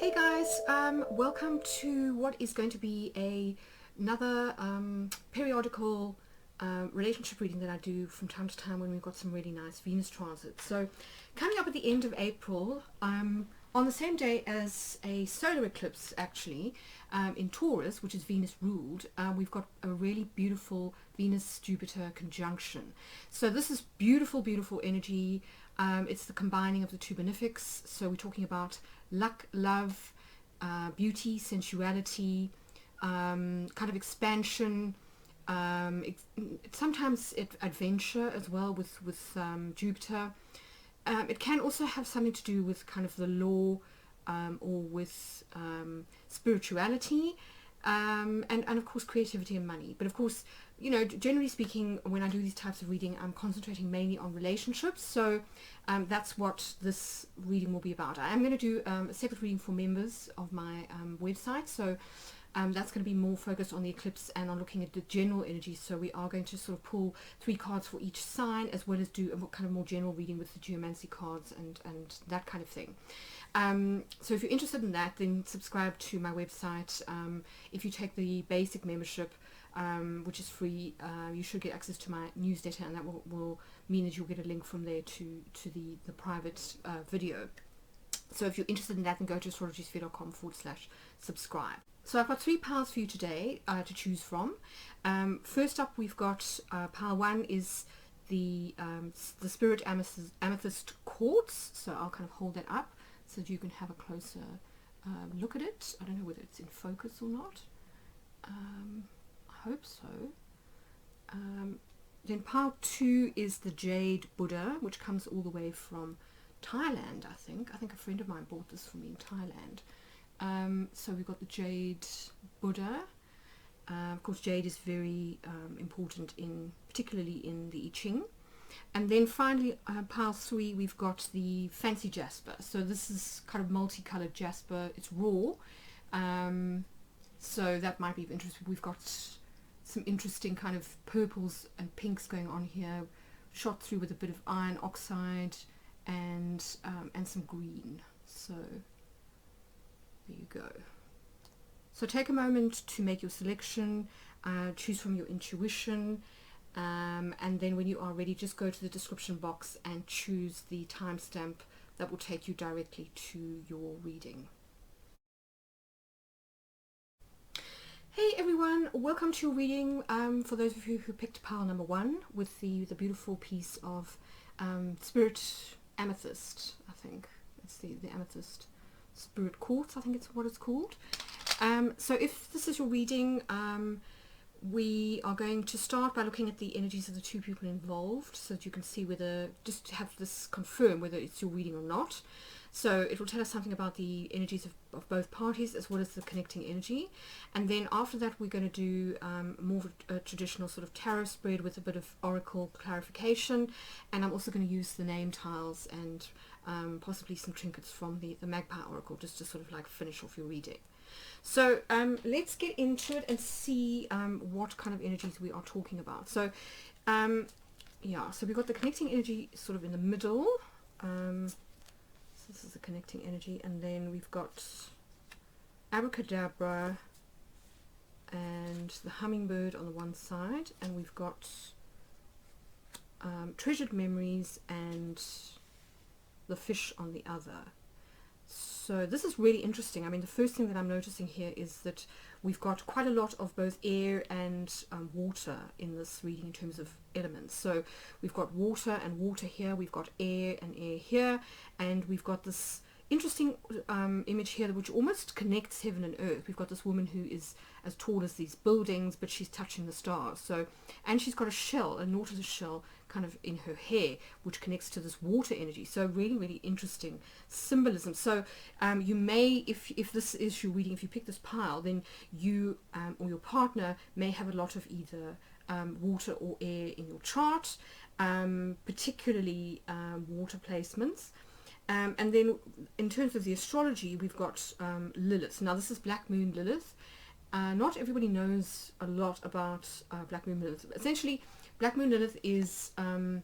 Hey guys, welcome to what is going to be another periodical relationship reading that I do from time to time when we've got some really nice Venus transits. So coming up at the end of April, on the same day as a solar eclipse actually, in Taurus, which is Venus ruled, we've got a really beautiful Venus-Jupiter conjunction. So this is beautiful, beautiful energy. It's the combining of the two benefics. So we're talking about luck, love, beauty, sensuality, kind of expansion, sometimes adventure as well with Jupiter. It can also have something to do with kind of the law or with spirituality, and of course creativity and money. But of course, you know, generally speaking, when I do these types of reading, I'm concentrating mainly on relationships. So that's what this reading will be about. I am going to do a separate reading for members of my website. So that's going to be more focused on the eclipse and on looking at the general energy. So we are going to sort of pull 3 cards for each sign, as well as do a kind of more general reading with the geomancy cards and that kind of thing. So if you're interested in that, then subscribe to my website. If you take the basic membership, which is free, you should get access to my newsletter, and that will mean that you'll get a link from there to the private video. So if you're interested in that, then go to astrologysphere.com/subscribe. So I've got 3 piles for you today to choose from. First up, we've got pile 1 is the Spirit Amethyst Quartz. So I'll kind of hold that up so that you can have a closer look at it. I don't know whether it's in focus or not. I hope so. Then pile 2 is the Jade Buddha, which comes all the way from Thailand, I think. I think a friend of mine bought this for me in Thailand. So we've got the Jade Buddha. Of course, jade is very important particularly in the I Ching. And then finally, pile 3, we've got the Fancy Jasper. So this is kind of multicolored jasper. It's raw. So that might be of interest. We've got some interesting kind of purples and pinks going on here, shot through with a bit of iron oxide and some green. So there you go. So take a moment to make your selection, choose from your intuition, and then when you are ready, just go to the description box and choose the timestamp that will take you directly to your reading. Hey everyone, welcome to your reading. For those of you who picked pile number 1 with the beautiful piece of Spirit Amethyst, I think it's the Amethyst Spirit Quartz, I think it's what it's called. So if this is your reading, we are going to start by looking at the energies of the 2 people involved, so that you can see whether, just to have this confirm whether it's your reading or not. So it will tell us something about the energies of both parties, as well as the connecting energy. And then after that, we're going to do more of a traditional sort of tarot spread with a bit of oracle clarification. And I'm also going to use the name tiles and possibly some trinkets from the Magpie Oracle, just to sort of like finish off your reading. So let's get into it and see what kind of energies we are talking about. So yeah, so we've got the connecting energy sort of in the middle. This is the connecting energy, and then we've got Abracadabra and the hummingbird on the one side, and we've got treasured memories and the fish on the other. So this is really interesting. I mean, the first thing that I'm noticing here is that we've got quite a lot of both air and water in this reading in terms of elements. So we've got water and water here, we've got air and air here, and we've got this interesting image here which almost connects heaven and earth. We've got this woman who is as tall as these buildings, but she's touching the stars. So, and she's got a shell, a nautilus shell kind of in her hair, which connects to this water energy. So really, really interesting symbolism. So you may, if this is your reading, if you pick this pile, then you or your partner may have a lot of either water or air in your chart, particularly water placements. And then in terms of the astrology, we've got Lilith. Now this is Black Moon Lilith. Not everybody knows a lot about Black Moon Lilith. Essentially, Black Moon Lilith is a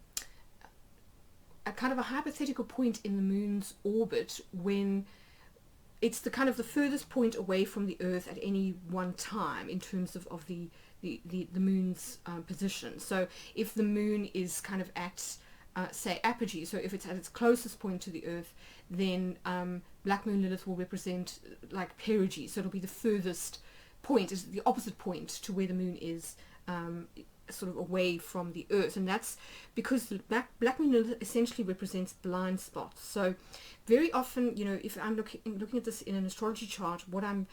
kind of a hypothetical point in the moon's orbit when it's the kind of the furthest point away from the Earth at any one time in terms of the moon's position. So if the moon is kind of at say apogee, so if it's at its closest point to the Earth, then Black Moon Lilith will represent like perigee, so it'll be the furthest point, is the opposite point to where the moon is sort of away from the Earth. And that's because the Black Moon Lilith essentially represents blind spots. So very often, you know, if I'm looking at this in an astrology chart, what I'm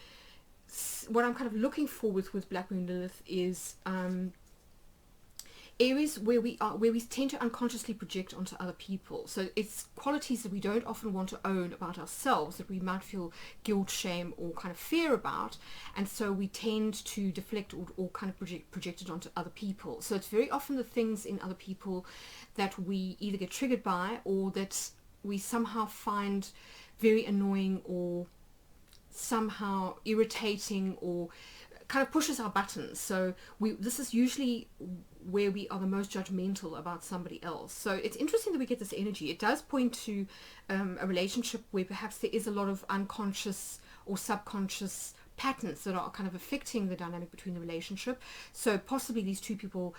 kind of looking for with Black Moon Lilith is areas where we tend to unconsciously project onto other people. So it's qualities that we don't often want to own about ourselves, that we might feel guilt, shame, or kind of fear about, and so we tend to deflect or kind of project it onto other people. So it's very often the things in other people that we either get triggered by, or that we somehow find very annoying, or somehow irritating, or kind of pushes our buttons. So this is usually where we are the most judgmental about somebody else. So it's interesting that we get this energy. It does point to a relationship where perhaps there is a lot of unconscious or subconscious patterns that are kind of affecting the dynamic between the relationship. So possibly these two people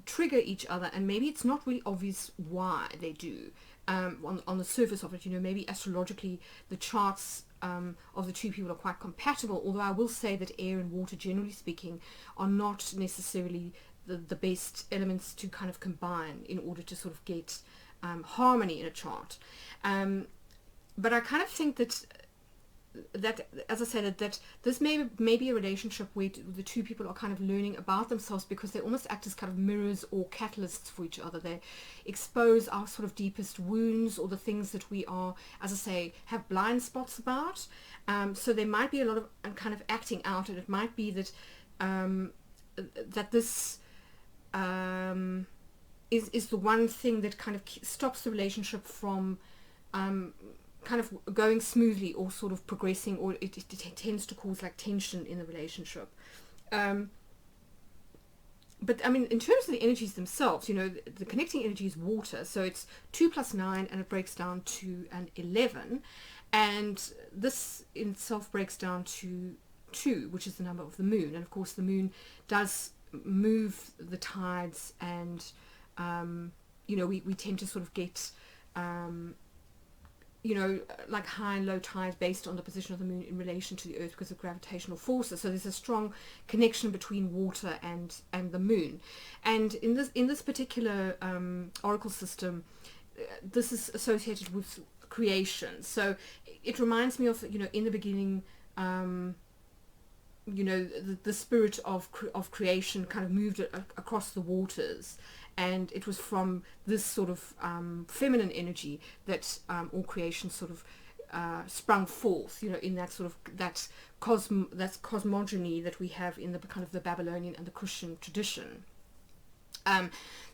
trigger each other, and maybe it's not really obvious why they do on the surface of it. You know, maybe astrologically the charts of the two people are quite compatible, although I will say that air and water, generally speaking, are not necessarily the best elements to kind of combine in order to sort of get harmony in a chart. But I kind of think that as I said, that this may be a relationship where the two people are kind of learning about themselves, because they almost act as kind of mirrors or catalysts for each other. They expose our sort of deepest wounds, or the things that we are, as I say, have blind spots about. So there might be a lot of kind of acting out, and it might be that that this is the one thing that kind of stops the relationship from kind of going smoothly or sort of progressing, or it tends to cause like tension in the relationship. But I mean, in terms of the energies themselves, you know, the connecting energy is water, so it's 2 + 9, and it breaks down to an 11, and this in itself breaks down to 2, which is the number of the moon. And of course the moon does move the tides, and you know, we tend to sort of get you know, like high and low tides based on the position of the moon in relation to the Earth because of gravitational forces. So there's a strong connection between water and the moon. And in this particular oracle system, this is associated with creation. So it reminds me of, you know, in the beginning, you know, the spirit of creation kind of moved across the waters, and it was from this sort of feminine energy that all creation sort of sprung forth, you know, in that sort of that's cosmogony that we have in the kind of the Babylonian and the Christian tradition.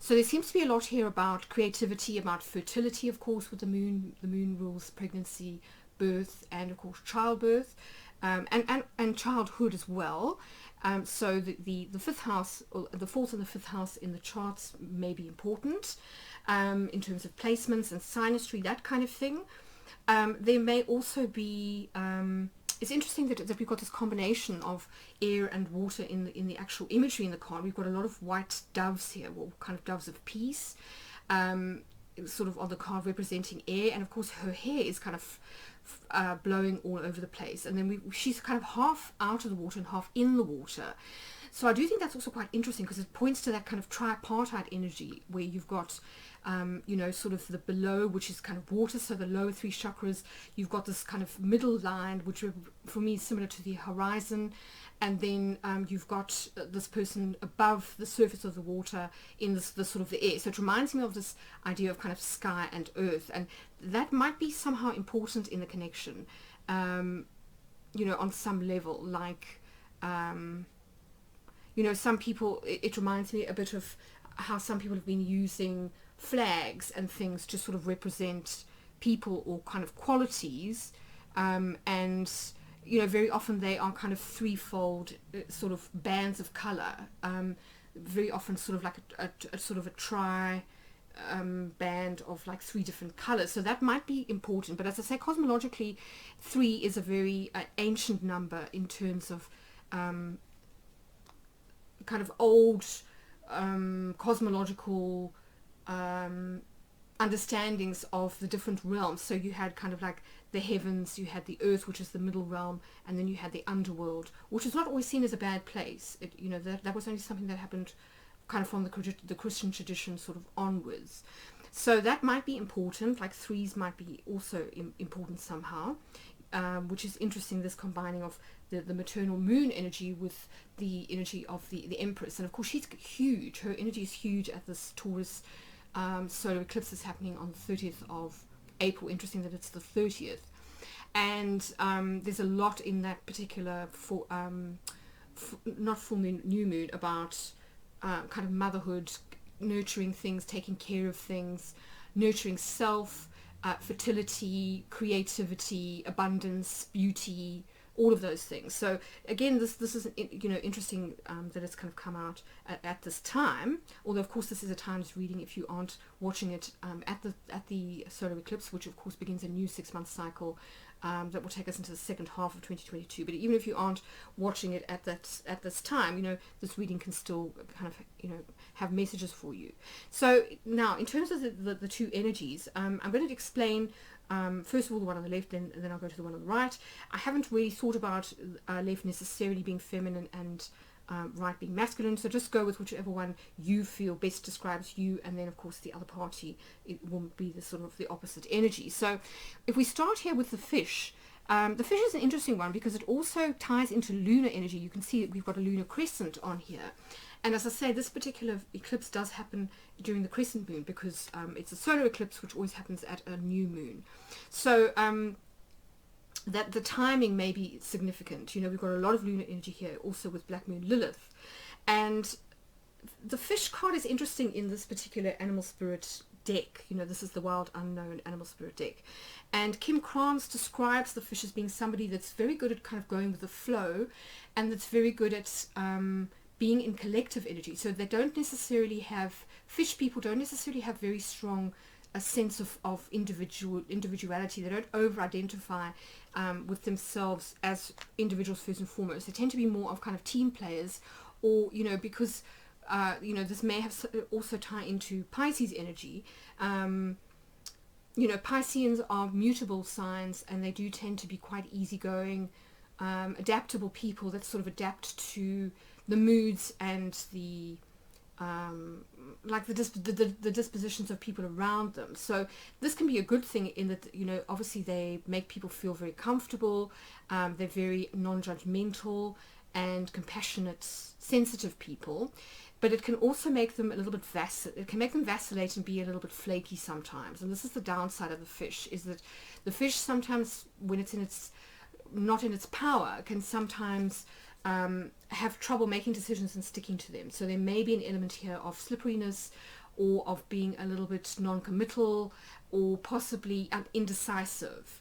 So there seems to be a lot here about creativity, about fertility, of course, with the moon. The moon rules pregnancy, birth, and of course childbirth, and childhood as well. So the fifth house, or the fourth and the fifth house in the charts may be important in terms of placements and synastry, that kind of thing. There may also be it's interesting that we've got this combination of air and water in the actual imagery in the card. We've got a lot of white doves here, well, kind of doves of peace, sort of on the card representing air, and of course her hair is kind of blowing all over the place, and then she's kind of half out of the water and half in the water. So I do think that's also quite interesting, because it points to that kind of tripartite energy where you've got you know, sort of the below, which is kind of water, so the lower 3 chakras. You've got this kind of middle line, which for me is similar to the horizon, and then you've got this person above the surface of the water in this sort of the air. So it reminds me of this idea of kind of sky and earth, and that might be somehow important in the connection, you know, on some level. Like you know, some people, it reminds me a bit of how some people have been using flags and things to sort of represent people or kind of qualities, and you know, very often they are kind of threefold sort of bands of color, very often sort of like a sort of a band of like 3 different colors, so that might be important. But as I say, cosmologically 3 is a very ancient number in terms of kind of old cosmological understandings of the different realms. So you had kind of like the heavens, you had the earth, which is the middle realm, and then you had the underworld, which is not always seen as a bad place. That was only something that happened kind of from the Christian tradition sort of onwards. So that might be important, like 3s might be also important somehow, which is interesting, this combining of the maternal moon energy with the energy of the Empress. And of course she's huge, her energy is huge at this Taurus solar eclipse that's happening on the 30th of April. Interesting that it's the 30th. And there's a lot in that particular, not full moon, new moon, about kind of motherhood, nurturing things, taking care of things, nurturing self, fertility, creativity, abundance, beauty, all of those things. So again, this is interesting that it's kind of come out at this time. Although of course this is a times reading if you aren't watching it at the solar eclipse, which of course begins a new 6-month cycle that will take us into the second half of 2022. But even if you aren't watching it at this time, this reading can still kind of have messages for you. So now, in terms of the 2 energies, I'm going to explain first of all the one on the left, then I'll go to the one on the right. I haven't really thought about left necessarily being feminine and right being masculine, so just go with whichever one you feel best describes you, and then of course the other party, it will be the sort of the opposite energy. So if we start here with the fish is an interesting one because it also ties into lunar energy. You can see that we've got a lunar crescent on here, and as I say, this particular eclipse does happen during the crescent moon because it's a solar eclipse which always happens at a new moon. So that the timing may be significant. We've got a lot of lunar energy here, also with Black Moon Lilith. And the fish card is interesting in this particular animal spirit deck. This is the Wild Unknown animal spirit deck. And Kim Krans describes the fish as being somebody that's very good at kind of going with the flow, and that's very good at being in collective energy. So they don't necessarily have, fish people don't necessarily have very strong a sense of individuality. They don't over-identify with themselves as individuals first and foremost. They tend to be more of kind of team players, or because this may have also tie into Pisces energy. Pisceans are mutable signs, and they do tend to be quite easygoing, adaptable people that sort of adapt to the moods and the the dispositions of people around them. So this can be a good thing in that, obviously they make people feel very comfortable. They're very non-judgmental and compassionate, sensitive people. But it can also make them a little bit it can make them vacillate and be a little bit flaky sometimes. And this is the downside of the fish, is that the fish sometimes, when it's not in its power, can sometimes have trouble making decisions and sticking to them. So there may be an element here of slipperiness, or of being a little bit non-committal, or possibly indecisive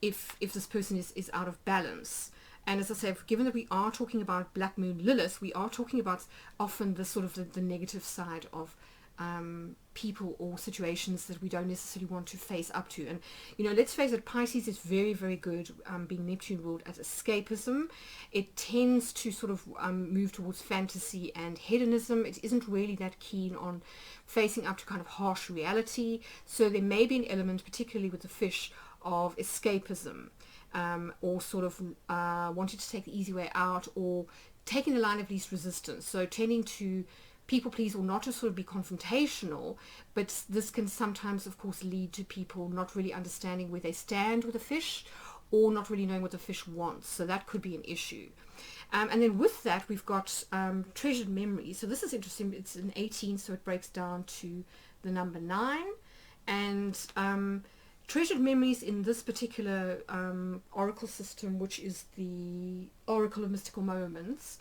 if this person is out of balance. And as I say, given that we are talking about Black Moon Lilith, we are talking about often the sort of the negative side of people or situations that we don't necessarily want to face up to. And let's face it, Pisces is very, very good, being Neptune ruled, at escapism. It tends to sort of move towards fantasy and hedonism. It isn't really that keen on facing up to kind of harsh reality. So there may be an element, particularly with the fish, of escapism, or sort of wanting to take the easy way out, or taking the line of least resistance. So tending to people please, or not to sort of be confrontational, but this can sometimes of course lead to people not really understanding where they stand with a fish, or not really knowing what the fish wants. So that could be an issue. And then with that, we've got treasured memories. So this is interesting. It's an 18, so it breaks down to the number 9. And treasured memories in this particular oracle system, which is the Oracle of Mystical Moments,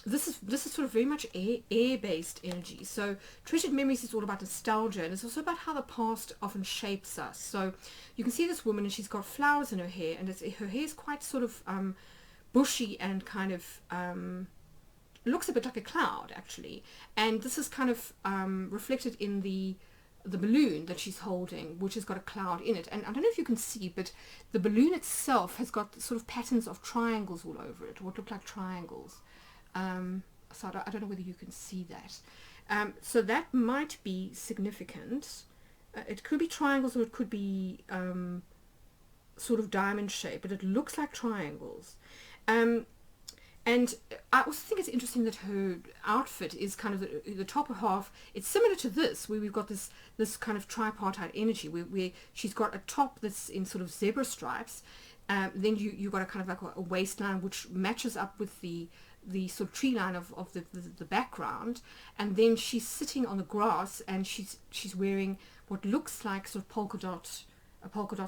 this is sort of very much air-based energy. So treasured memories is all about nostalgia, and it's also about how the past often shapes us. So you can see this woman, and she's got flowers in her hair, and her hair is quite sort of bushy and kind of looks a bit like a cloud actually, and this is kind of reflected in the balloon that she's holding, which has got a cloud in it. And I don't know if you can see, but the balloon itself has got sort of patterns of triangles all over it, what look like triangles. So I don't know whether you can see that. So that might be significant. It could be triangles, or it could be sort of diamond shape, but it looks like triangles. And I also think it's interesting that her outfit is kind of the top half. It's similar to this, where we've got this kind of tripartite energy, where she's got a top that's in sort of zebra stripes. Then you've got a kind of like a waistline which matches up with the sort of tree line of the background. And then she's sitting on the grass, and she's wearing what looks like sort of a polka dot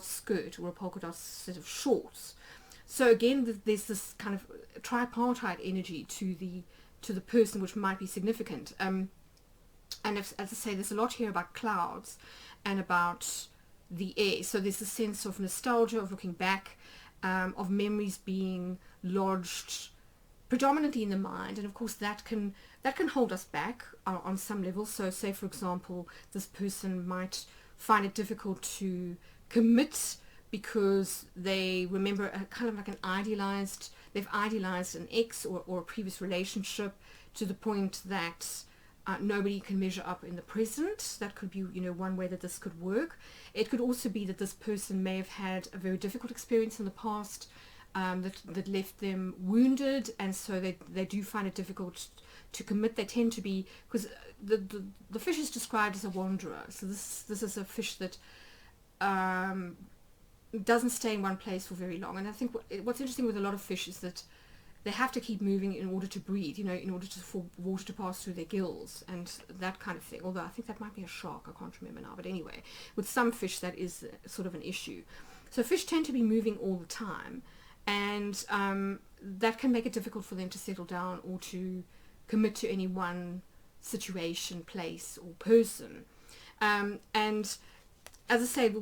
skirt, or a polka dot set of shorts. So again, there's this kind of tripartite energy to the person, which might be significant. And as I say, there's a lot here about clouds and about the air. So there's a sense of nostalgia, of looking back, of memories being lodged predominantly in the mind, and of course that can hold us back on some level. So say, for example, this person might find it difficult to commit because they remember a kind of like they've idealized an ex or a previous relationship to the point that nobody can measure up in the present. That could be, one way that this could work. It could also be that this person may have had a very difficult experience in the past that left them wounded, and so they do find it difficult to commit. They tend to be, because the fish is described as a wanderer. So this is a fish that doesn't stay in one place for very long. And I think what's interesting with a lot of fish is that they have to keep moving in order to breathe, in order for water to pass through their gills and that kind of thing. Although I think that might be a shark, I can't remember now. But anyway, with some fish that is sort of an issue. So fish tend to be moving all the time, and that can make it difficult for them to settle down or to commit to any one situation, place, or person. And as I say,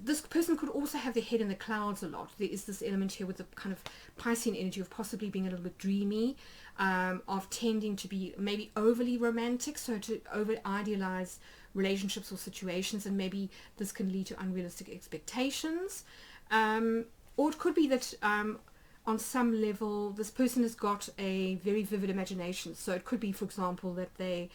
this person could also have their head in the clouds a lot. There is this element here with the kind of Piscean energy of possibly being a little bit dreamy, of tending to be maybe overly romantic, so to over-idealize relationships or situations, and maybe this can lead to unrealistic expectations. Or it could be that on some level this person has got a very vivid imagination. So it could be, for example, that they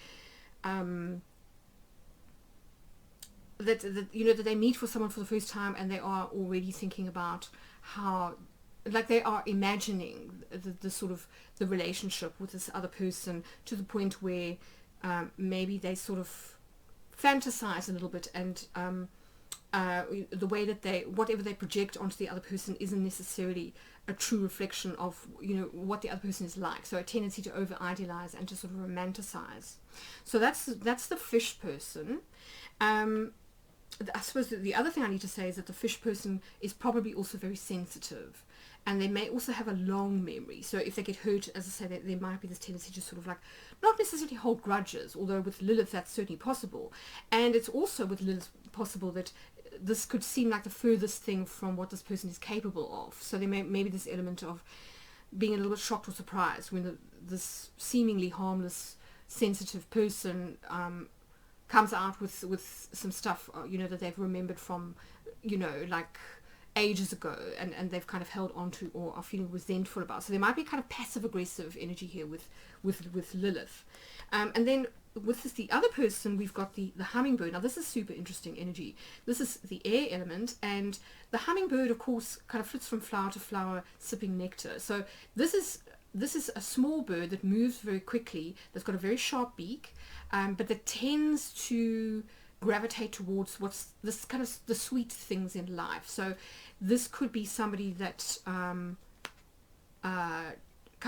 that they meet for someone for the first time, and they are already thinking about how, like, they are imagining the sort of the relationship with this other person to the point where maybe they sort of fantasize a little bit, and the way that whatever they project onto the other person isn't necessarily a true reflection of what the other person is like. So a tendency to over idealize and to sort of romanticize. So that's the fish person. I suppose the other thing I need to say is that the fish person is probably also very sensitive, and they may also have a long memory. So if they get hurt, as I say, there might be this tendency to sort of like not necessarily hold grudges, although with Lilith that's certainly possible. And it's also with Lilith possible that this could seem like the furthest thing from what this person is capable of. So there may be this element of being a little bit shocked or surprised when this seemingly harmless, sensitive person comes out with some stuff, that they've remembered from, like ages ago, and they've kind of held on to or are feeling resentful about. So there might be kind of passive aggressive energy here with Lilith. And then with the other person, we've got the hummingbird. Now this is super interesting energy. This is the air element, and the hummingbird, of course, kind of flits from flower to flower, sipping nectar. So this is a small bird that moves very quickly, that's got a very sharp beak, but that tends to gravitate towards what's this kind of the sweet things in life. So this could be somebody that kind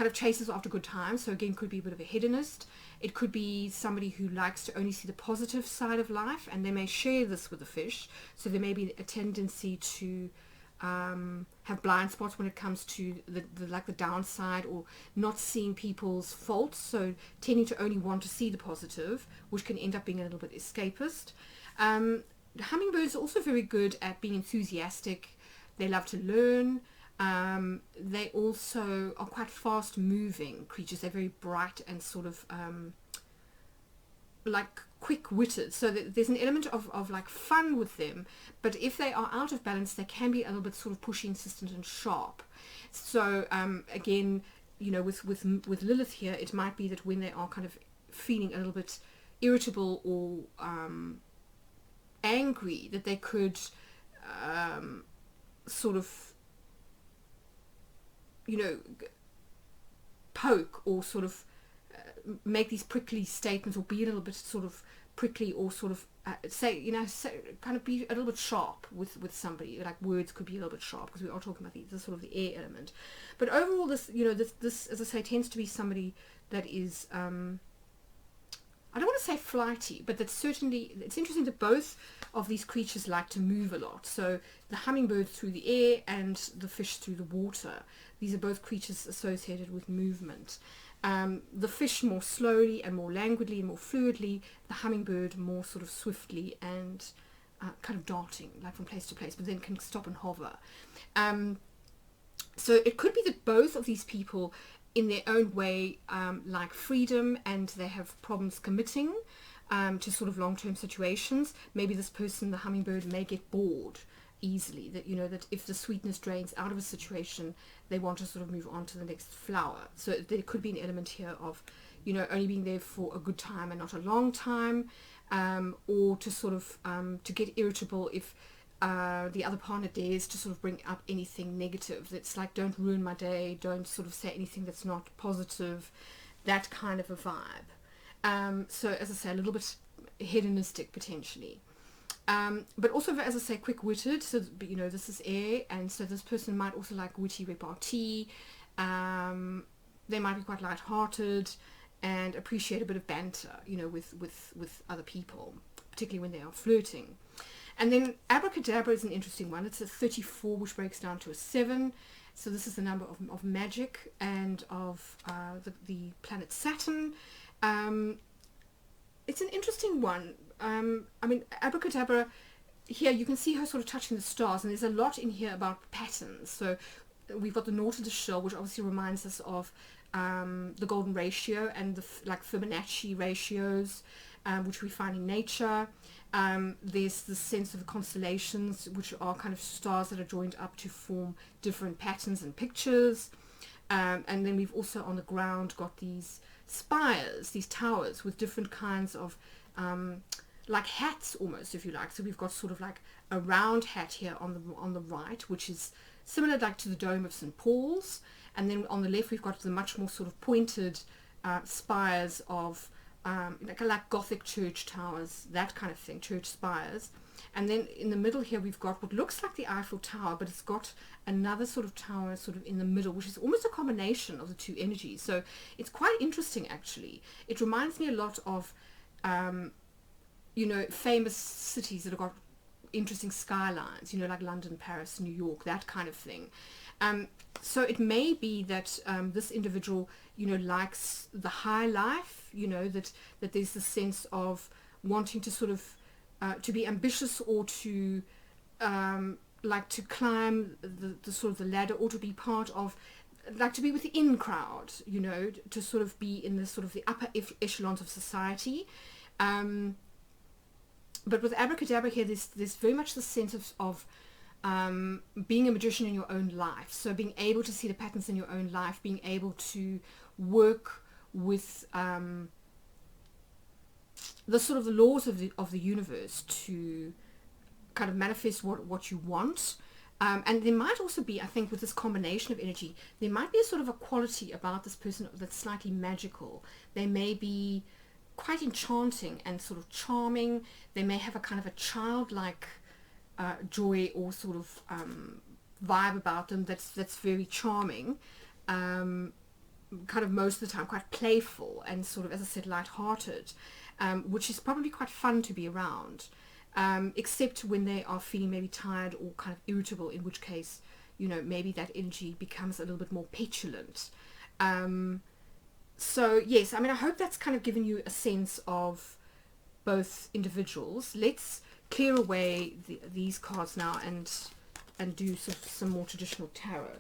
of chases after good times. So again, could be a bit of a hedonist. It could be somebody who likes to only see the positive side of life, and they may share this with the fish. So there may be a tendency to have blind spots when it comes to the downside, or not seeing people's faults, so tending to only want to see the positive, which can end up being a little bit escapist. Hummingbirds are also very good at being enthusiastic. They love to learn. They also are quite fast moving creatures. They're very bright and sort of like quick-witted, so that there's an element of like fun with them, but if they are out of balance they can be a little bit sort of pushy, insistent and sharp. So again, you know, with Lilith here, it might be that when they are kind of feeling a little bit irritable or angry, that they could sort of, you know, poke or sort of make these prickly statements, or be a little bit sort of prickly, or sort of say, you know, kind of be a little bit sharp with somebody. Like words could be a little bit sharp, because we are talking about the sort of the air element. But overall, this, you know, this as I say, tends to be somebody that is I don't want to say flighty, but that's certainly, it's interesting that both of these creatures like to move a lot. So the hummingbird through the air and the fish through the water, these are both creatures associated with movement. The fish more slowly and more languidly and more fluidly, the hummingbird more sort of swiftly and kind of darting, like from place to place, but then can stop and hover. So it could be that both of these people, in their own way, like freedom, and they have problems committing to sort of long-term situations. Maybe this person, the hummingbird, may get bored easily, that, you know, that if the sweetness drains out of a situation, they want to sort of move on to the next flower. So there could be an element here of, you know, only being there for a good time and not a long time, or to sort of to get irritable if the other partner dares to sort of bring up anything negative. That's like, don't ruin my day, don't sort of say anything that's not positive, that kind of a vibe. So as I say, a little bit hedonistic potentially. But also, as I say, quick-witted. So, you know, this is air, and so this person might also like witty repartee. They might be quite light-hearted and appreciate a bit of banter, you know, with other people, particularly when they are flirting. And then abracadabra is an interesting one. It's a 34, which breaks down to a 7. So this is the number of magic and of the planet Saturn. It's an interesting one. I mean, abracadabra, here you can see her sort of touching the stars, and there's a lot in here about patterns. So we've got the knot of the shell, which obviously reminds us of the golden ratio and the like Fibonacci ratios, which we find in nature. There's the sense of the constellations, which are kind of stars that are joined up to form different patterns and pictures. And then we've also on the ground got these spires, these towers with different kinds of like hats almost, if you like. So we've got sort of like a round hat here on the right, which is similar like to the dome of St. Paul's, and then on the left we've got the much more sort of pointed spires of like Gothic church towers, that kind of thing, church spires. And then in the middle here we've got what looks like the Eiffel Tower, but it's got another sort of tower sort of in the middle, which is almost a combination of the two energies. So it's quite interesting, actually. It reminds me a lot of you know, famous cities that have got interesting skylines, you know, like London, Paris, New York, that kind of thing. So it may be that this individual, you know, likes the high life, you know, that there's this sense of wanting to sort of to be ambitious, or to like to climb the sort of the ladder, or to be part of, like to be with the in crowd, you know, to sort of be in the sort of the upper echelons of society. But with abracadabra here, there's very much the sense of being a magician in your own life. So being able to see the patterns in your own life, being able to work with the sort of the laws of the universe to kind of manifest what you want. And there might also be, I think, with this combination of energy, there might be a sort of a quality about this person that's slightly magical. They may be quite enchanting and sort of charming. They may have a kind of a childlike joy or sort of vibe about them that's very charming, kind of most of the time quite playful and sort of, as I said, light-hearted, which is probably quite fun to be around, except when they are feeling maybe tired or kind of irritable, in which case, you know, maybe that energy becomes a little bit more petulant. So yes, I mean, I hope that's kind of given you a sense of both individuals. Let's clear away these cards now and do some more traditional tarot.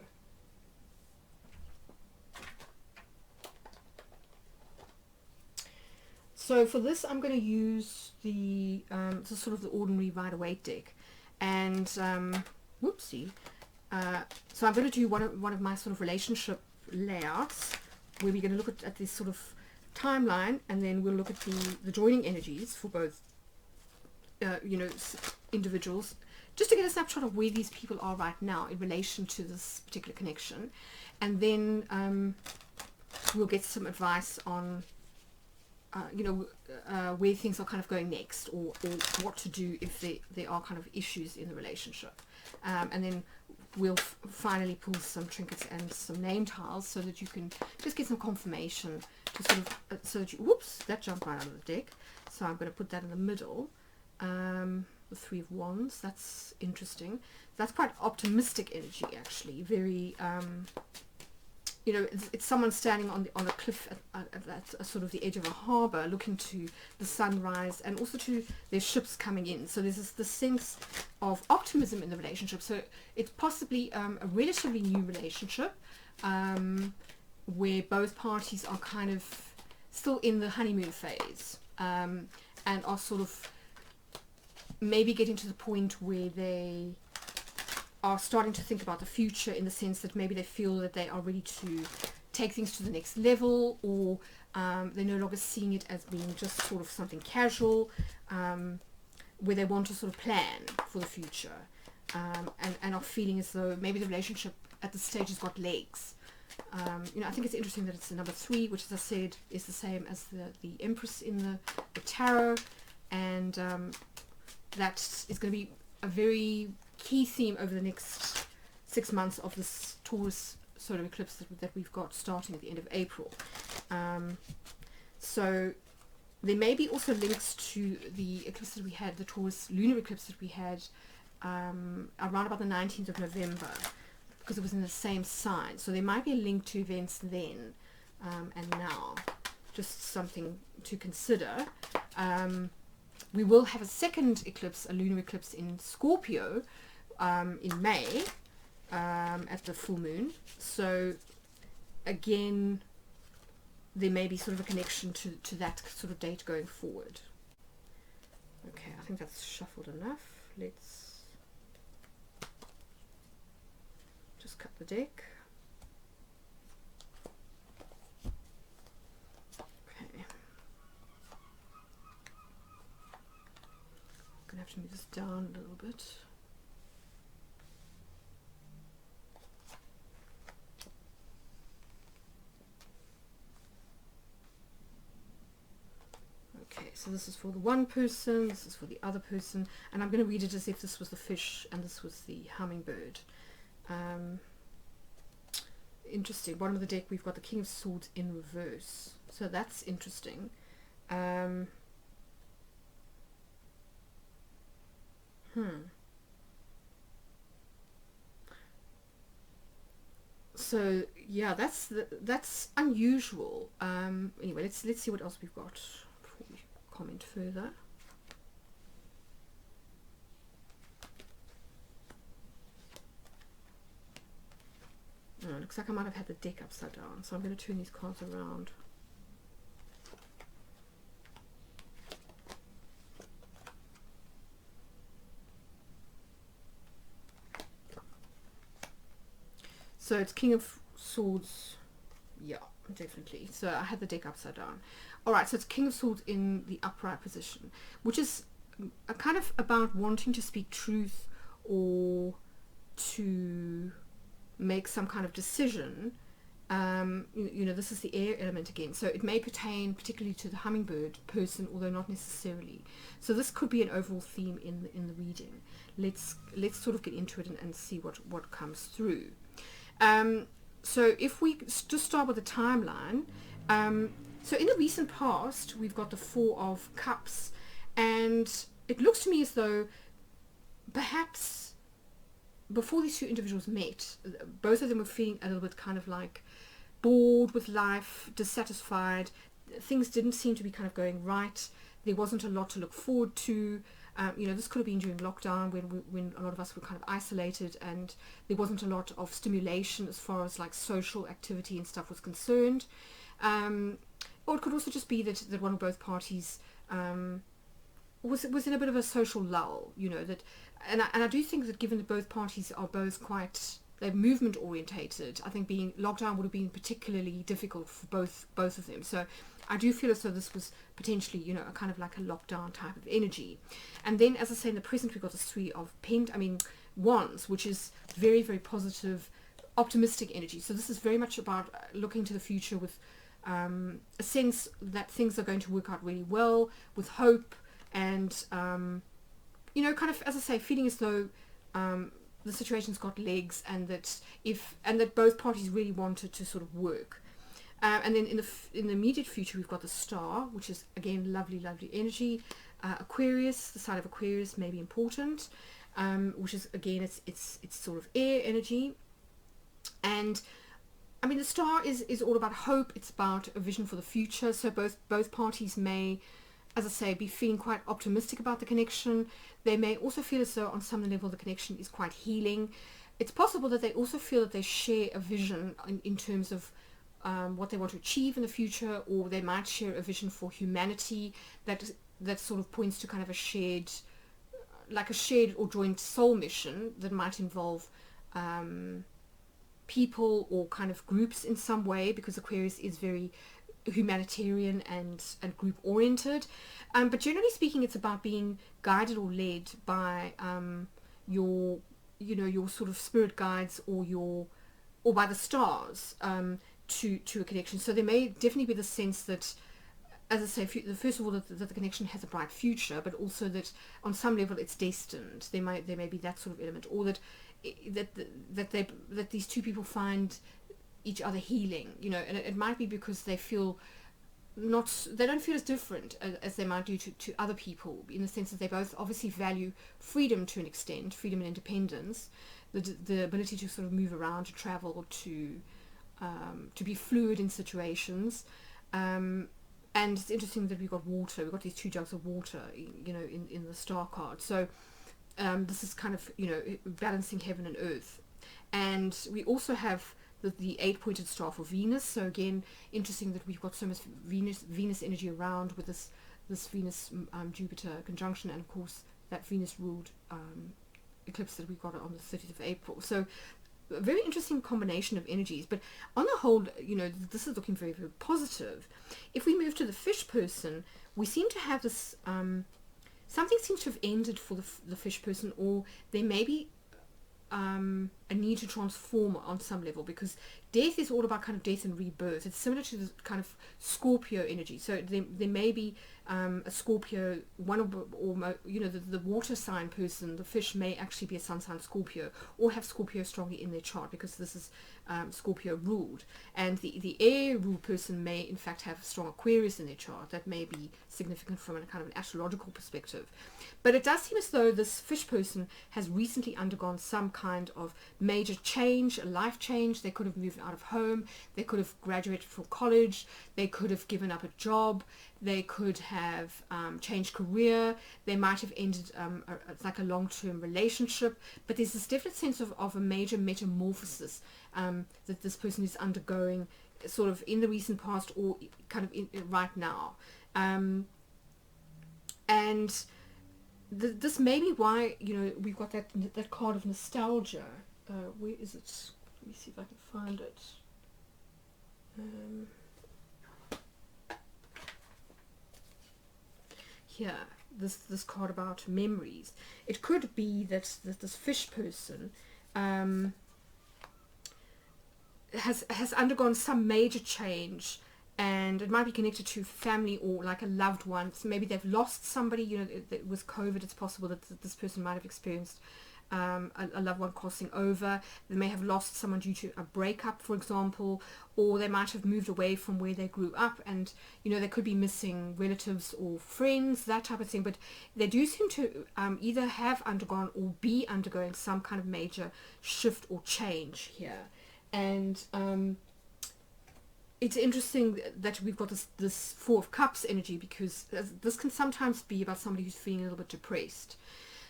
So for this, I'm going to use the sort of the ordinary Rider-Waite deck, and whoopsie. So I'm going to do one of my sort of relationship layouts, where we're going to look at this sort of timeline, and then we'll look at the joining energies for both individuals, just to get a snapshot of where these people are right now in relation to this particular connection, and then we'll get some advice on where things are kind of going next, or what to do if there are kind of issues in the relationship, and then we'll finally pull some trinkets and some name tiles so that you can just get some confirmation to sort of so that you, whoops, that jumped right out of the deck, so I'm going to put that in the middle. The Three of Wands, that's interesting. That's quite optimistic energy, actually. Very it's someone standing on a cliff at sort of the edge of a harbor, looking to the sunrise and also to their ships coming in. So there's this sense of optimism in the relationship. So it's possibly a relatively new relationship, where both parties are kind of still in the honeymoon phase, and are sort of maybe getting to the point where they are starting to think about the future, in the sense that maybe they feel that they are ready to take things to the next level, or they're no longer seeing it as being just sort of something casual, where they want to sort of plan for the future, and are feeling as though maybe the relationship at this stage has got legs. I think it's interesting that it's the number 3, which, as I said, is the same as the Empress in the tarot, and that is going to be a very key theme over the next 6 months of this Taurus solar eclipse that we've got starting at the end of April. So there may be also links to the eclipse that we had, the Taurus lunar eclipse that we had around about the 19th of November, because it was in the same sign. So there might be a link to events then and now. Just something to consider. We will have a second eclipse, a lunar eclipse in Scorpio, in May, at the full moon. So again, there may be sort of a connection to that sort of date going forward. Okay, I think that's shuffled enough. Let's just cut the deck. Okay. I'm going to have to move this down a little bit. Okay, so this is for the one person, this is for the other person, and I'm going to read it as if this was the fish and this was the hummingbird. Interesting. Bottom of the deck, we've got the King of Swords in reverse, so that's interesting. So yeah, that's unusual. Anyway, let's see what else we've got before we comment further. Oh, looks like I might have had the deck upside down, so I'm going to turn these cards around. So it's King of Swords, yeah, definitely. So I had the deck upside down. Alright, so it's King of Swords in the upright position, which is a kind of about wanting to speak truth or to make some kind of decision. This is the air element again, so it may pertain particularly to the hummingbird person, although not necessarily. So this could be an overall theme in the reading. Let's sort of get into it and see what comes through. So if we just start with the timeline, so in the recent past we've got the Four of Cups, and it looks to me as though perhaps before these two individuals met, both of them were feeling a little bit kind of like bored with life, dissatisfied. Things didn't seem to be kind of going right. There wasn't a lot to look forward to. This could have been during lockdown when a lot of us were kind of isolated, and there wasn't a lot of stimulation as far as like social activity and stuff was concerned. or it could also just be that one or both parties was in a bit of a social lull, that, and I do think that given that both parties are both quite, they're movement orientated, I think being locked down would have been particularly difficult for both of them. So I do feel as though this was potentially, a kind of like a lockdown type of energy. And then, as I say, in the present, we've got this Three of Wands, which is very, very positive, optimistic energy. So this is very much about looking to the future with a sense that things are going to work out really well, with hope, and kind of, as I say, feeling as though the situation's got legs, and that both parties really wanted to sort of work. And then in the immediate future, we've got the Star, which is again lovely, lovely energy. Aquarius, the sign of Aquarius may be important, which is again it's sort of air energy. And I mean, the Star is all about hope. It's about a vision for the future. So both parties may, as I say, be feeling quite optimistic about the connection. They may also feel as though on some level the connection is quite healing. It's possible that they also feel that they share a vision in terms of what they want to achieve in the future, or they might share a vision for humanity that sort of points to kind of a shared or joint soul mission that might involve people or kind of groups in some way, because Aquarius is very humanitarian and group oriented, but generally speaking, it's about being guided or led by your sort of spirit guides or by the stars to a connection. So there may definitely be the sense that, as I say, first of all, that the connection has a bright future, but also that on some level it's destined. There may be that sort of element, or that these two people find each other healing, and it might be because they don't feel as different as they might do to other people, in the sense that they both obviously value freedom to an extent, freedom and independence, the ability to sort of move around, to travel, to be fluid in situations. And it's interesting that we've got these two jugs of water, in the star card. So this is kind of, balancing heaven and earth. And we also have the 8-pointed star for Venus. So again, interesting that we've got so much Venus energy around with this Venus Jupiter conjunction, and of course that Venus ruled eclipse that we got on the 30th of April. So a very interesting combination of energies, but on the whole, this is looking very, very positive. If we move to the Fish person, we seem to have this something seems to have ended for the Fish person, or there may be a need to transform on some level, because death is all about kind of death and rebirth. It's similar to the kind of Scorpio energy. So there may be a Scorpio, the water sign person, the fish may actually be a sun sign Scorpio, or have Scorpio strongly in their chart, because this is Scorpio ruled. And the air ruled person may in fact have strong Aquarius in their chart. That may be significant from a kind of an astrological perspective. But it does seem as though this fish person has recently undergone some kind of major change, a life change. They could have moved out of home, they could have graduated from college, they could have given up a job, they could have changed career, they might have ended like a long-term relationship. But there's this definite sense of a major metamorphosis that this person is undergoing, sort of in the recent past, or kind of right now. And this may be why we've got that card of nostalgia. Where is it? Let me see if I can find it. Here, this card about memories. It could be that this fish person has undergone some major change, and it might be connected to family or like a loved one. So maybe they've lost somebody. With COVID, it's possible that this person might have experienced a loved one crossing over. They may have lost someone due to a breakup, for example, or they might have moved away from where they grew up, and they could be missing relatives or friends, that type of thing. But they do seem to either have undergone or be undergoing some kind of major shift or change here. And it's interesting that we've got this Four of Cups energy, because this can sometimes be about somebody who's feeling a little bit depressed.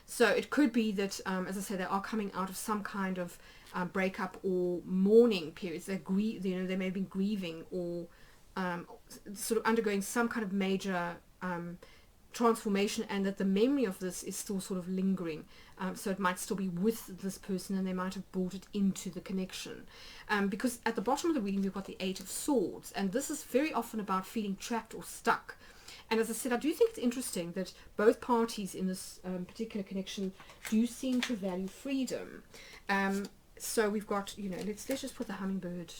So it could be that, as I say, they are coming out of some kind of breakup or mourning periods. They may have been grieving, or sort of undergoing some kind of major transformation, and that the memory of this is still sort of lingering. So it might still be with this person, and they might have brought it into the connection. Because at the bottom of the reading, we've got the Eight of Swords, and this is very often about feeling trapped or stuck. And as I said, I do think it's interesting that both parties in this particular connection do seem to value freedom. So we've got, let's just put the hummingbird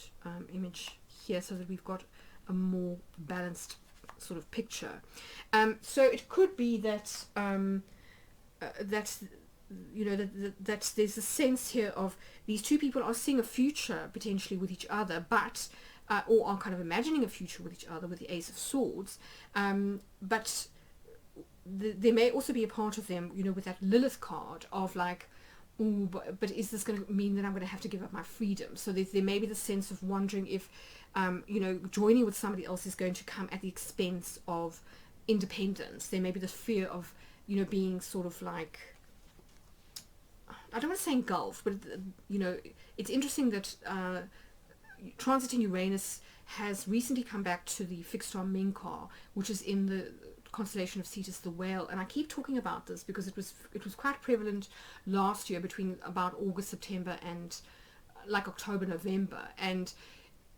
image here so that we've got a more balanced sort of picture. So it could be that that there's a sense here of these two people are seeing a future potentially with each other, but or are kind of imagining a future with each other with the Ace of Swords, but there may also be a part of them, with that Lilith card of like, ooh, but is this going to mean that I'm going to have to give up my freedom? So there may be the sense of wondering if joining with somebody else is going to come at the expense of independence. There may be the fear of being sort of like, I don't want to say engulfed, but it's interesting that transiting Uranus has recently come back to the fixed star Menkar, which is in the constellation of Cetus the Whale. And I keep talking about this because it was quite prevalent last year between about August, September, and like October, November. And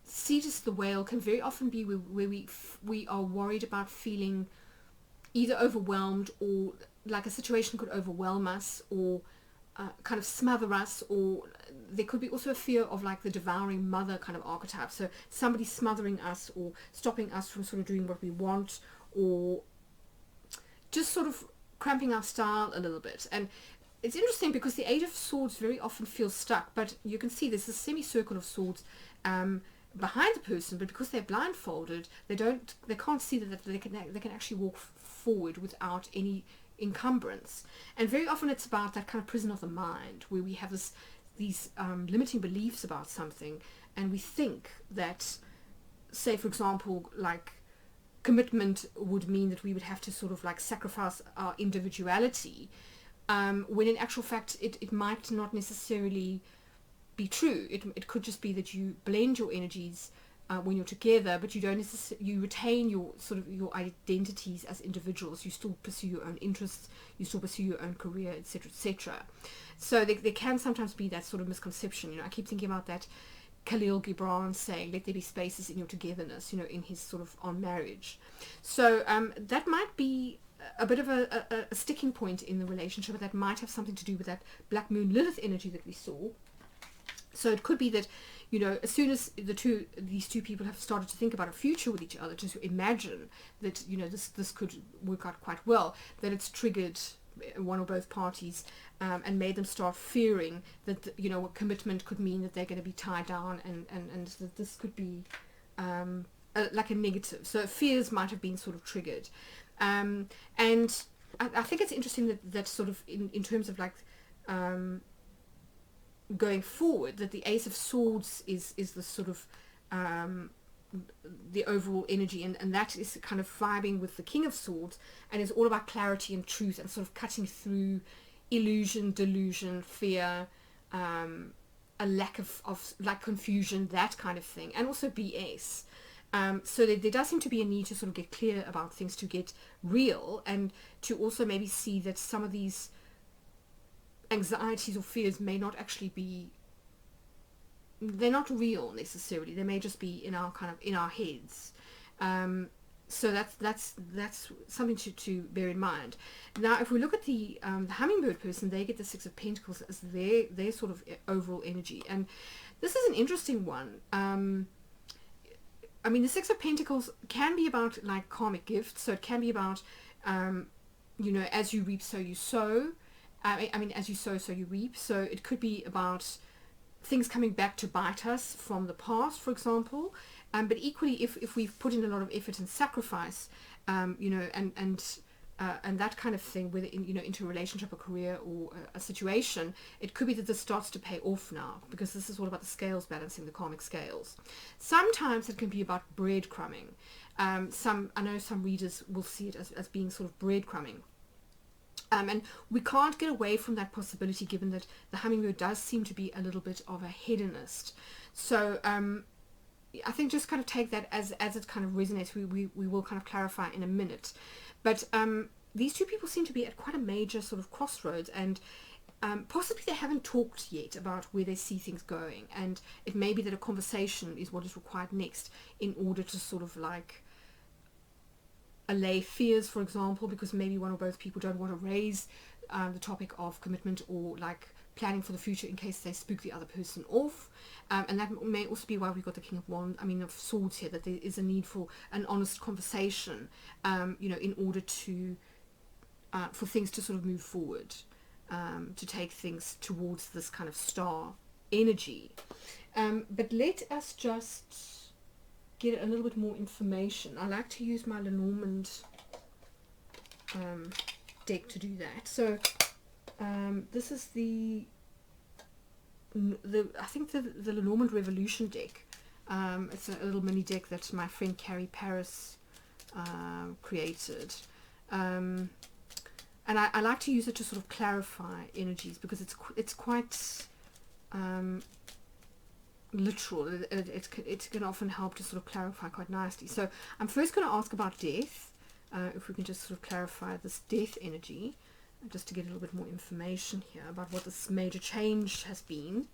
Cetus the Whale can very often be where we are worried about feeling either overwhelmed, or like a situation could overwhelm us, or kind of smother us, or there could be also a fear of like the devouring mother kind of archetype. So somebody smothering us or stopping us from sort of doing what we want, or just sort of cramping our style a little bit. And it's interesting because the Eight of Swords very often feels stuck, but you can see there's a semicircle of swords behind the person, but because they're blindfolded, they can't see that they can actually walk forward without any encumbrance. And very often it's about that kind of prison of the mind, where we have these limiting beliefs about something, and we think that, say for example, like commitment would mean that we would have to sort of like sacrifice our individuality, when in actual fact it might not necessarily be true. It could just be that you blend your energies when you're together, but you don't you retain your sort of your identities as individuals. You still pursue your own interests, you still pursue your own career, etc., etc. So there can sometimes be that sort of misconception. I keep thinking about that Khalil Gibran saying, "Let there be spaces in your togetherness," in his sort of on marriage. So that might be a bit of a sticking point in the relationship, but that might have something to do with that Black Moon Lilith energy that we saw. So it could be that, as soon as these two people have started to think about a future with each other, to imagine that, this could work out quite well, that it's triggered one or both parties and made them start fearing that, a commitment could mean that they're going to be tied down, and that this could be like a negative. So fears might have been sort of triggered. And I think it's interesting that sort of in terms of like going forward, that the Ace of Swords is the sort of the overall energy, and that is kind of vibing with the King of Swords, and is all about clarity and truth, and sort of cutting through illusion, delusion, fear, a lack of like confusion, that kind of thing, and also BS. So there does seem to be a need to sort of get clear about things, to get real, and to also maybe see that some of these anxieties or fears may not actually be, they're not real necessarily. They may just be in our heads. So that's something to bear in mind. Now, if we look at the hummingbird person, they get the Six of Pentacles as their sort of overall energy, and this is an interesting one. I mean, the Six of Pentacles can be about like karmic gifts, so it can be about as you reap, so you sow. As you sow, so you reap. So it could be about things coming back to bite us from the past, for example. But equally, if we've put in a lot of effort and sacrifice, and that kind of thing, whether into a relationship, a career, or a situation, it could be that this starts to pay off now, because this is all about the scales balancing, the karmic scales. Sometimes it can be about breadcrumbing. I know some readers will see it as being sort of breadcrumbing. And we can't get away from that possibility, given that the hummingbird does seem to be a little bit of a hedonist. So, I think just kind of take that as it kind of resonates. We will kind of clarify in a minute. But these two people seem to be at quite a major sort of crossroads, and possibly they haven't talked yet about where they see things going, and it may be that a conversation is what is required next in order to sort of like allay fears, for example, because maybe one or both people don't want to raise the topic of commitment or like planning for the future in case they spook the other person off. And that may also be why we've got the King of Wands, of Swords here, that there is a need for an honest conversation, in order to for things to sort of move forward, to take things towards this kind of star energy. But let us just get a little bit more information. I like to use my Lenormand deck to do that. So this is the I think the Lenormand Revolution deck. It's a little mini deck that my friend Carrie Paris created, and I like to use it to sort of clarify energies, because it's quite literal. It can often help to sort of clarify quite nicely. So I'm first going to ask about death, if we can just sort of clarify this death energy, just to get a little bit more information here about what this major change has been.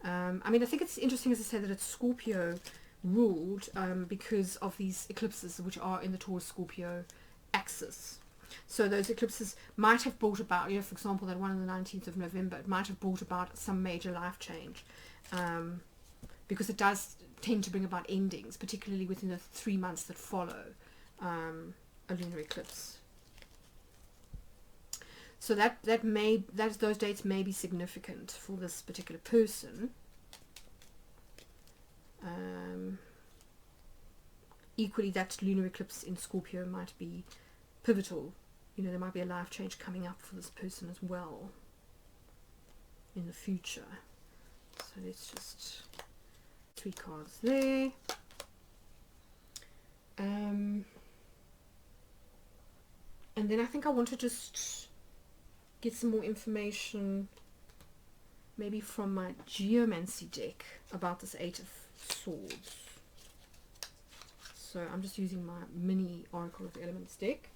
I think it's interesting, as I say, that it's Scorpio ruled, because of these eclipses which are in the Taurus Scorpio axis. So those eclipses might have brought about, for example, that one on the 19th of November, it might have brought about some major life change, because it does tend to bring about endings, particularly within the 3 months that follow a lunar eclipse. So those dates may be significant for this particular person. Equally, that lunar eclipse in Scorpio might be pivotal. There might be a life change coming up for this person as well in the future. So let's just 3 cards there. And then I think I want to just get some more information, maybe from my Geomancy deck, about this 8 of Swords. So I'm just using my mini Oracle of the Elements deck,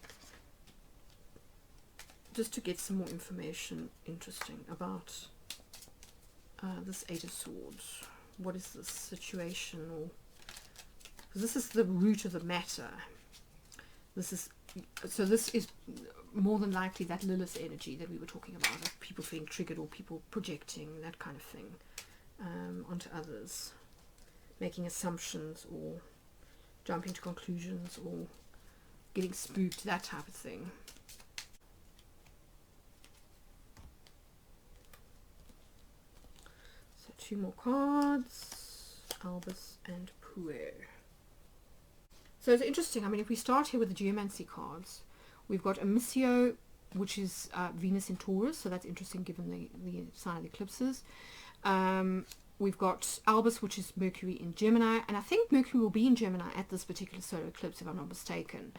just to get some more information interesting about this 8 of Swords. What is this situation? Or this is the root of the matter. This is more than likely that Lilith energy that we were talking about, of people feeling triggered or people projecting that kind of thing onto others, making assumptions or jumping to conclusions or getting spooked, that type of thing. So 2 more cards, Albus and Puer. So it's interesting. If we start here with the Geomancy cards, we've got Amisio, which is Venus in Taurus, so that's interesting given the sign of the eclipses. We've got Albus, which is Mercury in Gemini, and I think Mercury will be in Gemini at this particular solar eclipse, if I'm not mistaken.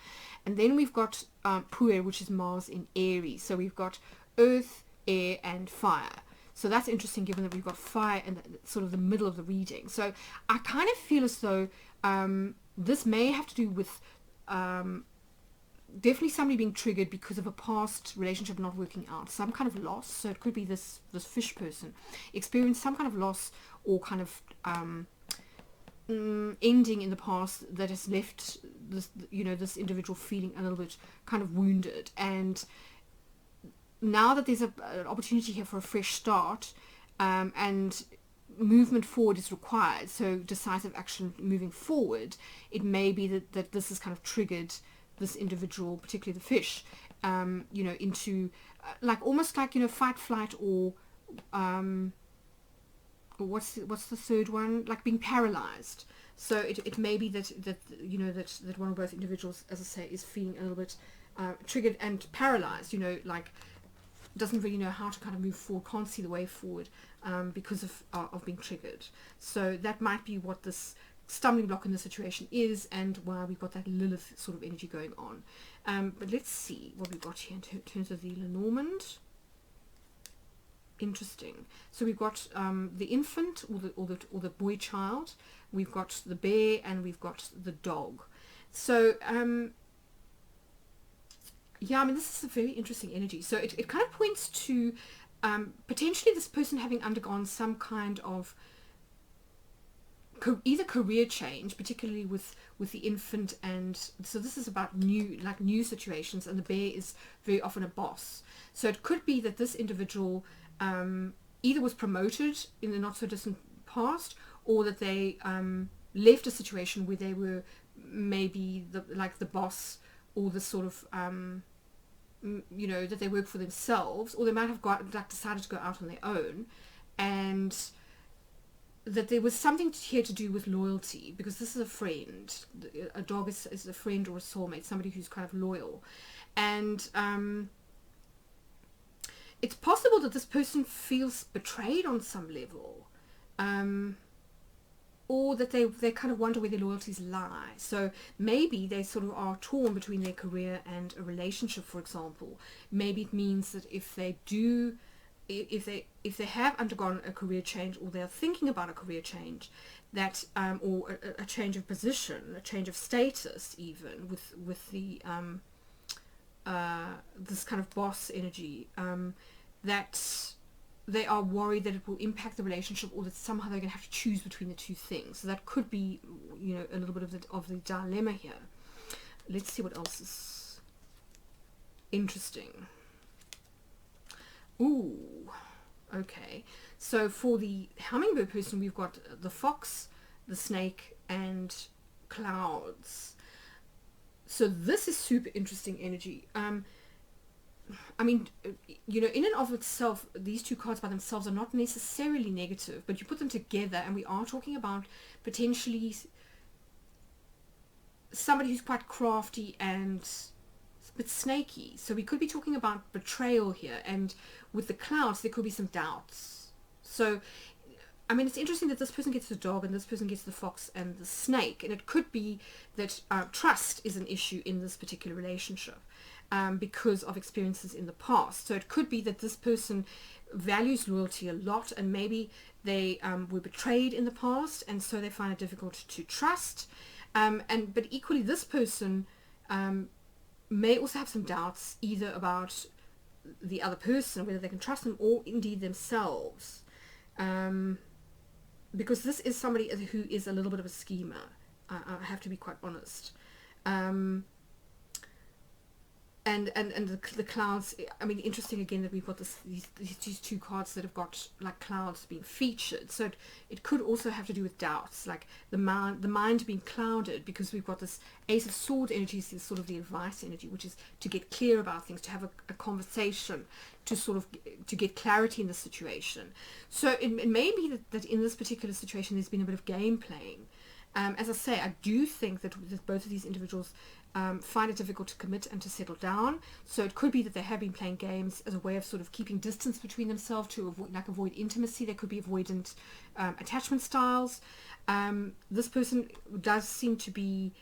And then we've got Puer, which is Mars in Aries. So we've got Earth, Air, and Fire. So that's interesting, given that we've got fire in sort of the middle of the reading. So I kind of feel as though this may have to do with definitely somebody being triggered because of a past relationship not working out, some kind of loss. So it could be this fish person experienced some kind of loss or kind of ending in the past that has left this individual feeling a little bit kind of wounded, and now that there's an opportunity here for a fresh start, and movement forward is required, so decisive action moving forward, it may be that this has kind of triggered this individual, particularly the fish, into almost like fight, flight, or what's the third one, like being paralyzed. So it may be that one or both individuals, as I say, is feeling a little bit triggered and paralyzed, doesn't really know how to kind of move forward, can't see the way forward, because of being triggered. So that might be what this stumbling block in the situation is, and why we've got that Lilith sort of energy going on. But let's see what we've got here in terms of the Lenormand. Interesting. So we've got the infant or the boy child, we've got the bear, and we've got the dog. So yeah, I mean, this is a very interesting energy. So it kind of points to potentially this person having undergone some kind of either career change, particularly with the infant, and so this is about new situations, and the bear is very often a boss. So it could be that this individual either was promoted in the not so distant past, or that they left a situation where they were maybe the boss, or the sort of that they work for themselves, or they might have decided to go out on their own, and that there was something here to do with loyalty, because this is a friend. A dog is a friend or a soulmate, somebody who's kind of loyal. And it's possible that this person feels betrayed on some level, or that they kind of wonder where their loyalties lie. So maybe they sort of are torn between their career and a relationship, for example. Maybe it means that if they have undergone a career change, or they're thinking about a career change, that or a change of position, a change of status, even with the this kind of boss energy, that they are worried that it will impact the relationship, or that somehow they're going to have to choose between the two things. So that could be, a little bit of the dilemma here. Let's see what else is interesting. Ooh, okay. So for the hummingbird person, we've got the fox, the snake, and clouds. So this is super interesting energy. I mean, in and of itself, these two cards by themselves are not necessarily negative, but you put them together, and we are talking about potentially somebody who's quite crafty and a bit snaky. So we could be talking about betrayal here, and with the clouds there could be some doubts. So I mean, it's interesting that this person gets the dog and this person gets the fox and the snake, and it could be that trust is an issue in this particular relationship, because of experiences in the past. So it could be that this person values loyalty a lot, and maybe they were betrayed in the past, and so they find it difficult to trust. But equally, this person may also have some doubts, either about the other person, whether they can trust them, or indeed themselves, because this is somebody who is a little bit of a schemer. I have to be quite honest. And the clouds, I mean, interesting again that we've got these two cards that have got like clouds being featured. So it could also have to do with doubts, like the mind being clouded, because we've got this Ace of Swords energy, is sort of the advice energy, which is to get clear about things, to have a conversation, to sort of to get clarity in the situation. So it may be that in this particular situation there's been a bit of game playing. As I say, I do think that both of these individuals find it difficult to commit and to settle down. So it could be that they have been playing games as a way of sort of keeping distance between themselves, to avoid intimacy. There could be avoidant attachment styles. This person does seem to be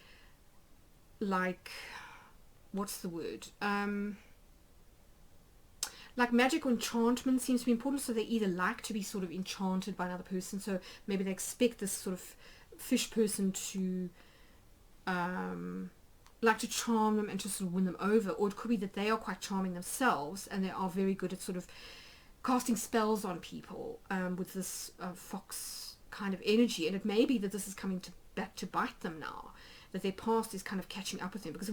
like, what's the word? Like magic or enchantment seems to be important. So they either like to be sort of enchanted by another person. So maybe they expect this sort of fish person to like to charm them and to sort of win them over, or it could be that they are quite charming themselves, and they are very good at sort of casting spells on people with this fox kind of energy. And it may be that this is coming back to bite them now, that their past is kind of catching up with them, because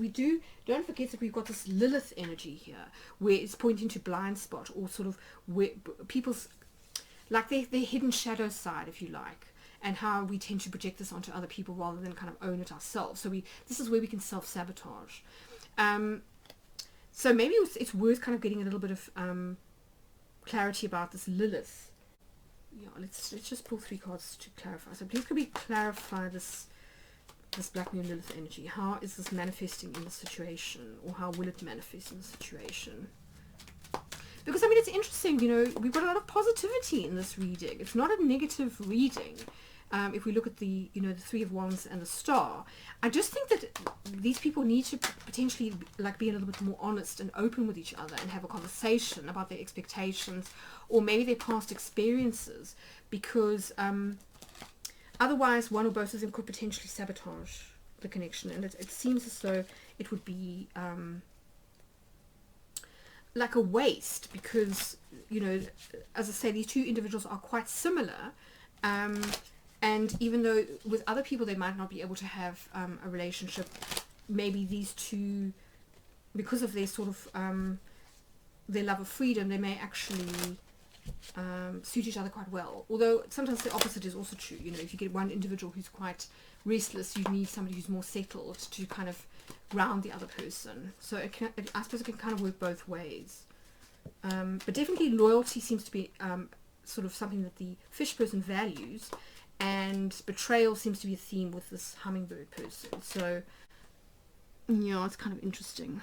don't forget that we've got this Lilith energy here, where it's pointing to blind spot, or sort of where people's like their hidden shadow side, if you like, and how we tend to project this onto other people rather than kind of own it ourselves. So this is where we can self-sabotage. So maybe it's worth kind of getting a little bit of clarity about this Lilith. Yeah, let's just pull 3 cards to clarify. So please could we clarify this Black Moon Lilith energy? How is this manifesting in the situation, or how will it manifest in the situation? Because I mean, it's interesting, we've got a lot of positivity in this reading. It's not a negative reading. If we look at the 3 of Wands and the Star, I just think that these people need to potentially be a little bit more honest and open with each other, and have a conversation about their expectations, or maybe their past experiences, because I Otherwise, one or both of them could potentially sabotage the connection, and it seems as though it would be like a waste, because, you know, as I say, these two individuals are quite similar, and even though with other people they might not be able to have a relationship, maybe these two, because of their sort of their love of freedom, they may actually suit each other quite well. Although sometimes the opposite is also true. You know, if you get one individual who's quite restless, you need somebody who's more settled to kind of ground the other person. So I suppose it can kind of work both ways. But definitely loyalty seems to be sort of something that the fish person values, and betrayal seems to be a theme with this hummingbird person. So yeah, it's kind of interesting.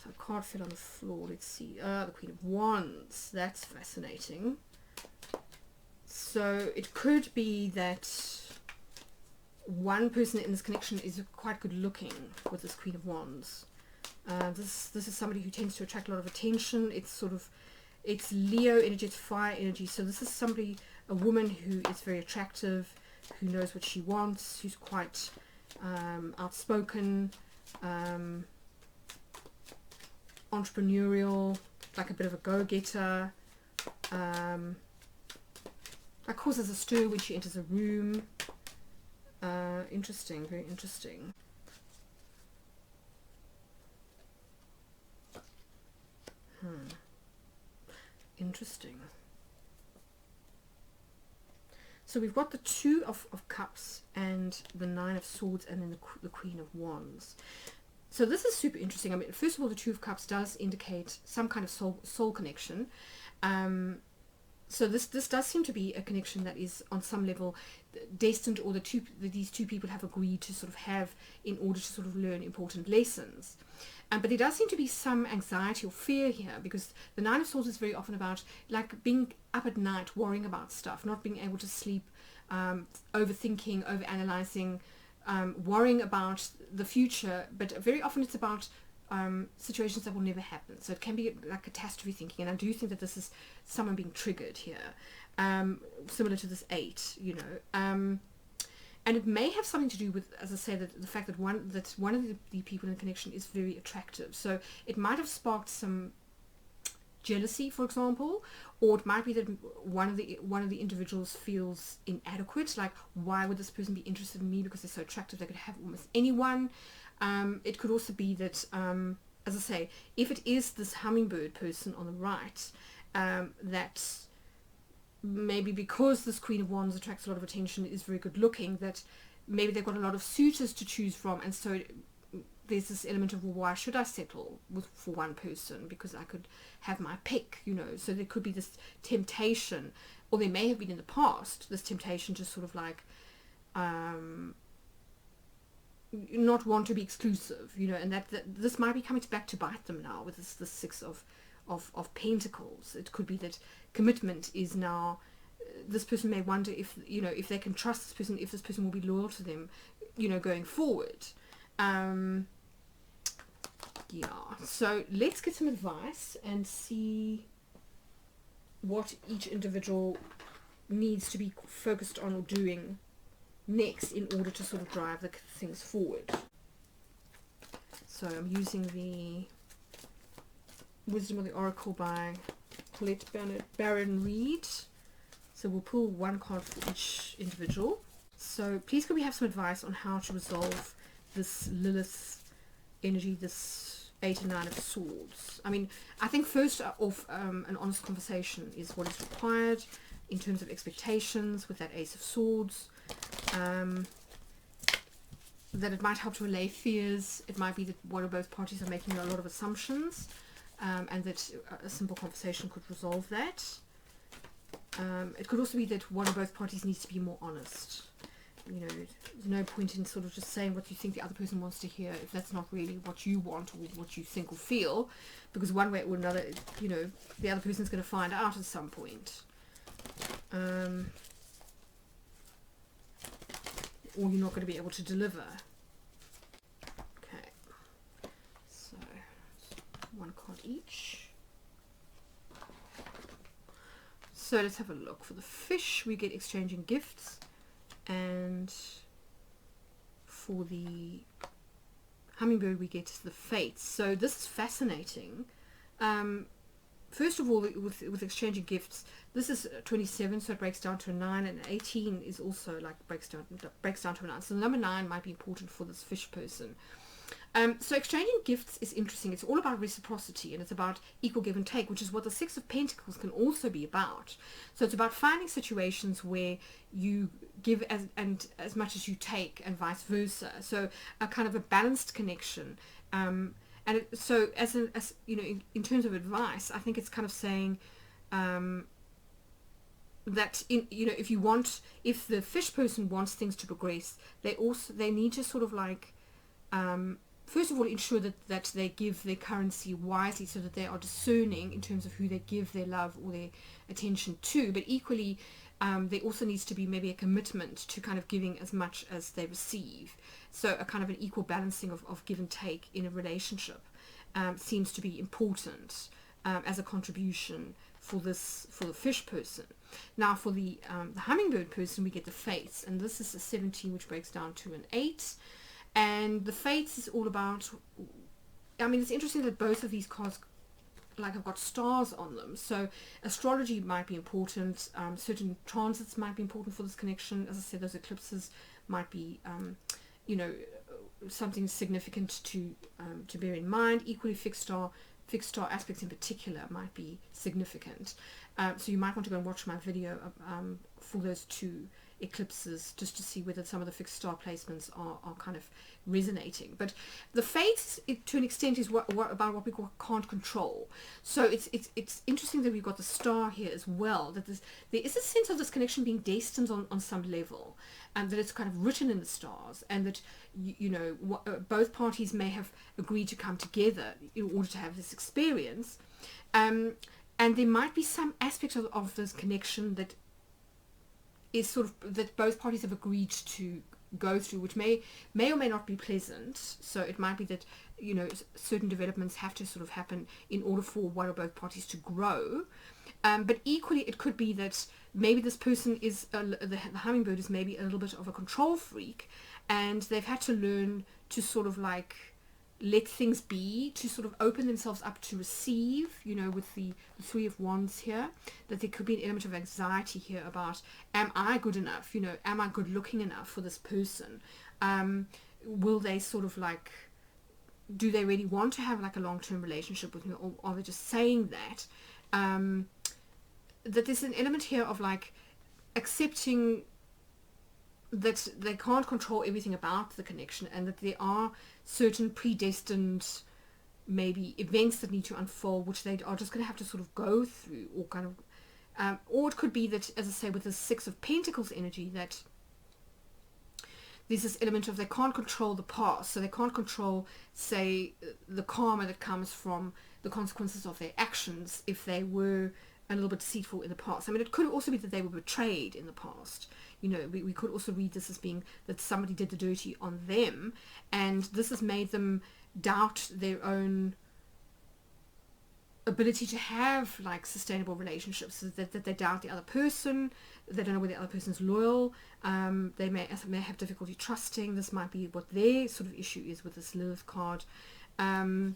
So a card fell on the floor. Let's see. The Queen of Wands. That's fascinating. So it could be that one person in this connection is quite good looking with this Queen of Wands. This is somebody who tends to attract a lot of attention. It's Leo energy, it's fire energy. So this is somebody, a woman who is very attractive, who knows what she wants, who's quite outspoken, entrepreneurial, like a bit of a go-getter, that causes a stir when she enters a room. Interesting, very interesting. Interesting. So we've got the Two of Cups and the Nine of Swords, and then the Queen of Wands. So this is super interesting. I mean, first of all, the Two of Cups does indicate some kind of soul connection. So this does seem to be a connection that is on some level destined, or these two people have agreed to sort of have in order to sort of learn important lessons. But there does seem to be some anxiety or fear here, because the Nine of Swords is very often about like being up at night worrying about stuff, not being able to sleep, overthinking, overanalyzing, worrying about the future. But very often it's about situations that will never happen. So it can be like catastrophe thinking, and I do think that this is someone being triggered here, similar to this 8, you know. And it may have something to do with, as I say, that the fact that one of the people in the connection is very attractive. So it might have sparked some jealousy, for example, or it might be that one of the individuals feels inadequate. Like, why would this person be interested in me? Because they're so attractive, they could have almost anyone. It could also be that, as I say, if it is this hummingbird person on the right, that maybe because this Queen of Wands attracts a lot of attention, is very good looking, that maybe they've got a lot of suitors to choose from, and so there's this element of, well, why should I settle for one person, because I could have my pick, you know. So there could be this temptation, or there may have been in the past this temptation to sort of like not want to be exclusive, you know, and that this might be coming back to bite them now with this Six of Pentacles. It could be that commitment is now, this person may wonder if, you know, if they can trust this person, if this person will be loyal to them, you know, going forward. Yeah, so let's get some advice and see what each individual needs to be focused on or doing next in order to sort of drive the things forward. So I'm using the Wisdom of the Oracle by Colette Baron Reed. So we'll pull one card for each individual. So please can we have some advice on how to resolve this Lilith energy, this 8 and 9 of Swords. I mean, I think first off, an honest conversation is what is required in terms of expectations with that Ace of Swords. That it might help to allay fears. It might be that one or both parties are making a lot of assumptions, and that a simple conversation could resolve that. It could also be that one or both parties needs to be more honest. You know, there's no point in sort of just saying what you think the other person wants to hear if that's not really what you want or what you think or feel, because one way or another, you know, the other person's going to find out at some point. Or you're not going to be able to deliver. Okay, so one card each. So let's have a look. For the fish, we get exchanging gifts and for the hummingbird we get the fates. So this is fascinating. First of all, with exchanging gifts, this is 27, so it breaks down to a 9, and 18 is also like breaks down to a 9. So number 9 might be important for this fish person. So exchanging gifts is interesting. It's all about reciprocity, and it's about equal give and take, which is what the Six of Pentacles can also be about. So it's about finding situations where you give as much as you take, and vice versa. So a kind of a balanced connection. And so as you know, in terms of advice, I think it's kind of saying that if the fish person wants things to progress, they need to sort of like first of all ensure that they give their currency wisely, so that they are discerning in terms of who they give their love or their attention to. But equally, there also needs to be maybe a commitment to kind of giving as much as they receive. So a kind of an equal balancing of give and take in a relationship seems to be important as a contribution for the fish person. Now for the hummingbird person, we get the fates, and this is a 17, which breaks down to an 8. And the fates is all about, I mean, it's interesting that both of these cards like have got stars on them. So astrology might be important, certain transits might be important for this connection. As I said, those eclipses might be something significant to bear in mind. Equally, fixed star aspects in particular might be significant. So you might want to go and watch my video for those two eclipses, just to see whether some of the fixed star placements are kind of resonating. But the fates, to an extent, is about what we can't control. So it's interesting that we've got the star here as well, that there is a sense of this connection being destined on some level, and that it's kind of written in the stars, and that both parties may have agreed to come together in order to have this experience, and there might be some aspect of this connection that is sort of that both parties have agreed to go through, which may or may not be pleasant. So it might be that certain developments have to sort of happen in order for one or both parties to grow, but equally it could be that maybe this person is the hummingbird is maybe a little bit of a control freak, and they've had to learn to sort of like let things be, to sort of open themselves up to receive, with the Three of Wands here, that there could be an element of anxiety here about, am I good enough? Am I good looking enough for this person? Will they sort of like, do they really want to have like a long-term relationship with me, or are they just saying that? That there's an element here of like accepting that they can't control everything about the connection, and that there are certain predestined maybe events that need to unfold, which they are just going to have to sort of go through, or kind of or it could be that, as I say, with the Six of Pentacles energy, that there's this element of they can't control the past, so they can't control, say, the karma that comes from the consequences of their actions if they were a little bit deceitful in the past. I mean, it could also be that they were betrayed in the past. We could also read this as being that somebody did the dirty on them, and this has made them doubt their own ability to have like sustainable relationships, so that they doubt the other person. They don't know whether the other person's loyal. They may have difficulty trusting. This might be what their sort of issue is with this Lilith card. And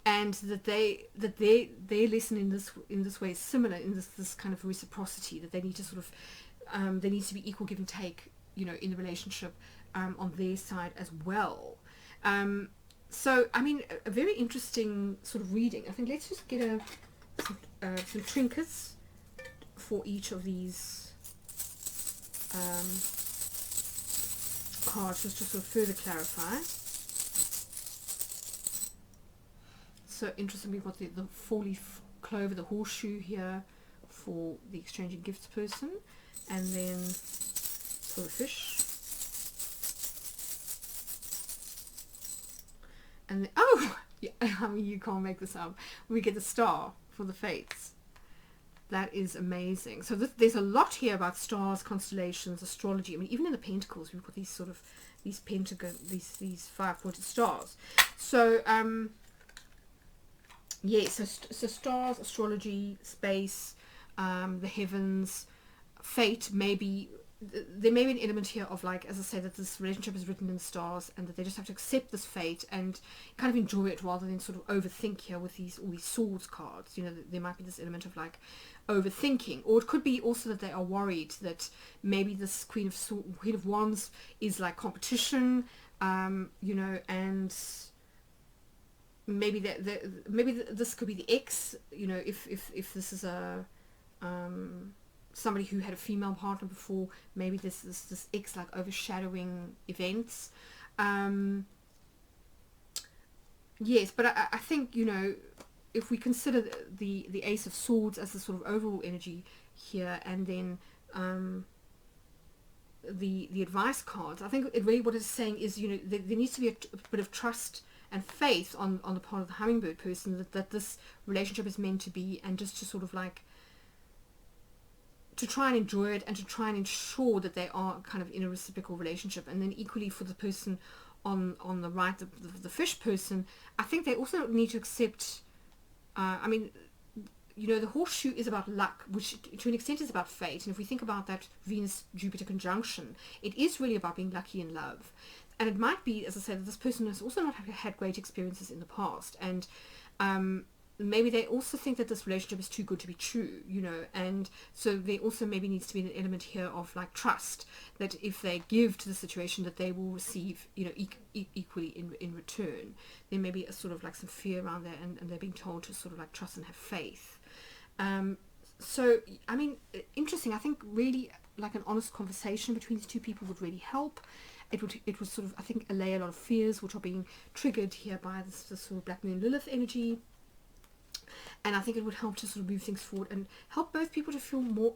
that their lesson in this way is similar, in this kind of reciprocity, that they need to sort of there needs to be equal give and take, in the relationship on their side as well. So I mean, a very interesting sort of reading. I think let's just get some trinkets for each of these cards, just to sort of further clarify. So interesting, we've got the 4-leaf clover, the horseshoe here for the exchanging gifts person, and then for the fish. And then, yeah, I mean, you can't make this up. We get the star for the fates. That is amazing. So there's a lot here about stars, constellations, astrology. I mean, even in the Pentacles, we've got these sort of these 5-pointed stars. So yeah, so stars, astrology, space, the heavens, fate, maybe there may be an element here of, like, as I say, that this relationship is written in the stars, and that they just have to accept this fate and kind of enjoy it rather than sort of overthink here with all these swords cards. You know, there might be this element of like overthinking, or it could be also that they are worried that maybe this Queen of Wands is like competition, you know, and maybe this could be the ex. You know, if this is a somebody who had a female partner before, maybe this ex like overshadowing events. Yes, but I think, you know, if we consider the Ace of Swords as the sort of overall energy here, and then the advice cards, I think really what it's saying is, you know, there needs to be a bit of trust and faith on the part of the hummingbird person that this relationship is meant to be, and just to sort of like to try and enjoy it, and to try and ensure that they are kind of in a reciprocal relationship. And then equally for the person on the right, the fish person, I think they also need to accept, I mean, you know, the horseshoe is about luck, which to an extent is about fate. And if we think about that Venus-Jupiter conjunction, it is really about being lucky in love. And it might be, as I said, that this person has also not had great experiences in the past. And maybe they also think that this relationship is too good to be true, you know, and so there also maybe needs to be an element here of like trust, that if they give to the situation, that they will receive, you know, equally in return. There may be a sort of like some fear around there, and they're being told to sort of like trust and have faith. So I mean, interesting. I think really like an honest conversation between these two people would really help. It would sort of, I think, allay a lot of fears which are being triggered here by this sort of Black Moon Lilith energy. And I think it would help to sort of move things forward and help both people to feel more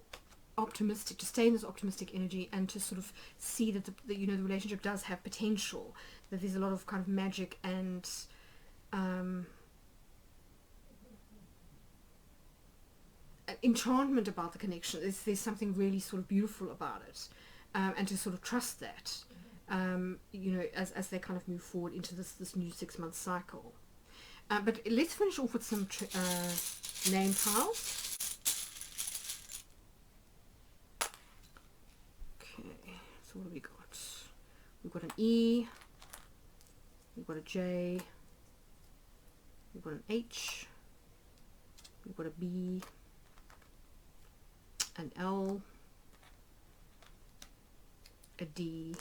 optimistic, to stay in this optimistic energy, and to sort of see that you know, the relationship does have potential, that there's a lot of kind of magic and enchantment about the connection. There's something really sort of beautiful about it, and to sort of trust that, you know, as they kind of move forward into this new 6-month cycle. But let's finish off with some name tiles. Okay, so what have we got? We've got an E, we've got a J, we've got an H, we've got a B, an L, a D,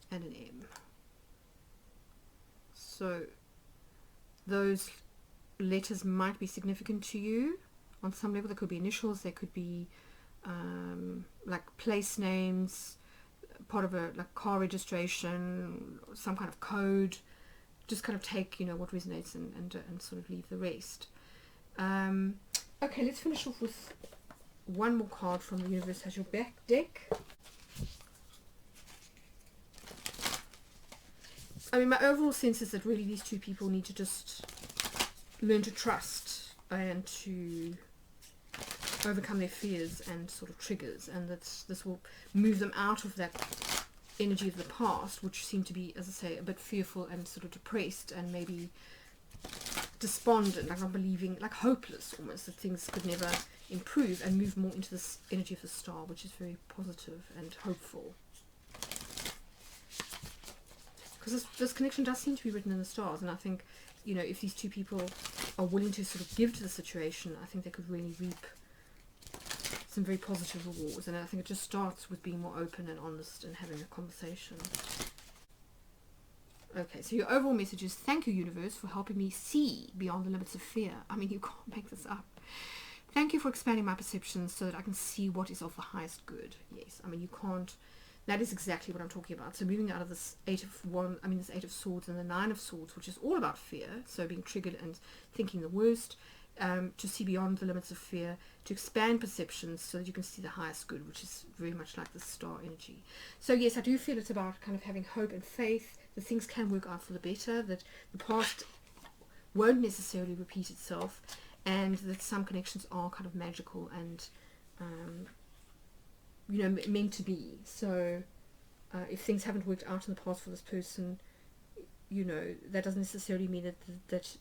and an M. So those letters might be significant to you on some level. There could be initials, there could be like place names, part of a like car registration, some kind of code. Just kind of take, you know, what resonates and sort of leave the rest. Okay, let's finish off with one more card from the Universe Has Your Back deck. I mean, my overall sense is that really these two people need to just learn to trust and to overcome their fears and sort of triggers, and that this will move them out of that energy of the past, which seemed to be, as I say, a bit fearful and sort of depressed and maybe despondent, like not believing, like hopeless almost, that things could never improve, and move more into this energy of the star, which is very positive and hopeful. Because this connection does seem to be written in the stars, and I think, you know, if these two people are willing to sort of give to the situation, I think they could really reap some very positive rewards. And I think it just starts with being more open and honest and having a conversation. Okay, so your overall message is, thank you, universe, for helping me see beyond the limits of fear. I mean, you can't make this up. Thank you for expanding my perceptions so that I can see what is of the highest good. Yes, I mean, you can't. That is exactly what I'm talking about. So moving out of this this Eight of Swords and the Nine of Swords, which is all about fear, so being triggered and thinking the worst, to see beyond the limits of fear, to expand perceptions so that you can see the highest good, which is very much like the star energy. So yes, I do feel it's about kind of having hope and faith that things can work out for the better, that the past won't necessarily repeat itself, and that some connections are kind of magical and you know, meant to be. So if things haven't worked out in the past for this person, you know, that doesn't necessarily mean that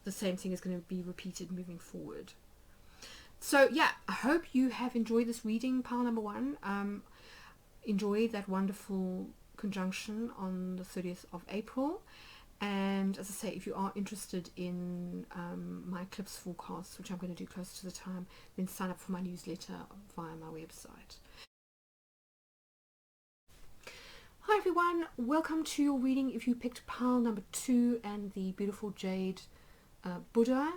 the same thing is going to be repeated moving forward. So yeah, I hope you have enjoyed this reading, pile number one. Enjoy that wonderful conjunction on the 30th of April. And as I say, if you are interested in my eclipse forecasts, which I'm going to do close to the time, then sign up for my newsletter via my website. Hi everyone, welcome to your reading. If you picked pile number 2 and the beautiful jade Buddha,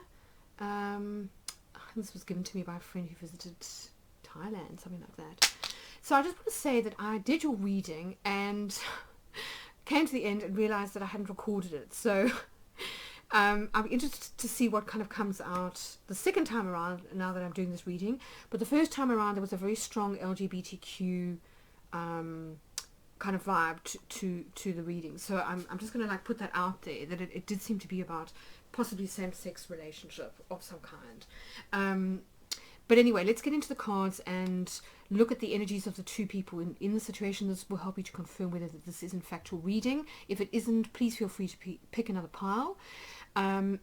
this was given to me by a friend who visited Thailand, something like that. So I just want to say that I did your reading and came to the end and realized that I hadn't recorded it. So I'm interested to see what kind of comes out the second time around now that I'm doing this reading. But the first time around there was a very strong LGBTQ kind of vibe to the reading. So I'm just going to like put that out there, that it did seem to be about possibly same-sex relationship of some kind. But anyway, let's get into the cards and look at the energies of the two people in the situation. This will help you to confirm whether this is in fact your reading. If it isn't, please feel free to pick another pile. And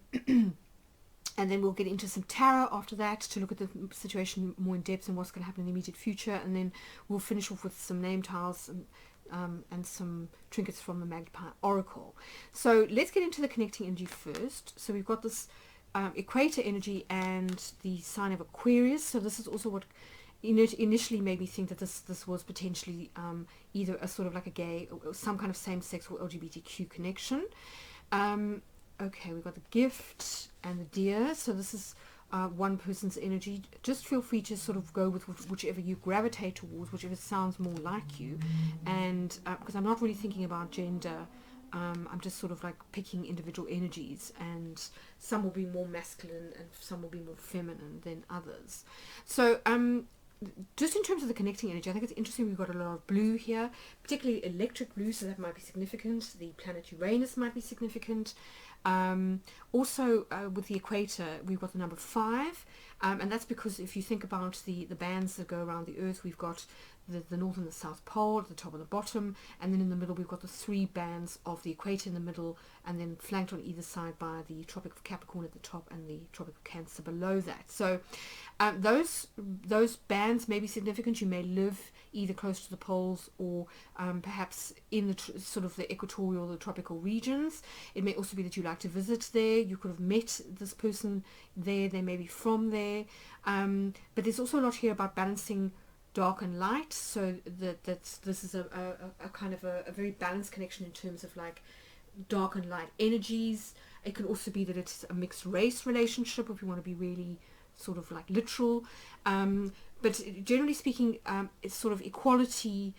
then we'll get into some tarot after that to look at the situation more in depth and what's going to happen in the immediate future. And then we'll finish off with some name tiles and some trinkets from the Magpie Oracle. So let's get into the connecting energy first. So we've got this equator energy and the sign of Aquarius. So this is also what initially made me think that this was potentially either a sort of like a gay or some kind of same-sex or LGBTQ connection. Okay, we've got the gift and the deer. So this is one person's energy. Just feel free to sort of go with whichever you gravitate towards, whichever sounds more like you. And because I'm not really thinking about gender, I'm just sort of like picking individual energies, and some will be more masculine and some will be more feminine than others. So just in terms of the connecting energy, I think it's interesting we've got a lot of blue here, particularly electric blue, so that might be significant. The planet Uranus might be significant. Also with the equator we've got the number 5, and that's because if you think about the bands that go around the earth, we've got the north and the south pole at the top and the bottom, and then in the middle we've got the 3 bands of the equator in the middle, and then flanked on either side by the Tropic of Capricorn at the top and the Tropic of Cancer below that. So those bands may be significant. You may live either close to the poles or perhaps in the sort of the equatorial or the tropical regions. It may also be that you like to visit there. You could have met this person there. They may be from there. But there's also a lot here about balancing dark and light, so this is a kind of a very balanced connection in terms of like dark and light energies. It could also be that it's a mixed race relationship, if you want to be really sort of like literal, but generally speaking, it's sort of equality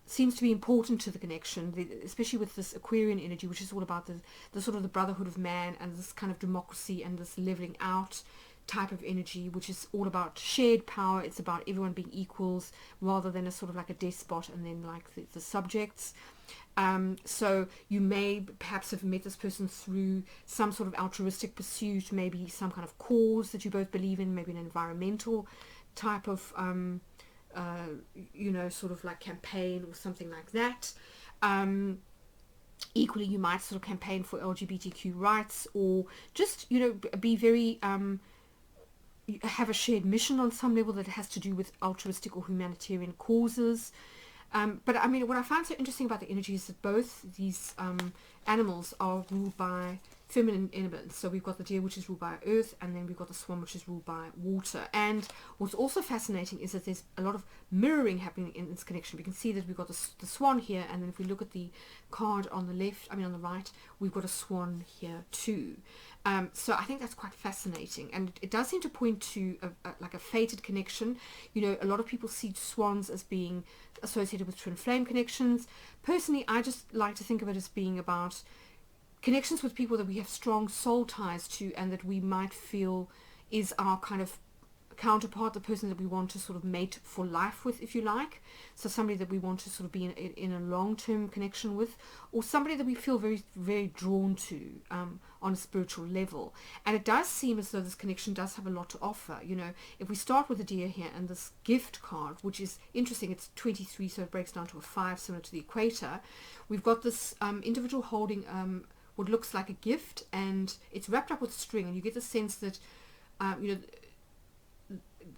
seems to be important to the connection, especially with this Aquarian energy, which is all about the sort of the brotherhood of man and this kind of democracy and this leveling out type of energy, which is all about shared power. It's about everyone being equals rather than a sort of like a despot and then like the subjects. So you may perhaps have met this person through some sort of altruistic pursuit, maybe some kind of cause that you both believe in, maybe an environmental type of sort of like campaign or something like that. Equally, you might sort of campaign for LGBTQ rights, or just be very have a shared mission on some level that has to do with altruistic or humanitarian causes. But I mean, what I find so interesting about the energy is that both these animals are ruled by feminine elements. So we've got the deer, which is ruled by earth, and then we've got the swan, which is ruled by water. And what's also fascinating is that there's a lot of mirroring happening in this connection. We can see that we've got the swan here, and then if we look at the card on the right, we've got a swan here too. So I think that's quite fascinating, and it does seem to point to a fated connection. A lot of people see swans as being associated with twin flame connections. Personally, I just like to think of it as being about connections with people that we have strong soul ties to, and that we might feel is our kind of counterpart, the person that we want to sort of mate for life with, if you like. So somebody that we want to sort of be in a long-term connection with, or somebody that we feel very, very drawn to on a spiritual level. And it does seem as though this connection does have a lot to offer. If we start with the deer here and this gift card, which is interesting, it's 23, so it breaks down to a 5, similar to the equator. We've got this individual holding what looks like a gift, and it's wrapped up with string, and you get the sense that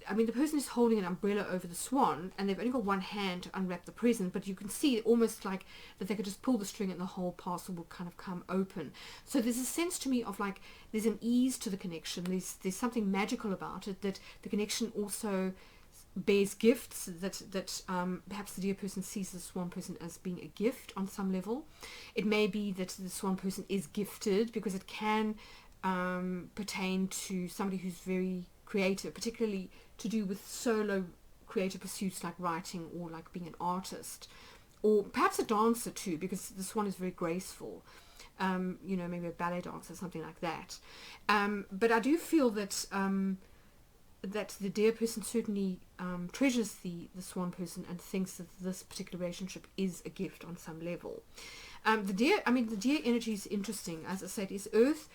I mean, the person is holding an umbrella over the swan, and they've only got one hand to unwrap the present, but you can see almost like that they could just pull the string and the whole parcel will kind of come open. So there's a sense to me of like there's an ease to the connection. There's something magical about it, that the connection also bears gifts, that perhaps the dear person sees the swan person as being a gift on some level. It may be that the swan person is gifted, because it can pertain to somebody who's very creative, particularly to do with solo creative pursuits like writing or like being an artist, or perhaps a dancer too, because the swan is very graceful. You know, maybe a ballet dancer, something like that. But I do feel that that the dear person certainly treasures the swan person and thinks that this particular relationship is a gift on some level. The deer energy is interesting. As I said, is earth.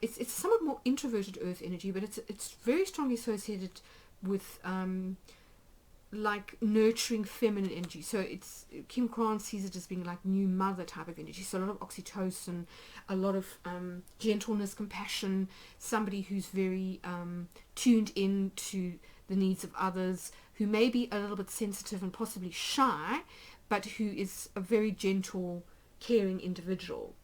It's somewhat more introverted earth energy, but it's very strongly associated with like nurturing feminine energy. So it's, Kim Kran sees it as being like new mother type of energy. So a lot of oxytocin, a lot of gentleness, compassion, somebody who's very tuned in to the needs of others, who may be a little bit sensitive and possibly shy, but who is a very gentle, caring individual.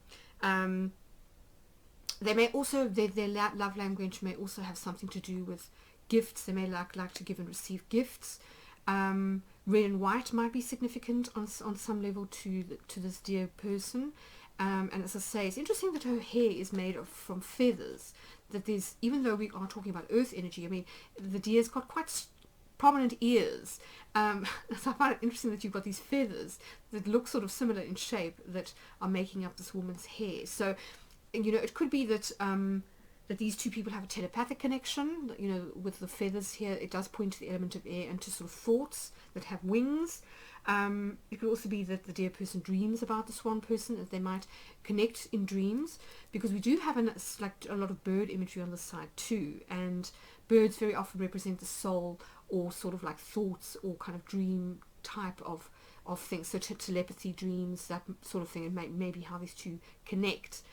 They may also, their love language may also have something to do with gifts. They may like to give and receive gifts. Red and white might be significant on some level to this dear person. And as I say, it's interesting that her hair is made from feathers. That there's, even though we are talking about earth energy, I mean, the deer's got quite prominent ears. So I find it interesting that you've got these feathers that look sort of similar in shape that are making up this woman's hair. So, you know, it could be that that these two people have a telepathic connection. You know, with the feathers here, it does point to the element of air and to sort of thoughts that have wings. It could also be that the dear person dreams about the swan person, that they might connect in dreams, because we do have like a lot of bird imagery on this side too, and birds very often represent the soul, or sort of like thoughts, or kind of dream type of things. So telepathy, dreams, that sort of thing, and maybe how these two connect.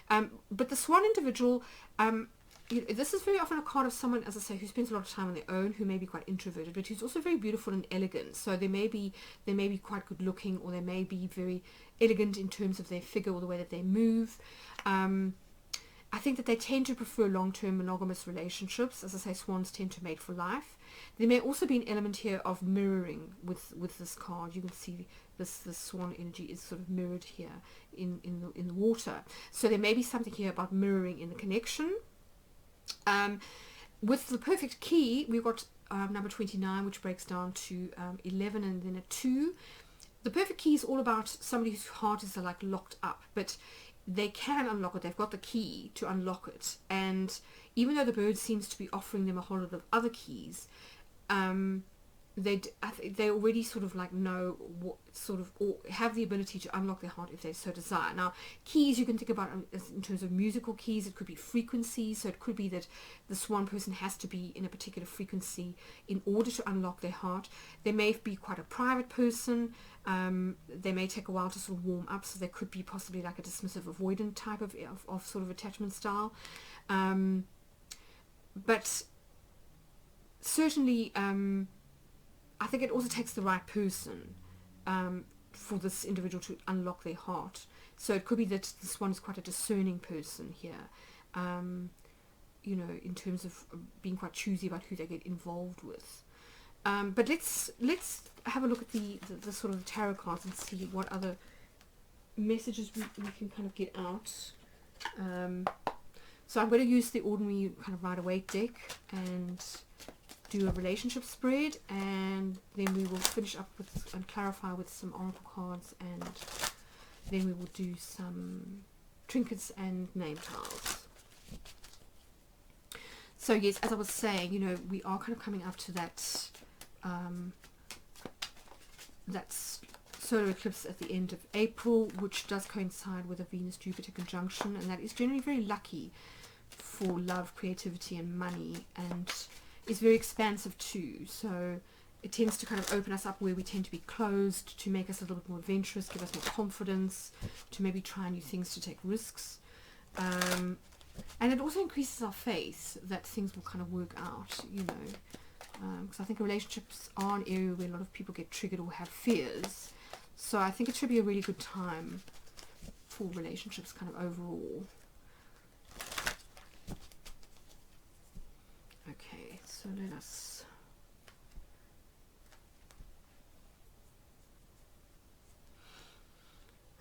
But the swan individual, you know, this is very often a card of someone, as I say, who spends a lot of time on their own, who may be quite introverted, but who's also very beautiful and elegant. So they may be quite good looking, or they may be very elegant in terms of their figure or the way that they move. I think that they tend to prefer long-term monogamous relationships. As I say, swans tend to mate for life. There may also be an element here of mirroring with this card. You can see this swan energy is sort of mirrored here in the water. So there may be something here about mirroring in the connection. With the perfect key, we've got number 29, which breaks down to 11 and then a 2. The perfect key is all about somebody whose heart is like locked up, but they can unlock it. They've got the key to unlock it, and even though the bird seems to be offering them a whole lot of other keys, they already sort of like know what sort of, or have the ability to unlock their heart if they so desire. Now, keys you can think about in terms of musical keys. It could be frequencies, so it could be that the swan person has to be in a particular frequency in order to unlock their heart. They may be quite a private person. They may take a while to sort of warm up, so there could be possibly like a dismissive, avoidant type of sort of attachment style. But certainly, I think it also takes the right person for this individual to unlock their heart. So it could be that this one is quite a discerning person here, you know, in terms of being quite choosy about who they get involved with. But let's have a look at the sort of tarot cards and see what other messages we can kind of get out. So I'm going to use the ordinary kind of Rider-Waite deck and do a relationship spread, and then we will finish up with and clarify with some oracle cards, and then we will do some trinkets and name tiles. So yes, as I was saying, you know, we are kind of coming up to that solar eclipse at the end of April, which does coincide with a Venus-Jupiter conjunction, and that is generally very lucky for love, creativity and money, and is very expansive too. So it tends to kind of open us up where we tend to be closed, to make us a little bit more adventurous, give us more confidence, to maybe try new things, to take risks. And it also increases our faith that things will kind of work out, you know. because I think relationships are an area where a lot of people get triggered or have fears. So I think it should be a really good time for relationships kind of overall. Okay, so let us...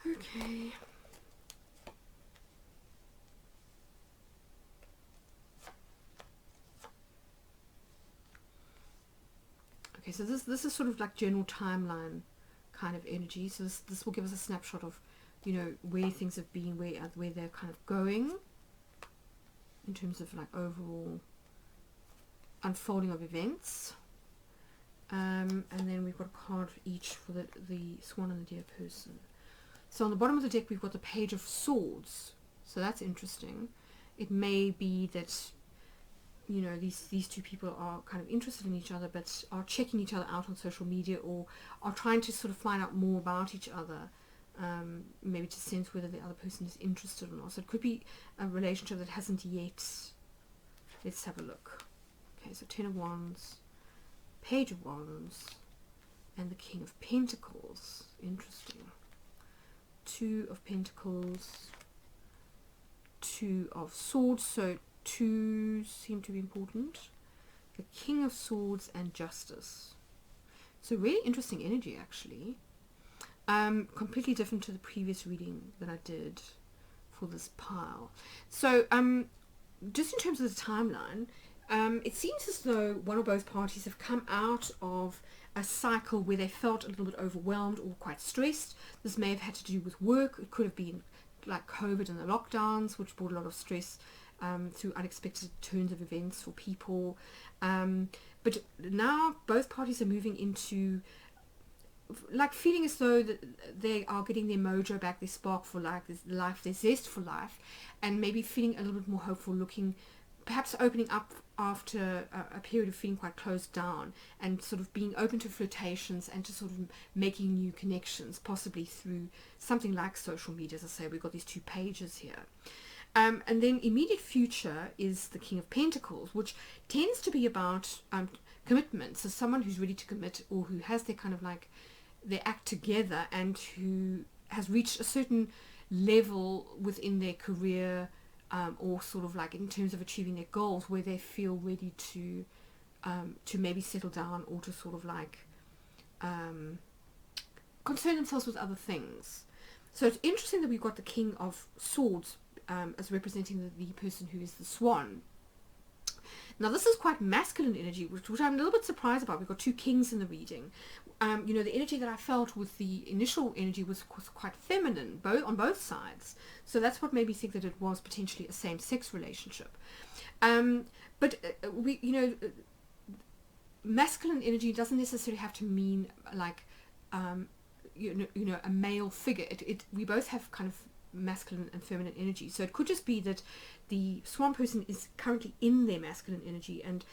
Okay. Okay, so this is sort of like general timeline kind of energy. So this will give us a snapshot of, you know, where things have been, where they're kind of going in terms of like overall unfolding of events. And then we've got a card for each for the Swan and the Deer person. So on the bottom of the deck we've got the Page of Swords. So that's interesting. It may be that, you know, these two people are kind of interested in each other, but are checking each other out on social media, or are trying to sort of find out more about each other, maybe to sense whether the other person is interested or not. So it could be a relationship that hasn't yet. Let's have a look. Okay, so 10 of Wands, Page of Wands, and the King of Pentacles. Interesting. 2 of Pentacles, 2 of Swords. So 2 seem to be important. The King of Swords and Justice. So really interesting energy, actually. Completely different to the previous reading that I did for this pile. So just in terms of the timeline, it seems as though one or both parties have come out of a cycle where they felt a little bit overwhelmed or quite stressed. This may have had to do with work. It could have been like COVID and the lockdowns, which brought a lot of stress through unexpected turns of events for people. But now both parties are moving into like feeling as though that they are getting their mojo back, their spark for life, their zest for life, and maybe feeling a little bit more hopeful, looking, perhaps opening up after a period of feeling quite closed down, and sort of being open to flirtations and to sort of making new connections, possibly through something like social media. As I say, we've got these 2 pages here. And then immediate future is the King of Pentacles, which tends to be about commitment. So someone who's ready to commit, or who has their kind of like their act together, and who has reached a certain level within their career, or sort of like in terms of achieving their goals, where they feel ready to maybe settle down, or to sort of like concern themselves with other things. So it's interesting that we've got the King of Swords as representing the person who is the Swan. Now this is quite masculine energy, which I'm a little bit surprised about. We've got 2 kings in the reading. You know, the energy that I felt with the initial energy was quite feminine, on both sides. So that's what made me think that it was potentially a same-sex relationship. But masculine energy doesn't necessarily have to mean like you know a male figure. We both have kind of masculine and feminine energy. So it could just be that the Swan person is currently in their masculine energy, and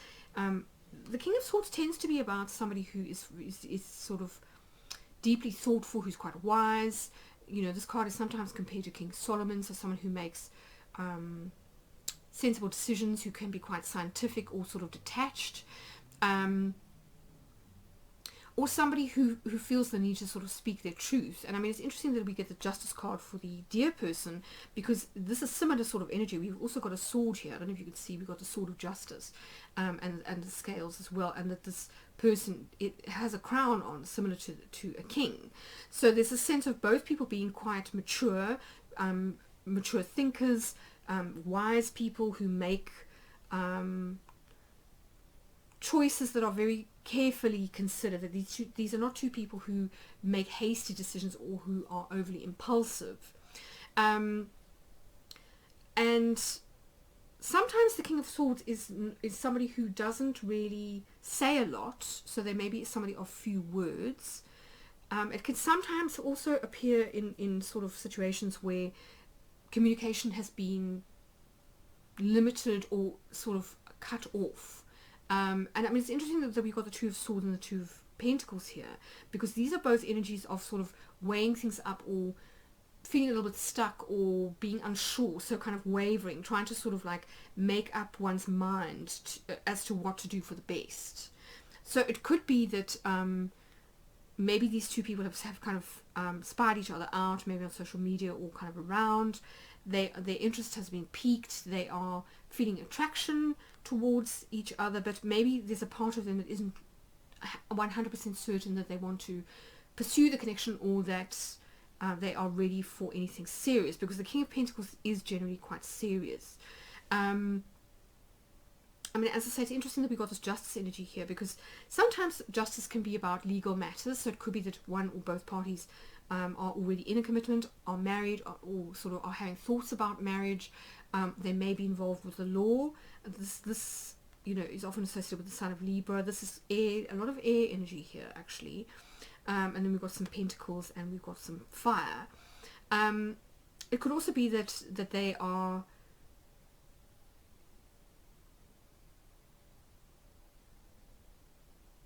the King of Swords tends to be about somebody who is sort of deeply thoughtful, who's quite wise. You know, this card is sometimes compared to King Solomon, so someone who makes sensible decisions, who can be quite scientific or sort of detached, or somebody who feels the need to sort of speak their truth. And I mean, it's interesting that we get the Justice card for the Deer person, because this is similar sort of energy. We've also got a sword here. I don't know if you can see, we've got the Sword of Justice, and the scales as well, and that this person, it has a crown on, similar to a king. So there's a sense of both people being quite mature, mature thinkers, wise people who make choices that are very carefully considered. That these are not 2 people who make hasty decisions or who are overly impulsive. And sometimes the King of Swords is somebody who doesn't really say a lot, so they may be somebody of few words. It can sometimes also appear in sort of situations where communication has been limited or sort of cut off. And I mean, it's interesting that we've got the 2 of Swords and the 2 of Pentacles here, because these are both energies of sort of weighing things up, or feeling a little bit stuck, or being unsure, so kind of wavering, trying to sort of like make up one's mind as to what to do for the best. So it could be that maybe these two people have kind of spied each other out, maybe on social media or kind of around. Their interest has been piqued. They are feeling attraction towards each other, but maybe there's a part of them that isn't 100% certain that they want to pursue the connection, or that they are ready for anything serious, because the King of Pentacles is generally quite serious. I mean, as I say, it's interesting that we got this justice energy here, because sometimes justice can be about legal matters. So it could be that one or both parties are already in a commitment, are married, or sort of are having thoughts about marriage. They may be involved with the law. This you know, is often associated with the sign of Libra. This is air, a lot of air energy here, actually. And then we've got some pentacles and we've got some fire. It could also be that they are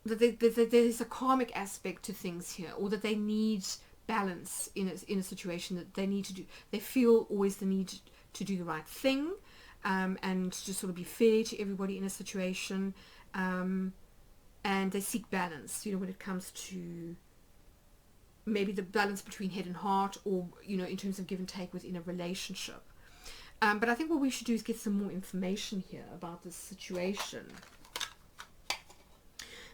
that there's a karmic aspect to things here, or that they need balance in a situation, that they need to do, they feel always the need to do the right thing, and to sort of be fair to everybody in a situation, and they seek balance, you know, when it comes to maybe the balance between head and heart, or, you know, in terms of give and take within a relationship. But I think what we should do is get some more information here about this situation,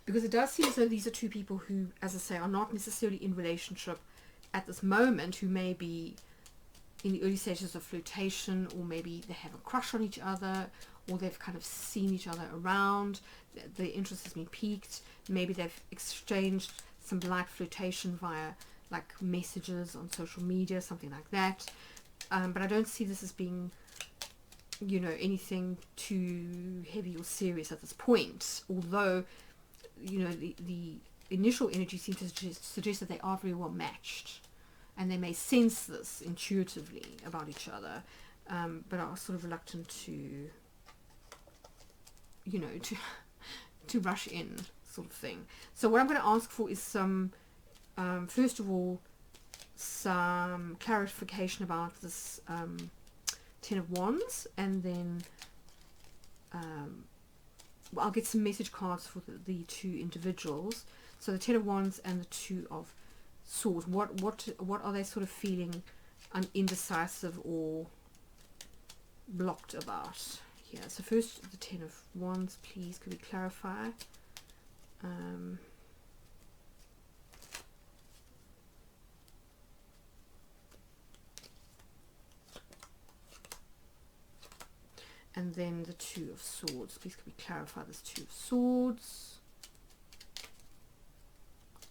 because it does seem as though these are two people who, as I say, are not necessarily in relationship at this moment, who may be in the early stages of flirtation, or maybe they have a crush on each other, or they've kind of seen each other around, their interest has been piqued, maybe they've exchanged some light flirtation via like messages on social media, something like that. But I don't see this as being, you know, anything too heavy or serious at this point, although, you know, the initial energy seems to suggest that they are very well matched, and they may sense this intuitively about each other, but are sort of reluctant to, you know, to rush in, sort of thing. So what I'm going to ask for is some, first of all, some clarification about this Ten of Wands, and then well, I'll get some message cards for the two individuals. So the Ten of Wands and the Two of Swords. What are they sort of feeling indecisive or blocked about here? So first, the Ten of Wands, please, could we clarify? And then the Two of Swords. Please, can we clarify this Two of Swords?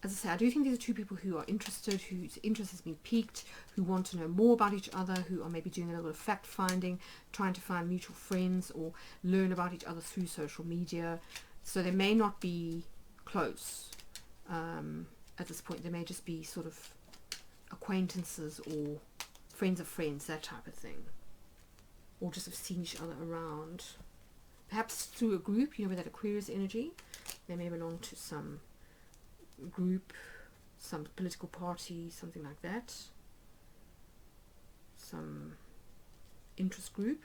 As I say, I do think these are two people who are interested, whose interest has been piqued, who want to know more about each other, who are maybe doing a little bit of fact-finding, trying to find mutual friends or learn about each other through social media. So they may not be close at this point. They may just be sort of acquaintances or friends of friends, that type of thing. Or just have seen each other around, perhaps through a group, you know, with that Aquarius energy. They may belong to some group, some political party, something like that, some interest group.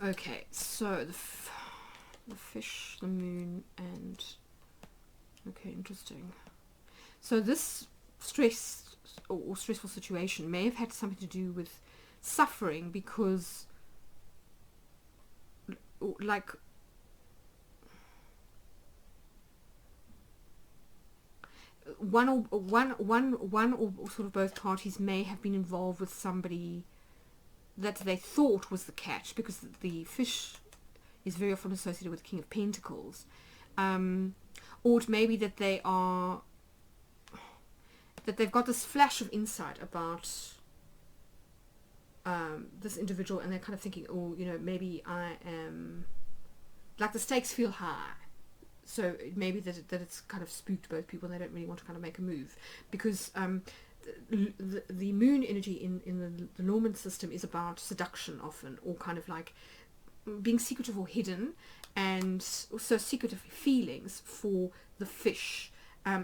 Okay, so the fish, the moon, and okay, interesting. So this stress or stressful situation may have had something to do with suffering, because like one or sort of both parties may have been involved with somebody that they thought was the catch, because the fish is very often associated with King of Pentacles, or it may be that they are, that they've got this flash of insight about this individual, and they're kind of thinking, oh, you know, maybe I am, like the stakes feel high, so it may be that it's kind of spooked both people, and they don't really want to kind of make a move, because the moon energy in the Norman system is about seduction often, or kind of like being secretive or hidden, and also secretive feelings for the fish.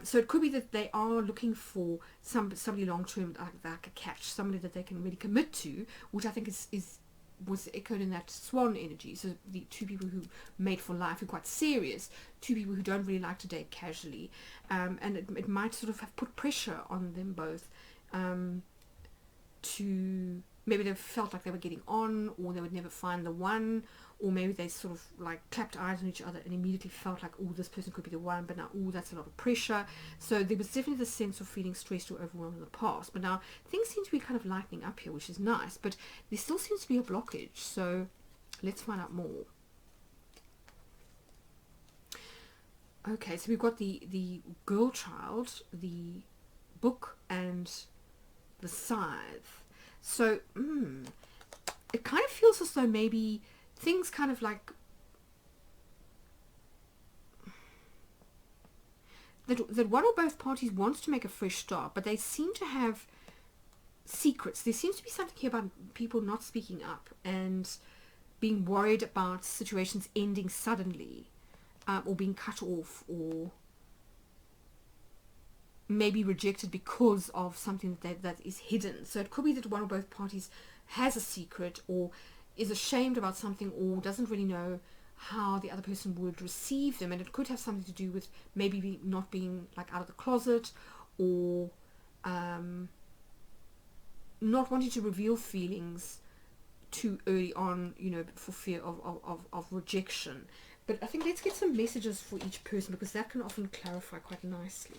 So it could be that they are looking for somebody long term, like a catch, somebody that they can really commit to, which I think was echoed in that swan energy. So the two people who mate for life, who are quite serious, two people who don't really like to date casually, and it might sort of have put pressure on them both, to maybe they felt like they were getting on, or they would never find the one, or maybe they sort of like clapped eyes on each other and immediately felt like, oh, this person could be the one, but now, oh, that's a lot of pressure. So there was definitely the sense of feeling stressed or overwhelmed in the past, but now things seem to be kind of lightening up here, which is nice, but there still seems to be a blockage. So let's find out more. Okay, so we've got the girl child, the book, and the scythe. So it kind of feels as though maybe things kind of like that one or both parties wants to make a fresh start, but they seem to have secrets. There seems to be something here about people not speaking up and being worried about situations ending suddenly, or being cut off, or maybe rejected because of something that is hidden. So it could be that one or both parties has a secret, or is ashamed about something, or doesn't really know how the other person would receive them, and it could have something to do with maybe not being like out of the closet, or not wanting to reveal feelings too early on, you know, for fear of rejection. But I think let's get some messages for each person, because that can often clarify quite nicely.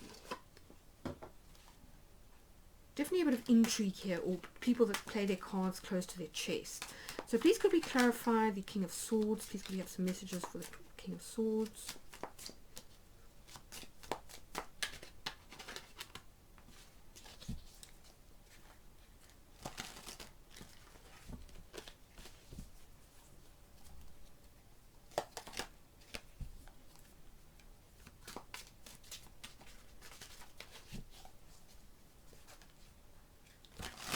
Definitely a bit of intrigue here, or people that play their cards close to their chest. So please could we clarify the King of Swords? Please could we have some messages for the King of Swords?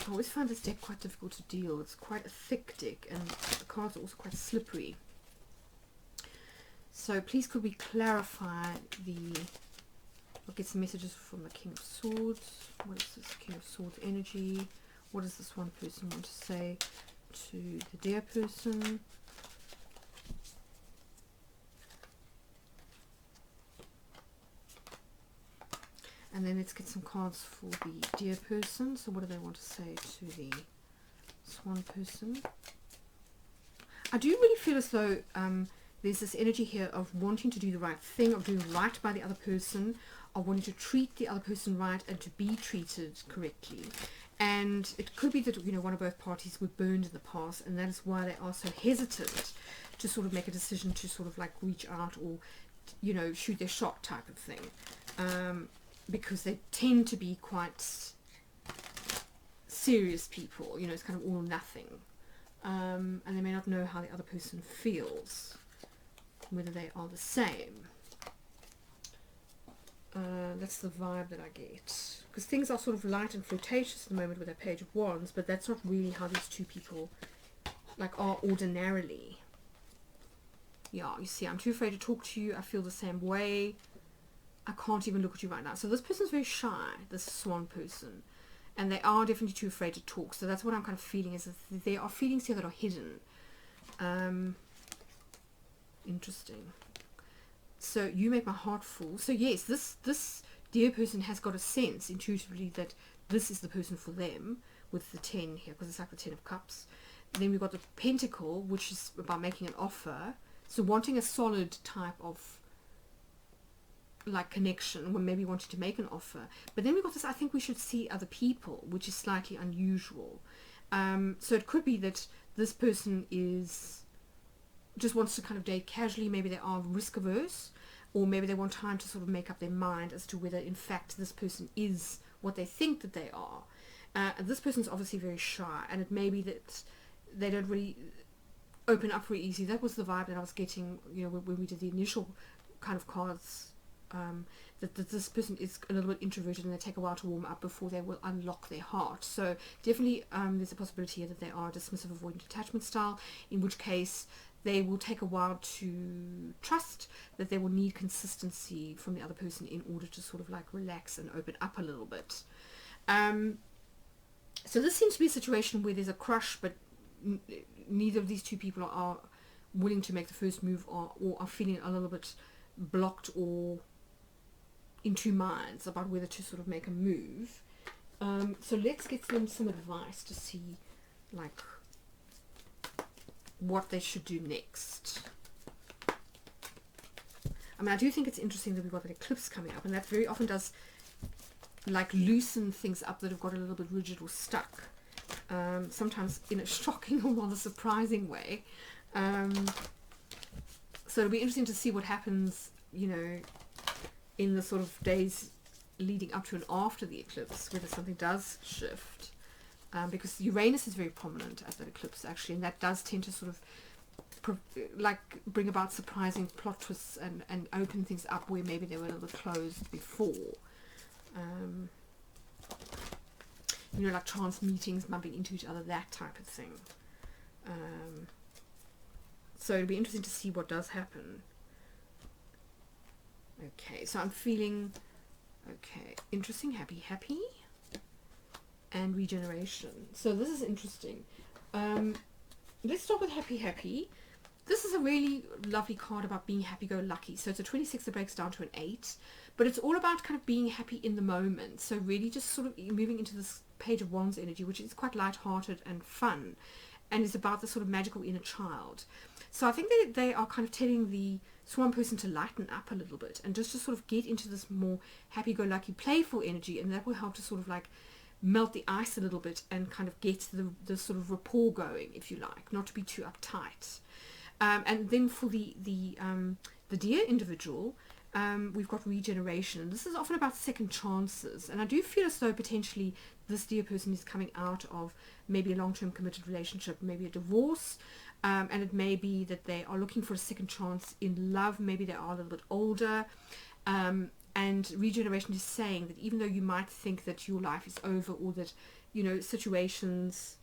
I always find this deck quite difficult to deal. It's quite a thick deck, and the cards are also quite slippery. So please could we clarify I'll get some messages from the King of Swords. What is this King of Swords energy? What does this one person want to say to the dear person? And then let's get some cards for the dear person. So what do they want to say to the swan person? I do really feel as though there's this energy here of wanting to do the right thing, of doing right by the other person, of wanting to treat the other person right and to be treated correctly. And it could be that, you know, one or both parties were burned in the past, and that is why they are so hesitant to sort of make a decision to sort of like reach out, or, you know, shoot their shot type of thing. Because they tend to be quite serious people, you know, it's kind of all or nothing. And they may not know how the other person feels, whether they are the same. That's the vibe that I get. Because things are sort of light and flirtatious at the moment with that Page of Wands, but that's not really how these two people like are ordinarily. Yeah, you see, I'm too afraid to talk to you. I feel the same way. I can't even look at you right now. So this person's very shy, this swan person, and they are definitely too afraid to talk. So that's what I'm kind of feeling, is that there are feelings here that are hidden. Interesting. So you make my heart full. So yes, this dear person has got a sense intuitively that this is the person for them, with the 10 here, because it's like the 10 of Cups. Then we've got the Pentacle, which is about making an offer. So wanting a solid type of like connection, when maybe wanting to make an offer. But then we've got this, I think we should see other people, which is slightly unusual. So it could be that this person just wants to kind of date casually. Maybe they are risk averse, or maybe they want time to sort of make up their mind as to whether in fact this person is what they think that they are. And this person's obviously very shy, and it may be that they don't really open up very easy. That was the vibe that I was getting, you know, when we did the initial kind of cards. That this person is a little bit introverted, and they take a while to warm up before they will unlock their heart. So definitely there's a possibility here that they are dismissive, avoidant attachment style, in which case they will take a while to trust, that they will need consistency from the other person in order to sort of like relax and open up a little bit. So this seems to be a situation where there's a crush, but neither of these two people are willing to make the first move, or are feeling a little bit blocked or in two minds about whether to sort of make a move. So let's get them some advice to see like what they should do next. I mean, I do think it's interesting that we've got that eclipse coming up, and that very often does like loosen things up that have got a little bit rigid or stuck, sometimes in a shocking or rather surprising way. So it'll be interesting to see what happens, you know, in the sort of days leading up to and after the eclipse, whether something does shift, because Uranus is very prominent at that eclipse actually, and that does tend to sort of like bring about surprising plot twists and open things up where maybe they were a little bit closed before. You know, like chance meetings bumping into each other, that type of thing. So it'll be interesting to see what does happen. Okay, so I'm feeling okay, interesting, happy, and regeneration. So this is interesting. Let's start with happy. This is a really lovely card about being happy-go-lucky. So it's a 26 that breaks down to an 8, but it's all about kind of being happy in the moment. So really just sort of moving into this Page of Wands energy, which is quite light-hearted and fun, and is about the sort of magical inner child. So I think that they are kind of telling the Swan person to lighten up a little bit and just to sort of get into this more happy-go-lucky, playful energy, and that will help to sort of like melt the ice a little bit and kind of get the sort of rapport going, if you like, not to be too uptight. And then for the deer individual, we've got regeneration. This is often about second chances, and I do feel as though potentially this deer person is coming out of maybe a long-term committed relationship, maybe a divorce, and it may be that they are looking for a second chance in love. Maybe they are a little bit older, and regeneration is saying that even though you might think that your life is over, or that, you know, situations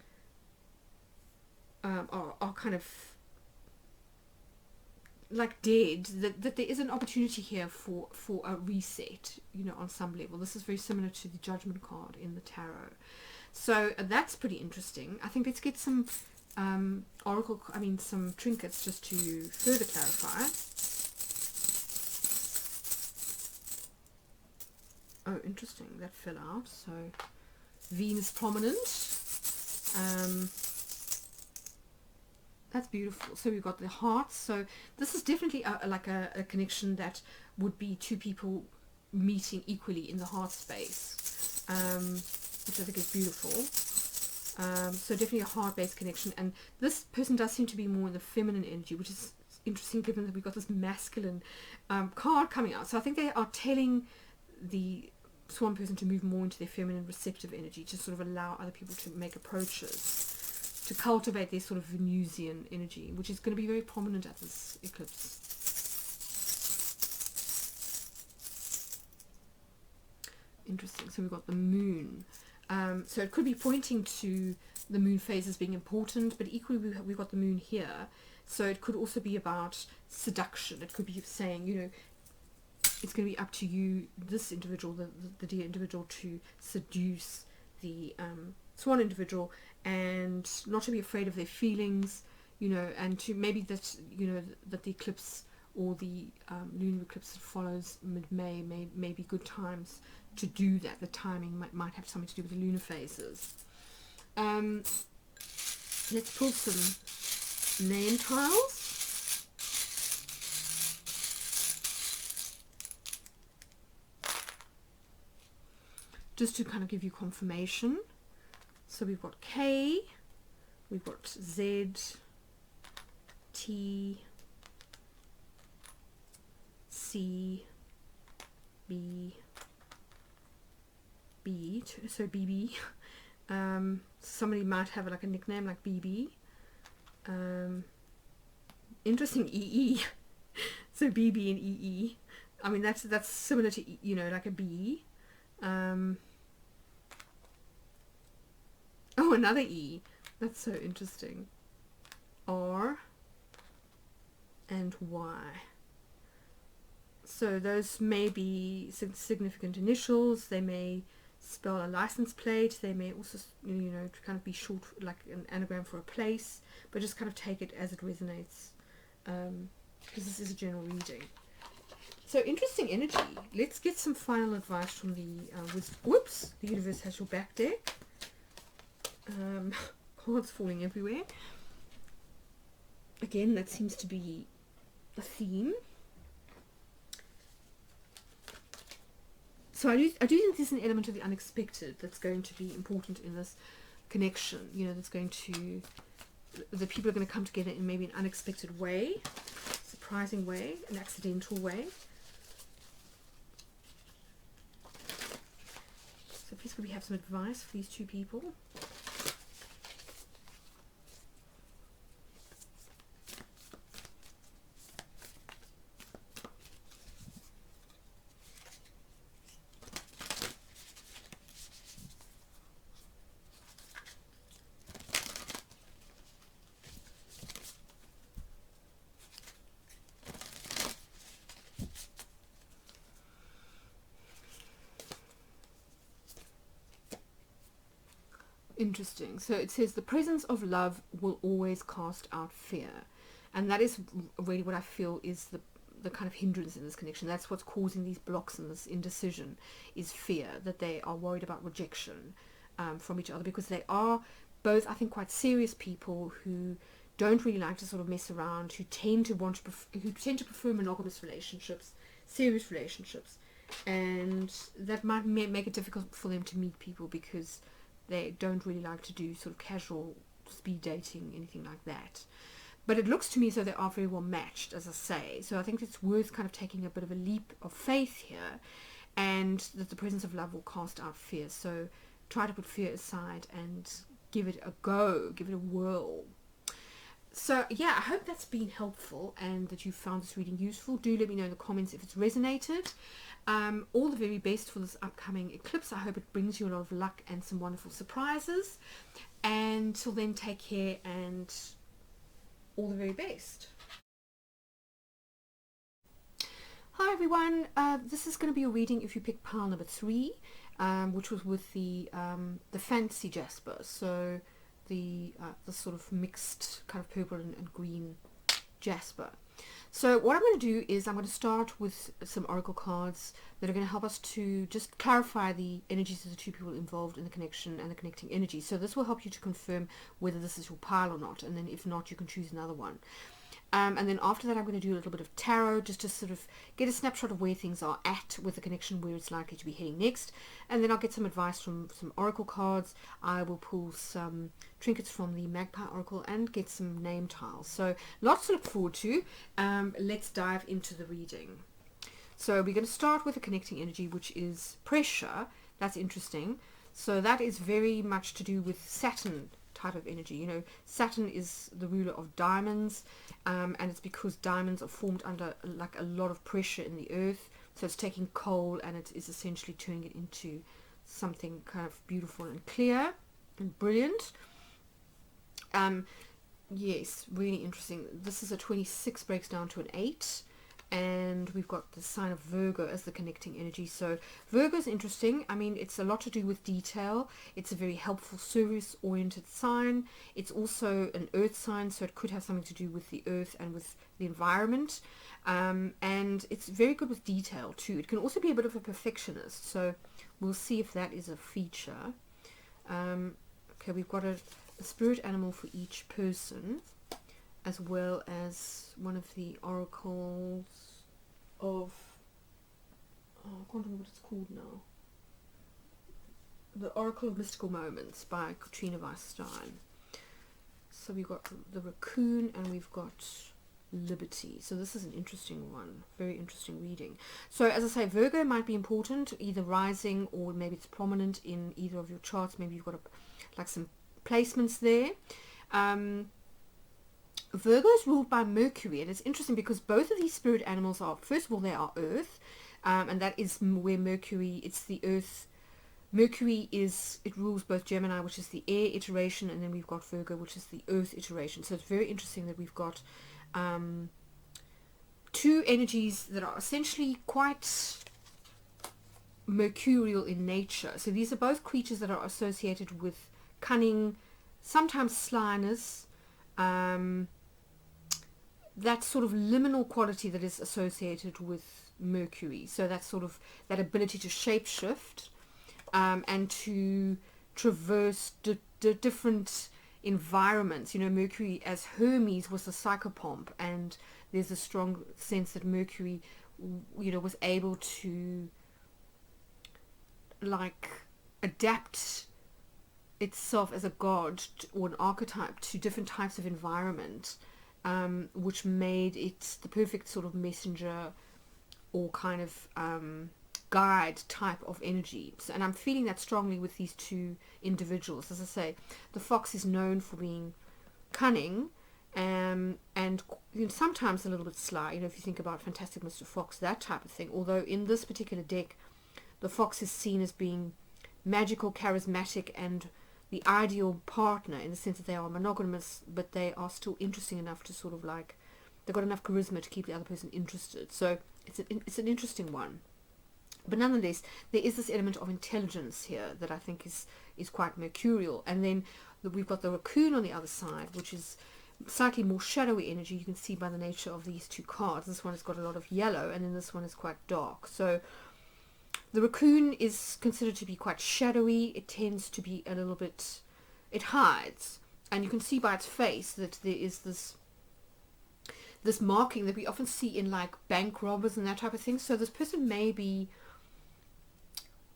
are kind of like dead, that there is an opportunity here for a reset, you know, on some level. This is very similar to the Judgment card in the tarot. So that's pretty interesting. I think let's get some some trinkets just to further clarify. Oh, interesting, that fell out. So Venus prominent. That's beautiful. So we've got the hearts. So this is definitely a connection that would be two people meeting equally in the heart space, which I think is beautiful. So definitely a heart-based connection. And this person does seem to be more in the feminine energy, which is interesting given that we've got this masculine card coming out. So I think they are telling the Swan person to move more into their feminine receptive energy, to sort of allow other people to make approaches, to cultivate their sort of Venusian energy, which is going to be very prominent at this eclipse. Interesting. So we've got the moon. So it could be pointing to the moon phases being important, but equally we've got the moon here. So it could also be about seduction. It could be saying, you know, it's going to be up to you, this individual, the deer individual, to seduce the Swan individual, and not to be afraid of their feelings, you know, and to maybe that, you know, that the eclipse or the lunar eclipse that follows mid-May may be good times to do that. The timing might have something to do with the lunar phases. Let's pull some name tiles. Just to kind of give you confirmation. So we've got K, we've got Z, T, C, B, B, so BB. Somebody might have like a nickname like BB. Interesting, EE. So BB and EE. I mean, that's similar to, you know, like a B. Oh, another E. That's so interesting. R, and Y. So those may be significant initials, they may spell a license plate, they may also, kind of be short, like an anagram for a place, but just kind of take it as it resonates, because this is a general reading. So interesting energy. Let's get some final advice from the whoops, the universe has your back deck. Cards falling everywhere. Again, that seems to be a theme. So I do think there's an element of the unexpected that's going to be important in this connection. That's going to, the people are going to come together in maybe an unexpected way, surprising way, an accidental way. So please could we have some advice for these two people? Interesting. So it says the presence of love will always cast out fear, and that is really what I feel is the kind of hindrance in this connection. That's what's causing these blocks and this indecision, is fear, that they are worried about rejection from each other, because they are both, I think, quite serious people who don't really like to sort of mess around, who tend to prefer monogamous relationships, serious relationships, and that might make it difficult for them to meet people because they don't really like to do sort of casual speed dating, anything like that. But it looks to me as though they are very well matched, as I say. So I think it's worth kind of taking a bit of a leap of faith here, and that the presence of love will cast out fear. So try to put fear aside and give it a go, give it a whirl. So yeah, I hope that's been helpful and that you found this reading useful. Do let me know in the comments if it's resonated. All the very best for this upcoming eclipse. I hope it brings you a lot of luck and some wonderful surprises. And till then, take care and all the very best. Hi everyone, this is going to be a reading if you pick pile number 3, which was with the fancy jasper. So the sort of mixed kind of purple and green jasper. So what I'm going to do is I'm going to start with some oracle cards that are going to help us to just clarify the energies of the two people involved in the connection and the connecting energy. So this will help you to confirm whether this is your pile or not, and then if not, you can choose another one. And then after that, I'm going to do a little bit of tarot just to sort of get a snapshot of where things are at with the connection, where it's likely to be heading next. And then I'll get some advice from some oracle cards. I will pull some trinkets from the Magpie Oracle and get some name tiles. So lots to look forward to. Let's dive into the reading. So we're going to start with the connecting energy, which is pressure. That's interesting. So that is very much to do with Saturn type of energy. Saturn is the ruler of diamonds, and it's because diamonds are formed under like a lot of pressure in the earth. So it's taking coal and it is essentially turning it into something kind of beautiful and clear and brilliant. Yes, really interesting. This is a 26, breaks down to an 8. And we've got the sign of Virgo as the connecting energy. So Virgo is interesting. I mean, it's a lot to do with detail. It's a very helpful, service-oriented sign. It's also an earth sign, so it could have something to do with the earth and with the environment. And it's very good with detail too. It can also be a bit of a perfectionist, so we'll see if that is a feature. Okay, we've got a spirit animal for each person, as well as one of the oracles of, I can't remember what it's called now. The Oracle of Mystical Moments by Katrina Weisstein. So we've got the raccoon and we've got liberty. So this is an interesting one, very interesting reading. So as I say, Virgo might be important, either rising or maybe it's prominent in either of your charts. Maybe you've got like some placements there. Virgo is ruled by Mercury, and it's interesting because both of these spirit animals are, first of all, they are earth, and that is where Mercury, it's the earth. Mercury it rules both Gemini, which is the air iteration, and then we've got Virgo, which is the earth iteration. So it's very interesting that we've got two energies that are essentially quite mercurial in nature. So these are both creatures that are associated with cunning, sometimes slyness, that sort of liminal quality that is associated with Mercury. So that's sort of that ability to shapeshift, and to traverse different environments. You know, Mercury as Hermes was the psychopomp, and there's a strong sense that Mercury, you know, was able to like adapt itself as a god or an archetype to different types of environment, which made it the perfect sort of messenger or kind of guide type of energy. So, and I'm feeling that strongly with these two individuals. As I say, the fox is known for being cunning, and you know, sometimes a little bit sly. You know, if you think about Fantastic Mr. Fox, that type of thing. Although in this particular deck, the fox is seen as being magical, charismatic, and the ideal partner in the sense that they are monogamous, but they are still interesting enough to sort of like, they've got enough charisma to keep the other person interested. So it's an interesting one. But nonetheless, there is this element of intelligence here that I think is quite mercurial. And then we've got the raccoon on the other side, which is slightly more shadowy energy. You can see by the nature of these two cards. This one has got a lot of yellow, and then this one is quite dark. So the raccoon is considered to be quite shadowy. It tends to be a little bit, it hides. And you can see by its face that there is this marking that we often see in like bank robbers and that type of thing. So this person may be,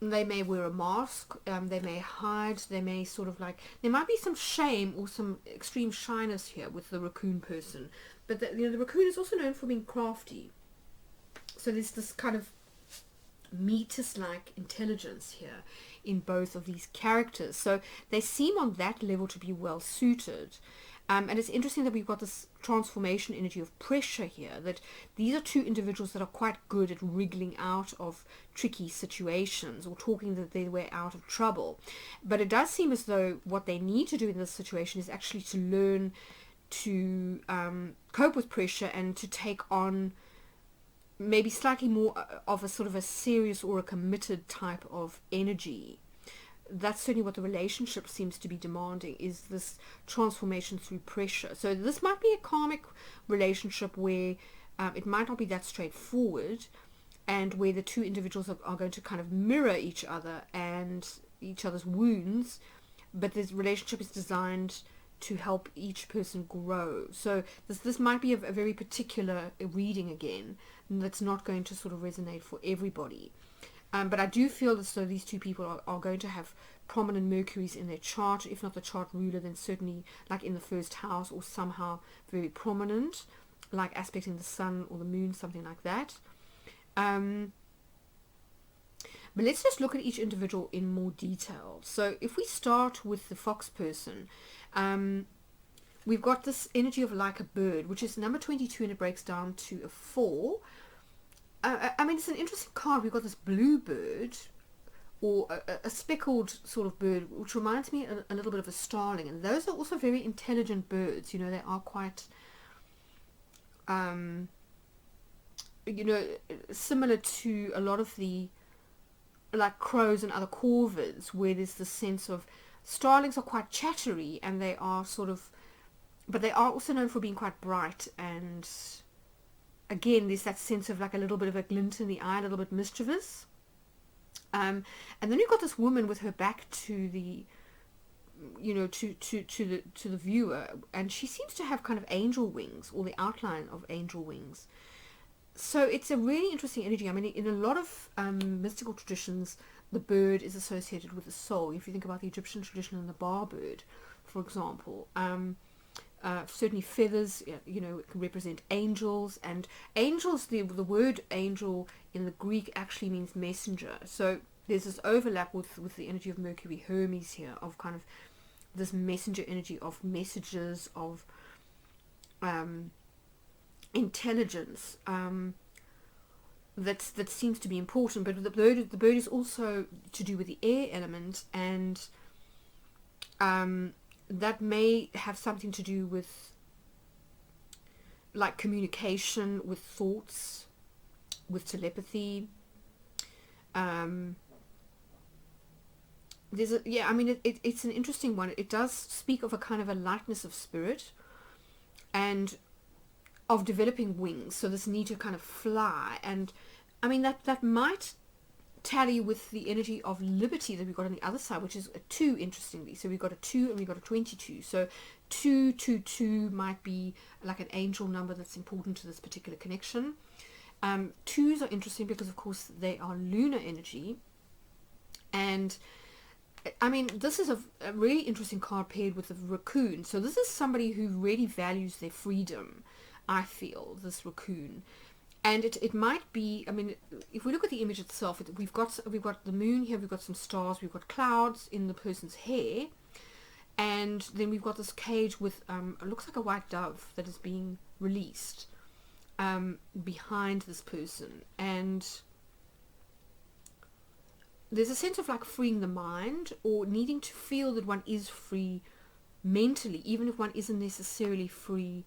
they may wear a mask, they may hide, they may sort of like, there might be some shame or some extreme shyness here with the raccoon person. But you know, the raccoon is also known for being crafty. So there's this kind of Metis-like intelligence here in both of these characters. So they seem on that level to be well suited. And it's interesting that we've got this transformation energy of pressure here, that these are two individuals that are quite good at wriggling out of tricky situations or talking their way out of trouble. But it does seem as though what they need to do in this situation is actually to learn to cope with pressure and to take on maybe slightly more of a sort of a serious or a committed type of energy. That's certainly what the relationship seems to be demanding, is this transformation through pressure. So this might be a karmic relationship where it might not be that straightforward, and where the two individuals are going to kind of mirror each other and each other's wounds, but this relationship is designed to help each person grow. So this might be a very particular reading again, that's not going to sort of resonate for everybody. But I do feel as though these two people are going to have prominent Mercuries in their chart. If not the chart ruler, then certainly like in the first house, or somehow very prominent, like aspecting the sun or the moon, something like that. But let's just look at each individual in more detail. So if we start with the fox person, we've got this energy of like a bird, which is number 22, and it breaks down to a 4. I mean, it's an interesting card. We've got this blue bird, or a speckled sort of bird, which reminds me a little bit of a starling. And those are also very intelligent birds. You know, they are quite, you know, similar to a lot of the, like crows and other corvids, where there's this sense of, starlings are quite chattery, and they are sort of, but they are also known for being quite bright, and again, there's that sense of like a little bit of a glint in the eye, a little bit mischievous. And then you've got this woman with her back to the, you know, to the viewer, and she seems to have kind of angel wings, or the outline of angel wings. So it's a really interesting energy. I mean, in a lot of mystical traditions, the bird is associated with the soul. If you think about the Egyptian tradition and the bar bird, for example, certainly feathers, you know, can represent angels, and angels, the word angel in the Greek actually means messenger. So there's this overlap with the energy of Mercury Hermes here, of kind of this messenger energy of messages, of intelligence, that seems to be important. But the bird is also to do with the air element, and that may have something to do with like communication with thoughts, with telepathy. There's a, yeah, I mean, it's an interesting one. It does speak of a kind of a lightness of spirit and of developing wings, so this need to kind of fly. And I mean, that might tally with the energy of liberty that we've got on the other side, which is a 2, interestingly. So we've got a 2 and we've got a 22. So 222 might be like an angel number that's important to this particular connection. 2s are interesting because, of course, they are lunar energy. And I mean, this is a really interesting card paired with the raccoon. So this is somebody who really values their freedom, I feel, this raccoon. And it might be, I mean, if we look at the image itself, we've got the moon here, we've got some stars, we've got clouds in the person's hair, and then we've got this cage with, it looks like a white dove that is being released behind this person. And there's a sense of like freeing the mind, or needing to feel that one is free mentally, even if one isn't necessarily free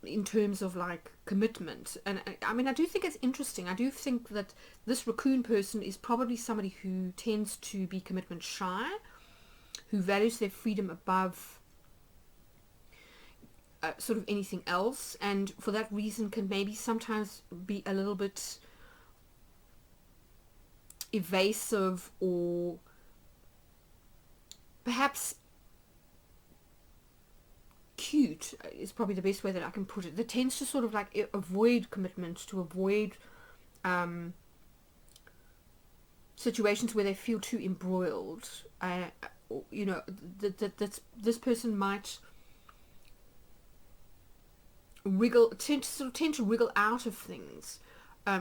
in terms of like commitment. And I mean, I do think it's interesting. I do think that this raccoon person is probably somebody who tends to be commitment shy, who values their freedom above sort of anything else, and for that reason can maybe sometimes be a little bit evasive, or perhaps cute is probably the best way that I can put it. That tends to sort of like avoid commitment, to avoid situations where they feel too embroiled. You know, that this person might tend to wriggle out of things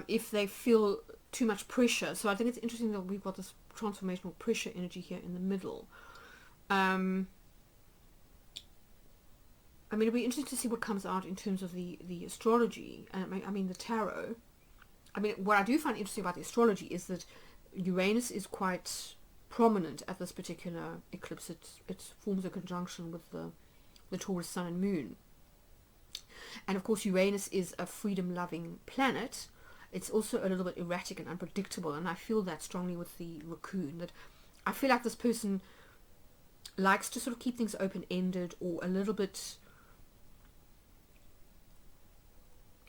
if they feel too much pressure. So I think it's interesting that we've got this transformational pressure energy here in the middle. I mean, it'll be interesting to see what comes out in terms of the astrology. I mean, the tarot. I mean, what I do find interesting about the astrology is that Uranus is quite prominent at this particular eclipse. It forms a conjunction with the Taurus sun and moon. And of course, Uranus is a freedom-loving planet. It's also a little bit erratic and unpredictable, and I feel that strongly with the raccoon. That I feel like this person likes to sort of keep things open-ended, or a little bit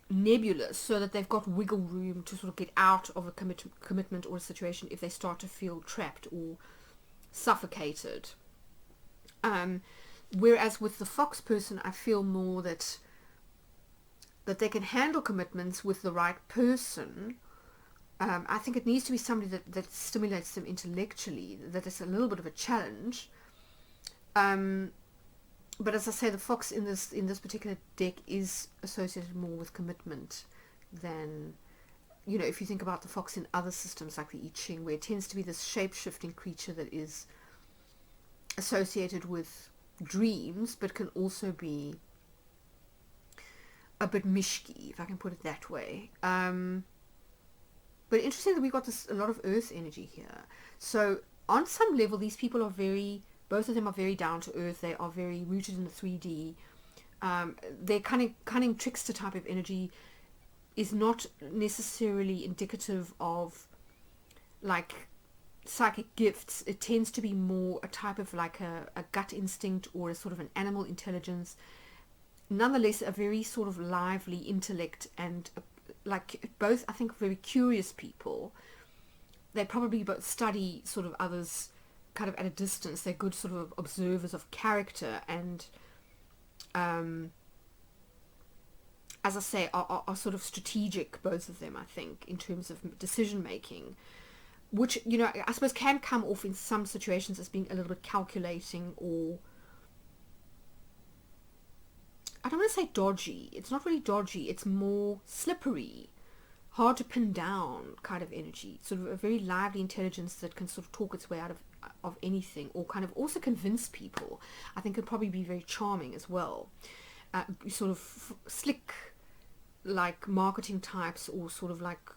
nebulous, so that they've got wiggle room to sort of get out of a commitment or a situation if they start to feel trapped or suffocated. Whereas with the fox person, I feel more that they can handle commitments with the right person. I think it needs to be somebody that stimulates them intellectually, that is a little bit of a challenge. But as I say, the fox in this particular deck is associated more with commitment than, you know, if you think about the fox in other systems like the I Ching, where it tends to be this shape-shifting creature that is associated with dreams, but can also be a bit mishky, if I can put it that way. But interesting that we got a lot of earth energy here. So on some level, these people are both of them are very down to earth. They are very rooted in the 3D. Their cunning trickster type of energy is not necessarily indicative of like psychic gifts. It tends to be more a type of like a gut instinct, or a sort of an animal intelligence. Nonetheless, a very sort of lively intellect, and like both, I think, very curious people. They probably both study sort of others kind of at a distance. They're good sort of observers of character, and as I say, are sort of strategic, both of them, I think, in terms of decision making, which, you know, I suppose can come off in some situations as being a little bit calculating, or I don't want to say dodgy. It's not really dodgy. It's more slippery, hard to pin down kind of energy. Sort of a very lively intelligence that can sort of talk its way out of anything, or kind of also convince people. I think could probably be very charming as well. Sort of slick, like marketing types, or sort of like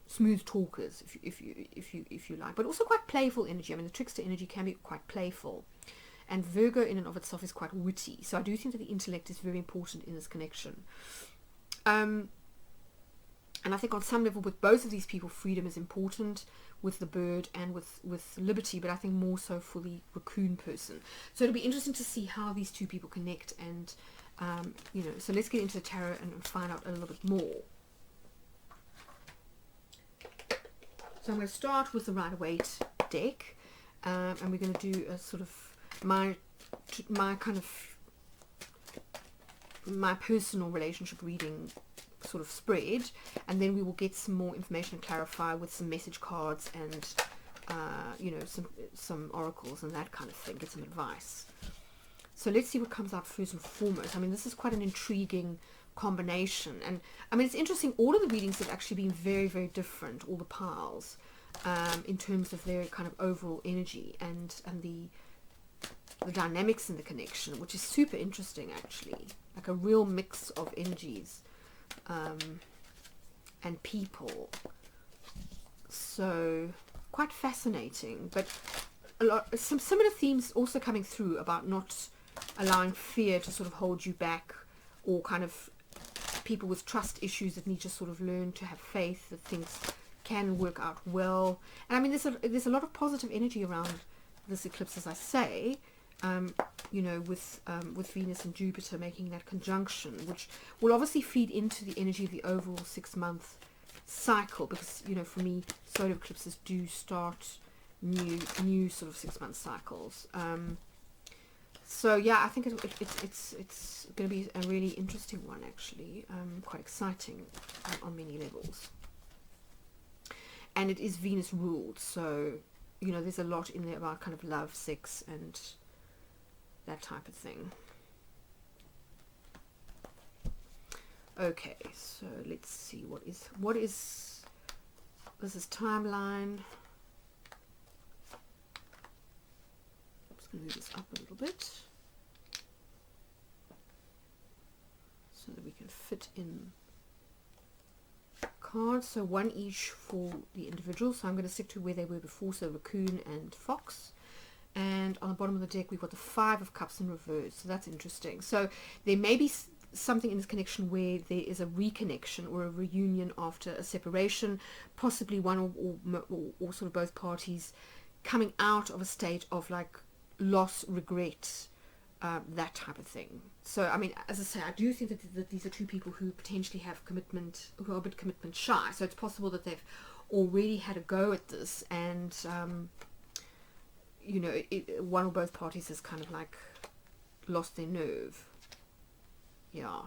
smooth talkers, if you like. But also quite playful energy. I mean, the trickster energy can be quite playful. and Virgo in and of itself is quite witty. So I do think that the intellect is very important in this connection. And I think on some level with both of these people, freedom is important with the bird and with liberty, but I think more so for the raccoon person. So it'll be interesting to see how these two people connect, and so let's get into the tarot and find out a little bit more. So I'm going to start with the Rider-Waite deck, and we're going to do a sort of my personal relationship reading sort of spread, and then we will get some more information and clarify with some message cards and some oracles and that kind of thing, get some advice. So let's see what comes out first and foremost. I mean, this is quite an intriguing combination, and I mean, it's interesting, all of the readings have actually been very, very different, all the piles, in terms of their kind of overall energy and the dynamics in the connection, which is super interesting actually, like a real mix of energies and people. So quite fascinating, but some similar themes also coming through about not allowing fear to sort of hold you back, or kind of people with trust issues that need to sort of learn to have faith that things can work out well. And I mean, there's a lot of positive energy around this eclipse, as I say, with Venus and Jupiter making that conjunction, which will obviously feed into the energy of the overall 6-month cycle, because for me, solar eclipses do start new sort of 6-month cycles. So yeah, I think it's going to be a really interesting one actually, quite exciting on many levels. And it is Venus ruled, so there's a lot in there about kind of love, sex, and that type of thing. Okay, so let's see what is this is timeline. I'm just going to move this up a little bit so that we can fit in cards. So one each for the individual, so I'm going to stick to where they were before, so raccoon and fox. And on the bottom of the deck we've got the 5 of Cups in reverse, so that's interesting. So there may be something in this connection where there is a reconnection or a reunion after a separation, possibly one or sort of both parties coming out of a state of like loss, regret, that type of thing. So I mean, as I say, I do think that these are two people who potentially have commitment, who are a bit commitment shy, so it's possible that they've already had a go at this, and one or both parties has kind of like lost their nerve. Yeah.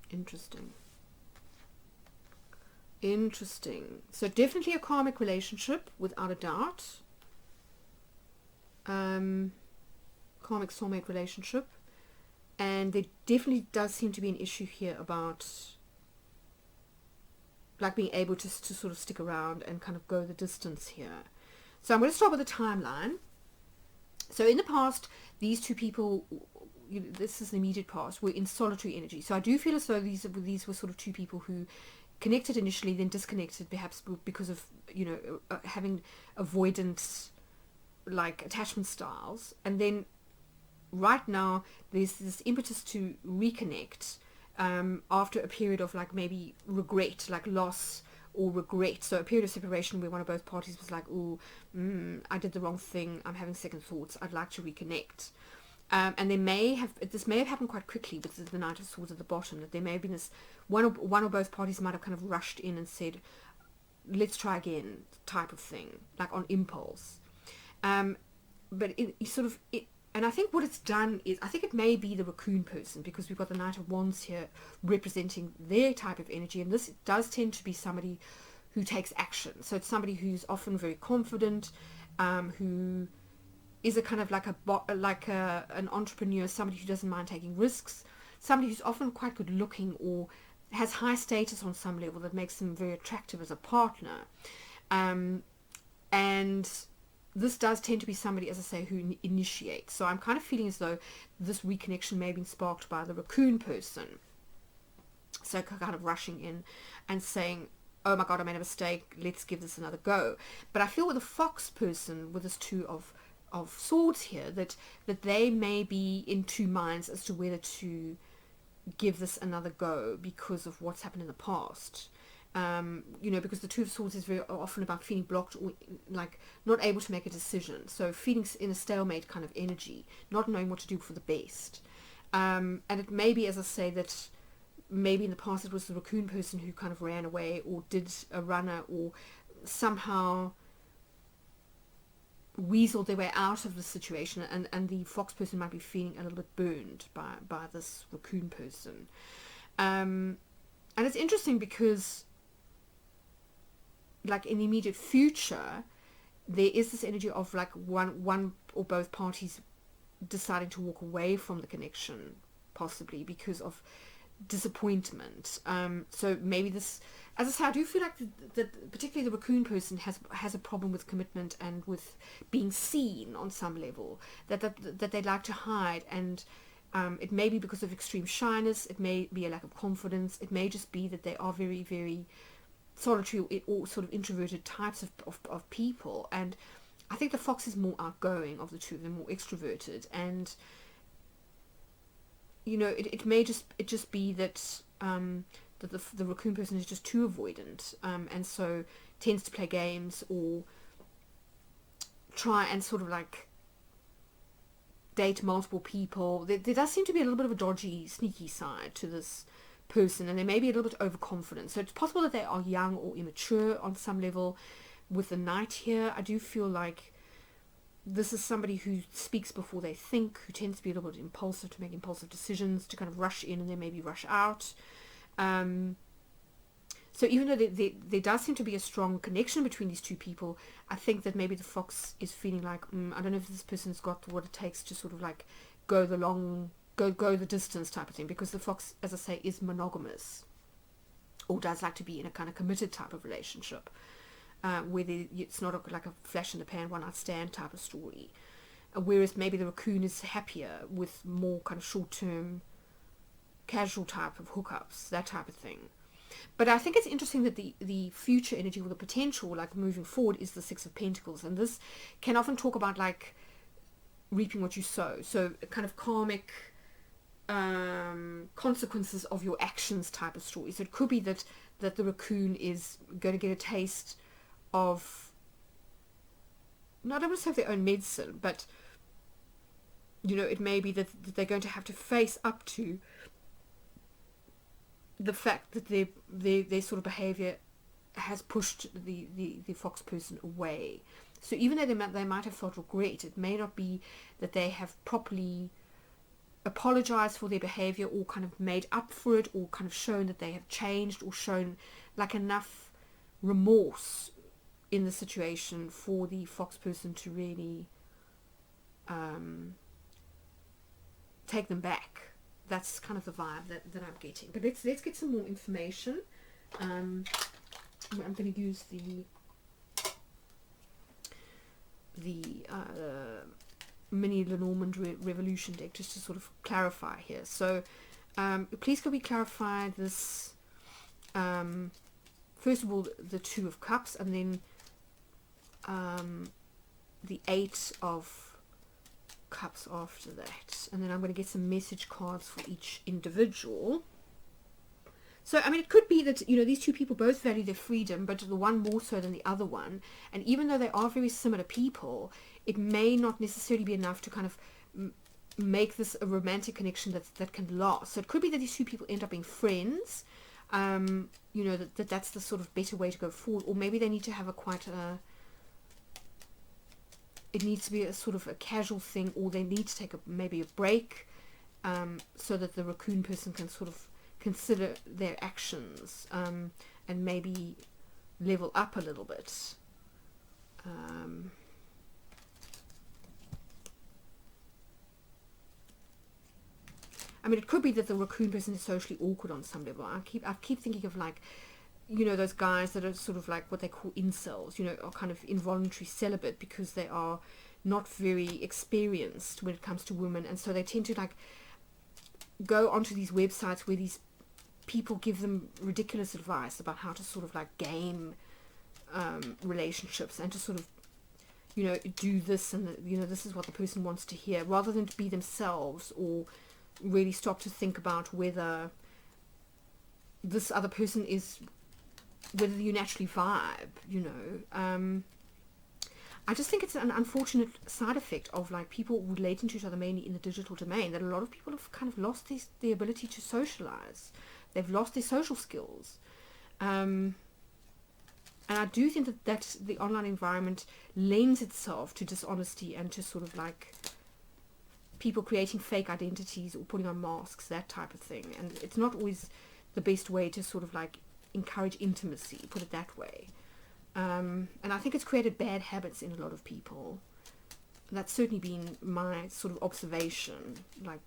Interesting. So definitely a karmic relationship, without a doubt. Karmic soulmate relationship. And there definitely does seem to be an issue here about like being able to sort of stick around and kind of go the distance here. So I'm going to start with the timeline. So in the past, these two people, this is the immediate past, were in solitary energy. So I do feel as though these were sort of two people who connected initially, then disconnected, perhaps because of having avoidant like attachment styles, and then right now there's this impetus to reconnect after a period of like maybe regret, like loss or regret. So a period of separation where one of both parties was like, oh, I did the wrong thing, I'm having second thoughts, I'd like to reconnect. And this may have happened quite quickly with the Knight of Swords at the bottom, that there may have been this one or both parties might have kind of rushed in and said, let's try again, type of thing, like on impulse. But and I think what it's done is, I think it may be the raccoon person, because we've got the Knight of Wands here representing their type of energy, and this does tend to be somebody who takes action. So it's somebody who's often very confident, who is a kind of like an entrepreneur, somebody who doesn't mind taking risks, somebody who's often quite good looking or has high status on some level that makes them very attractive as a partner. And this does tend to be somebody, as I say, who initiates. So I'm kind of feeling as though this reconnection may have been sparked by the raccoon person. So kind of rushing in and saying, oh my god, I made a mistake, let's give this another go. But I feel with a fox person, with this two of swords here, that they may be in two minds as to whether to give this another go because of what's happened in the past. Because the two of swords is very often about feeling blocked or like not able to make a decision, so feeling in a stalemate kind of energy, not knowing what to do for the best. And it may be, as I say, that maybe in the past it was the raccoon person who kind of ran away or did a runner or somehow weaseled their way out of the situation, and the fox person might be feeling a little bit burned by this raccoon person. And it's interesting because, like, in the immediate future, there is this energy of like one or both parties deciding to walk away from the connection, possibly because of disappointment. So maybe this, as I say, I do feel like that particularly the raccoon person has a problem with commitment and with being seen on some level, that they like to hide, and it may be because of extreme shyness, it may be a lack of confidence, it may just be that they are very, very solitary or sort of introverted types of people. And I think the fox is more outgoing of the two of them, more extroverted, and it may just be that that the raccoon person is just too avoidant, and so tends to play games or try and sort of like date multiple people. There does seem to be a little bit of a dodgy, sneaky side to this person, and they may be a little bit overconfident. So it's possible that they are young or immature on some level. With the knight here, I do feel like this is somebody who speaks before they think, who tends to be a little bit impulsive, to make impulsive decisions, to kind of rush in and then maybe rush out. So even though there does seem to be a strong connection between these two people, I think that maybe the fox is feeling like, I don't know if this person's got what it takes to sort of like go the distance type of thing, because the fox, as I say, is monogamous, or does like to be in a kind of committed type of relationship, where it's not like a flash in the pan, one night stand type of story. Whereas maybe the raccoon is happier with more kind of short-term, casual type of hookups, that type of thing. But I think it's interesting that the future energy, or the potential, like moving forward, is the Six of Pentacles. And this can often talk about like reaping what you sow. So kind of karmic consequences of your actions type of story. So it could be that the raccoon is going to get a taste of, no, I don't want to say their own medicine, but it may be that they're going to have to face up to the fact that their sort of behavior has pushed the fox person away. So even though they might have felt regret, it may not be that they have properly apologized for their behavior, or kind of made up for it, or kind of shown that they have changed, or shown like enough remorse in the situation for the fox person to really take them back. That's kind of the vibe that I'm getting. But let's get some more information. I'm going to use the mini Lenormand Revolution deck just to sort of clarify here. So please can we clarify this, first of all, the Two of Cups, and then the Eight of Cups after that. And then I'm going to get some message cards for each individual. So, I mean, it could be that, these two people both value their freedom, but the one more so than the other one. And even though they are very similar people, it may not necessarily be enough to kind of make this a romantic connection that can last. So it could be that these two people end up being friends, that's the sort of better way to go forward. Or maybe they need to have it needs to be a sort of a casual thing, or they need to take maybe a break, so that the raccoon person can sort of consider their actions, and maybe level up a little bit. I mean, it could be that the raccoon person is socially awkward on some level. I keep thinking of like, those guys that are sort of like what they call incels, are kind of involuntary celibate because they are not very experienced when it comes to women, and so they tend to like go onto these websites where these people give them ridiculous advice about how to sort of like game relationships, and to sort of, you know, do this, and you know, this is what the person wants to hear, rather than to be themselves, or really stop to think about whether this other person is, whether you naturally vibe, you know. I just think it's an unfortunate side effect of like people relating to each other mainly in the digital domain, that a lot of people have kind of lost the ability to socialize. They've lost their social skills. And I do think that the online environment lends itself to dishonesty, and to sort of like people creating fake identities or putting on masks, that type of thing. And it's not always the best way to sort of like encourage intimacy, put it that way. And I think it's created bad habits in a lot of people. That's certainly been my sort of observation, like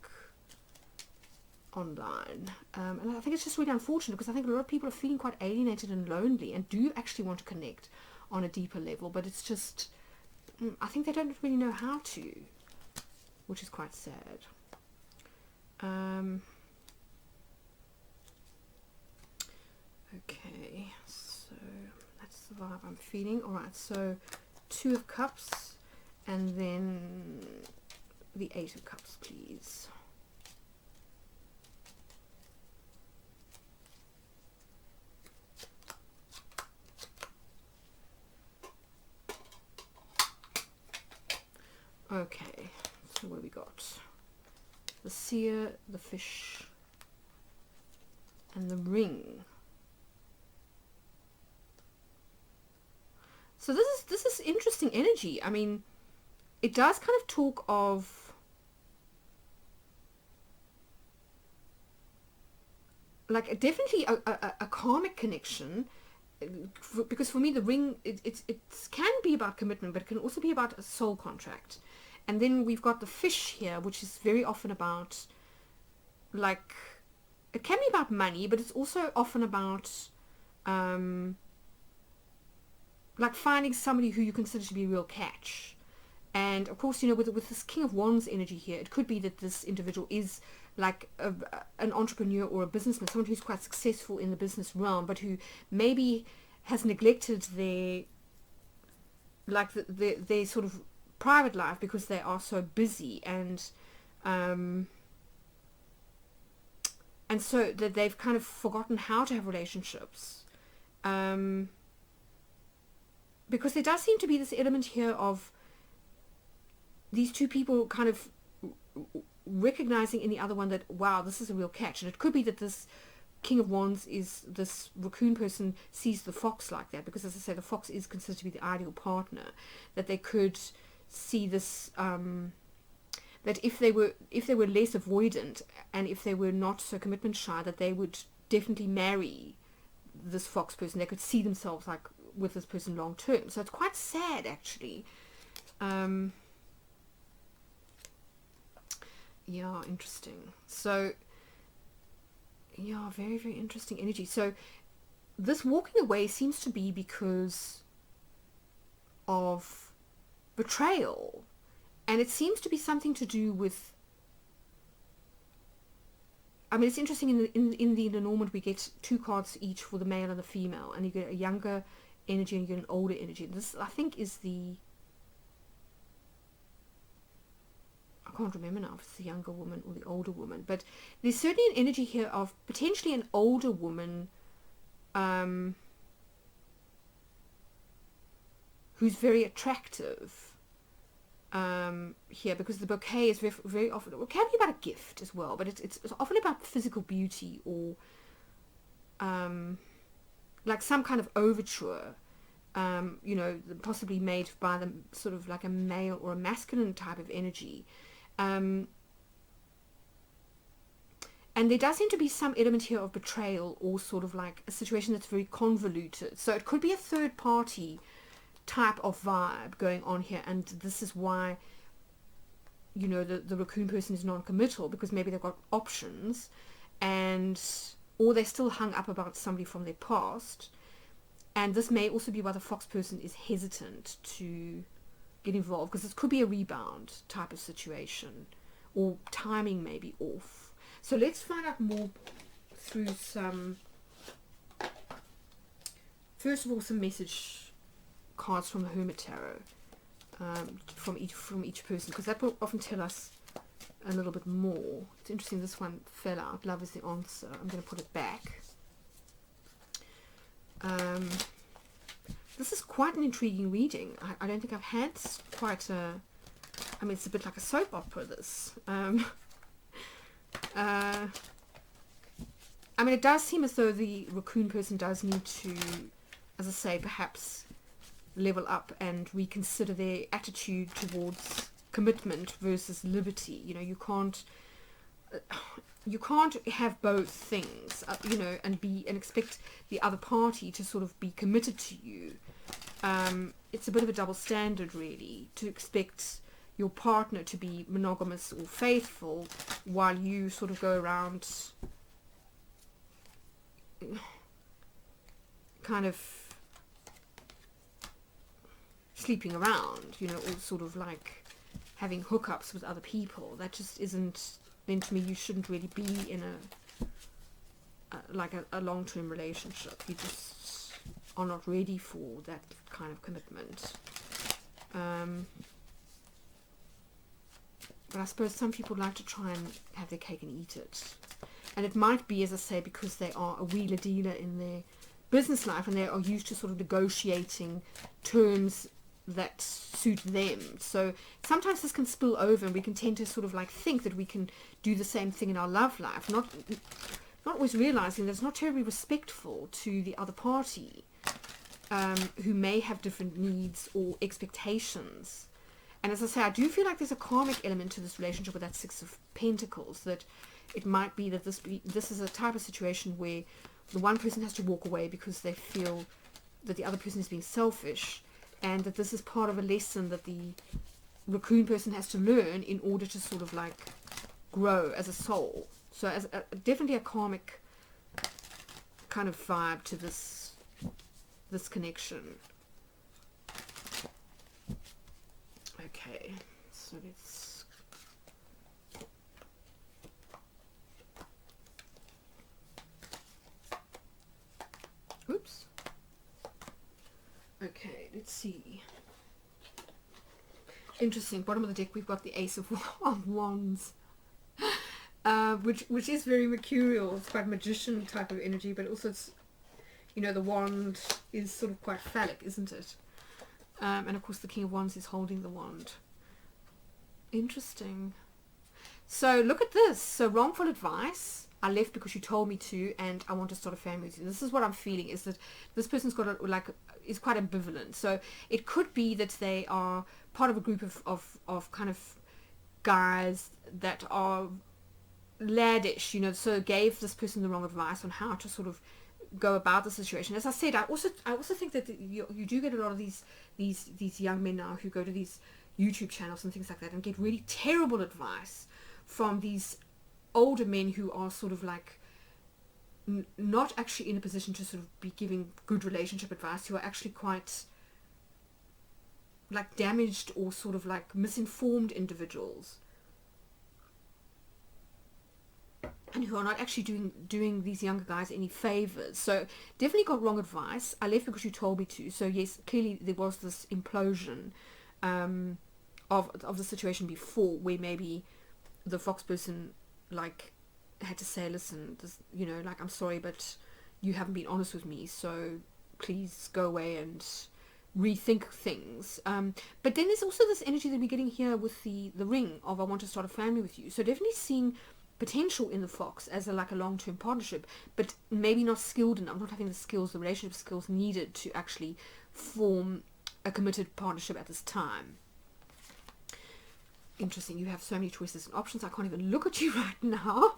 online. And I think it's just really unfortunate, because I think a lot of people are feeling quite alienated and lonely, and do actually want to connect on a deeper level, but it's just, I think they don't really know how to, which is quite sad. Okay, so that's the vibe I'm feeling. Alright, so 2 of Cups, and then the 8 of Cups, please. Okay, so what do we got? The Seer, the Fish, and the Ring. So this is interesting energy. I mean, it does kind of talk of like definitely a karmic connection, because for me the ring, it can be about commitment, but it can also be about a soul contract. And then we've got the fish here, which is very often about, like, it can be about money, but it's also often about like finding somebody who you consider to be a real catch. And of course, you know, with this King of Wands energy here, it could be that this individual is like an entrepreneur or a businessman, someone who's quite successful in the business realm, but who maybe has neglected their, like, their sort of private life, because they are so busy, and so that they've kind of forgotten how to have relationships. Because there does seem to be this element here of these two people kind of recognizing in the other one that, wow, this is a real catch. And it could be that this King of Wands is, this raccoon person sees the fox like that, because as I say, the fox is considered to be the ideal partner, that they could see this, that if they were less avoidant, and if they were not so commitment shy, that they would definitely marry this fox person. They could see themselves like with this person long term. So it's quite sad, actually. Yeah, interesting. So yeah, very, very interesting energy. So this walking away seems to be because of betrayal, and it seems to be something to do with, I mean, it's interesting, in the Lenormand we get 2 cards each for the male and the female, and you get a younger energy and you get an older energy. This, I think, is the, I can't remember now if it's the younger woman or the older woman, but there's certainly an energy here of potentially an older woman who's very attractive here, because the bouquet is very, very often, it can be about a gift as well, but it's often about physical beauty, or like some kind of overture, you know, possibly made by the sort of like a male or a masculine type of energy. And there does seem to be some element here of betrayal, or sort of like a situation that's very convoluted. So it could be a third party type of vibe going on here, and this is why, you know, the raccoon person is non-committal, because maybe they've got options, and or they're still hung up about somebody from their past. And this may also be why the fox person is hesitant to get involved, because this could be a rebound type of situation, or timing may be off. So let's find out more through some, first of all, some message cards from the Hermit Tarot, from each person, because that will often tell us a little bit more. It's interesting, this one fell out. Love is the answer. I'm going to put it back. This is quite an intriguing reading. I don't think I've had quite a, I mean, it's a bit like a soap opera, this. I mean, it does seem as though the raccoon person does need to, as I say, perhaps level up and reconsider their attitude towards commitment versus liberty. You know, you can't have both things, you know, and expect the other party to sort of be committed to you. It's a bit of a double standard, really, to expect your partner to be monogamous or faithful while you sort of go around kind of sleeping around, you know, or sort of like having hookups with other people. That just isn't, then to me, you shouldn't really be in a long-term relationship. You just are not ready for that kind of commitment. But I suppose some people like to try and have their cake and eat it. And it might be, as I say, because they are a wheeler dealer in their business life and they are used to sort of negotiating terms that suit them. So sometimes this can spill over and we can tend to sort of like think that we can do the same thing in our love life, not always realizing that it's not terribly respectful to the other party, who may have different needs or expectations. And as I say, I do feel like there's a karmic element to this relationship with that Six of Pentacles, that it might be that this is a type of situation where the one person has to walk away because they feel that the other person is being selfish, and that this is part of a lesson that the raccoon person has to learn in order to sort of like grow as a soul. So as definitely a karmic kind of vibe to this connection. Okay, so let's oops. Okay, let's see. Interesting. Bottom of the deck, we've got the Ace of Wands, which is very mercurial. It's quite magician type of energy, but also it's, you know, the wand is sort of quite phallic, isn't it? And of course, the King of Wands is holding the wand. Interesting. So look at this. So wrongful advice. I left because you told me to, and I want to start a family with you. This is what I'm feeling, is that this person's got is quite ambivalent. So it could be that they are part of a group of kind of guys that are laddish, you know, so gave this person the wrong advice on how to sort of go about the situation. As I said, I also think that you do get a lot of these young men now who go to these YouTube channels and things like that and get really terrible advice from these older men who are sort of like not actually in a position to sort of be giving good relationship advice, who are actually quite like damaged or sort of like misinformed individuals, and who are not actually doing these younger guys any favors. So definitely got wrong advice. I left because you told me to. So yes, clearly there was this implosion of the situation before, where maybe the fox person like had to say, listen, this, you know, like, I'm sorry, but you haven't been honest with me, so please go away and rethink things. But then there's also this energy that we're getting here with the ring of, I want to start a family with you. So definitely seeing potential in the fox as a long-term partnership, but maybe not skilled enough, not having the skills, the relationship skills needed to actually form a committed partnership at this time. Interesting. You have so many choices and options. I can't even look at you right now.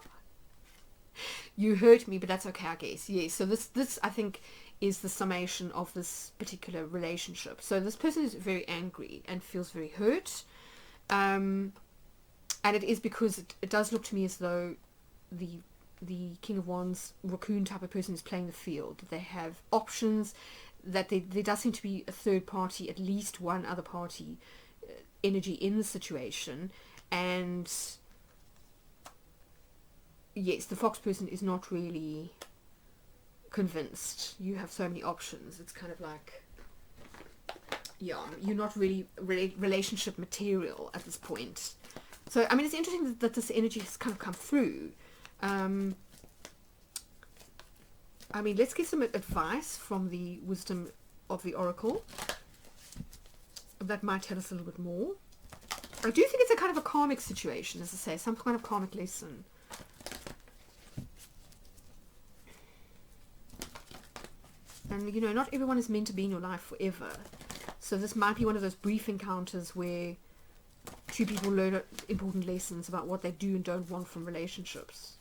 You hurt me, but that's okay, I guess. Yes. So this I think is the summation of this particular relationship. So this person is very angry and feels very hurt. And it is because it does look to me as though the King of Wands raccoon type of person is playing the field. They have options, that there does seem to be a third party, at least one other party energy in the situation, and yes, the fox person is not really convinced. You have so many options. It's kind of like, yeah, you're not really relationship material at this point. So, I mean, it's interesting that this energy has kind of come through. I mean, let's get some advice from the wisdom of the oracle. That might tell us a little bit more. I do think it's a kind of a karmic situation, as I say, some kind of karmic lesson. And, you know, not everyone is meant to be in your life forever. So this might be one of those brief encounters where two people learn important lessons about what they do and don't want from relationships.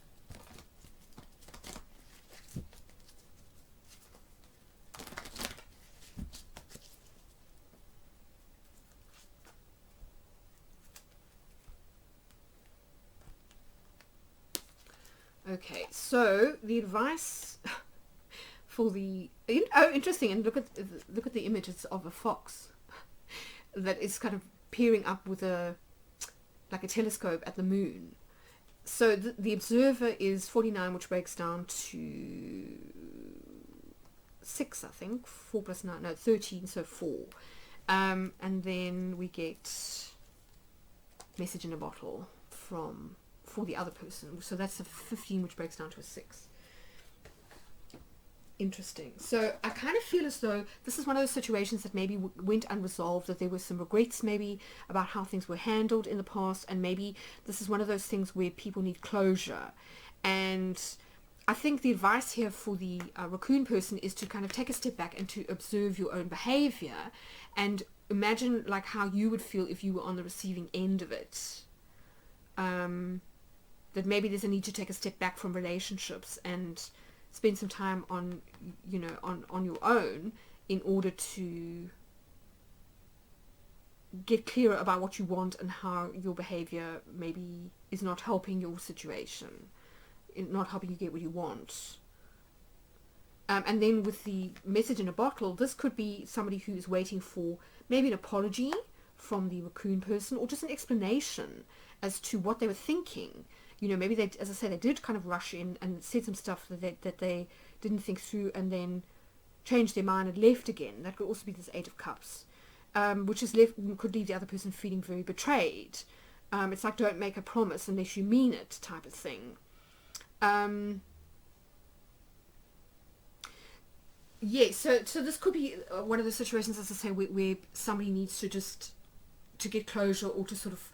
Okay, so the advice for the interesting, and look at the images of a fox that is kind of peering up with a telescope at the moon. So the observer is 49, which breaks down to 6, I think. 4 plus 9, no, 13, so 4. And then we get message in a bottle for the other person. So that's a 15, which breaks down to a 6. Interesting. So I kind of feel as though this is one of those situations that maybe went unresolved, that there were some regrets maybe about how things were handled in the past, and maybe this is one of those things where people need closure. And I think the advice here for the raccoon person is to kind of take a step back and to observe your own behavior and imagine like how you would feel if you were on the receiving end of it. That maybe there's a need to take a step back from relationships and spend some time on, you know, on your own in order to get clearer about what you want and how your behavior maybe is not helping your situation, not helping you get what you want. And then with the message in a bottle, this could be somebody who's waiting for maybe an apology from the raccoon person, or just an explanation as to what they were thinking. You know, maybe they, as I said, they did kind of rush in and said some stuff that they didn't think through, and then changed their mind and left again. That could also be this 8 of Cups, which could leave the other person feeling very betrayed. It's like, don't make a promise unless you mean it type of thing. Yeah, so this could be one of the situations, as I say, where somebody needs to get closure, or to sort of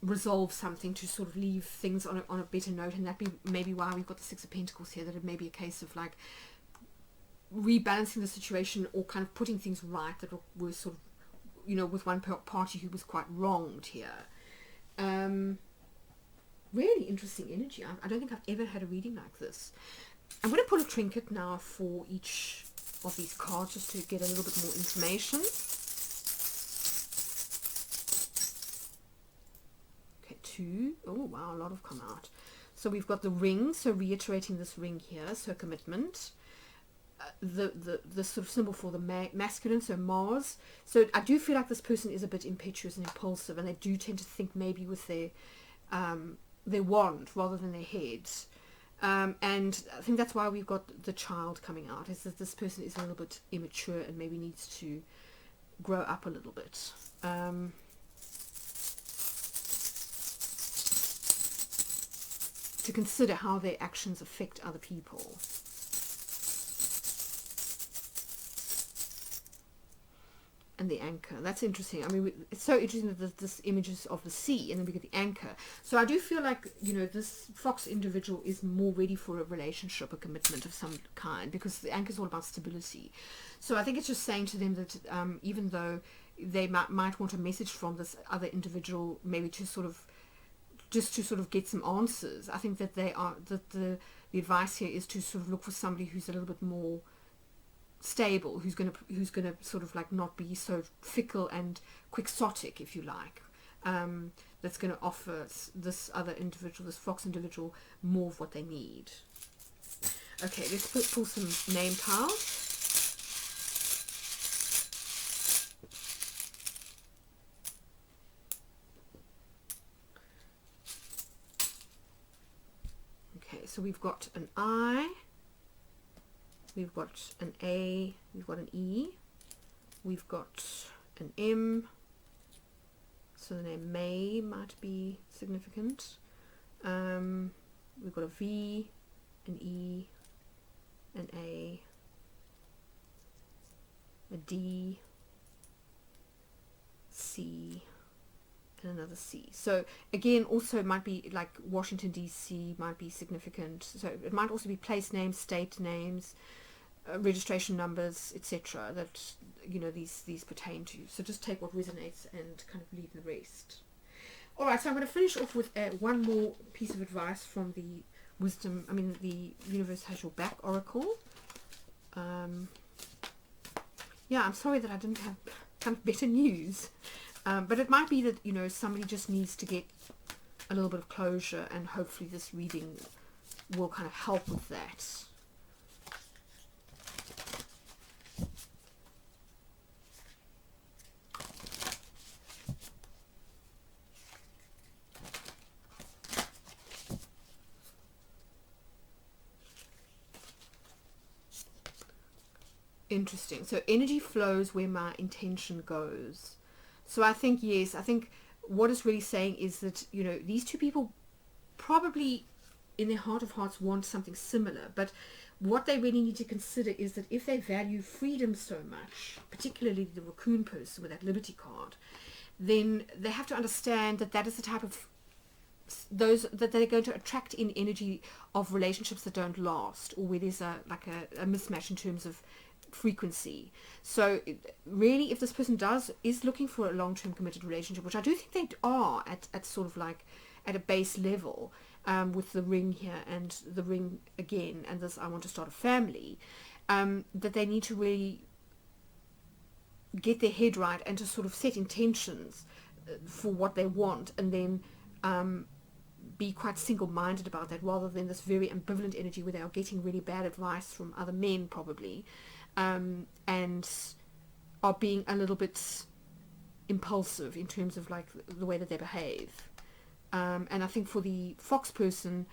resolve something, to sort of leave things on a better note. And that be maybe why we've got the 6 of Pentacles here, that it may be a case of like rebalancing the situation, or kind of putting things right that were sort of, you know, with one party who was quite wronged here. Really interesting energy. I don't think I've ever had a reading like this. I'm going to pull a trinket now for each of these cards, just to get a little bit more information. Okay, 2. Oh wow, a lot have come out. So we've got the ring, so reiterating this ring here, so commitment. The sort of symbol for the masculine, so Mars. So I do feel like this person is a bit impetuous and impulsive, and they do tend to think maybe with their wand rather than their heads. And I think that's why we've got the child coming out, is that this person is a little bit immature and maybe needs to grow up a little bit. To consider how their actions affect other people. And the anchor, that's interesting. I mean, it's so interesting that this images of the sea, and then we get the anchor. So I do feel like, you know, this fox individual is more ready for a relationship, a commitment of some kind, because the anchor is all about stability. So I think it's just saying to them that even though they might want a message from this other individual, maybe to sort of get some answers, I think that the advice here is to sort of look for somebody who's a little bit more stable, who's gonna sort of like not be so fickle and quixotic, if you like, that's going to offer this other individual, this fox individual, more of what they need. Okay, let's pull some name tiles. Okay, so we've got an I, we've got an A, we've got an E, we've got an M, so the name May might be significant. We've got a V, an E, an A, a D, C, and another C. So again, also it might be like Washington DC might be significant. So it might also be place names, state names, registration numbers, etc. that these pertain to. So just take what resonates and kind of leave the rest. All right, so I'm going to finish off with one more piece of advice from the the Universe Has Your Back Oracle. Yeah, I'm sorry that I didn't have kind of better news. But it might be that, somebody just needs to get a little bit of closure, and hopefully this reading will kind of help with that. Interesting. So energy flows where my intention goes. So I think, yes, I think what it's really saying is that, these two people probably in their heart of hearts want something similar. But what they really need to consider is that if they value freedom so much, particularly the raccoon person with that Liberty card, then they have to understand that that is the type of those that they're going to attract in energy of relationships that don't last, or where there's a mismatch in terms of frequency. So really, if this person is looking for a long-term committed relationship, which I do think they are at sort of like at a base level, with the ring here and the ring again, and this I want to start a family, that they need to really get their head right and to sort of set intentions for what they want, and then be quite single-minded about that, rather than this very ambivalent energy where they are getting really bad advice from other men probably, and are being a little bit impulsive in terms of like the way that they behave. And I think for the fox person,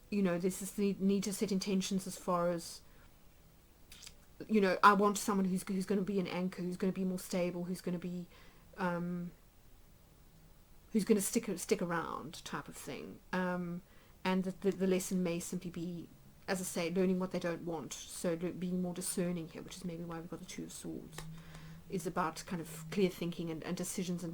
there's this need to set intentions as far as, I want someone who's going to be an anchor, who's going to be more stable, who's going to be who's going to stick around type of thing. And that the lesson may simply be, as I say, learning what they don't want. So being more discerning here, which is maybe why we've got the Two of Swords, is about kind of clear thinking and decisions, and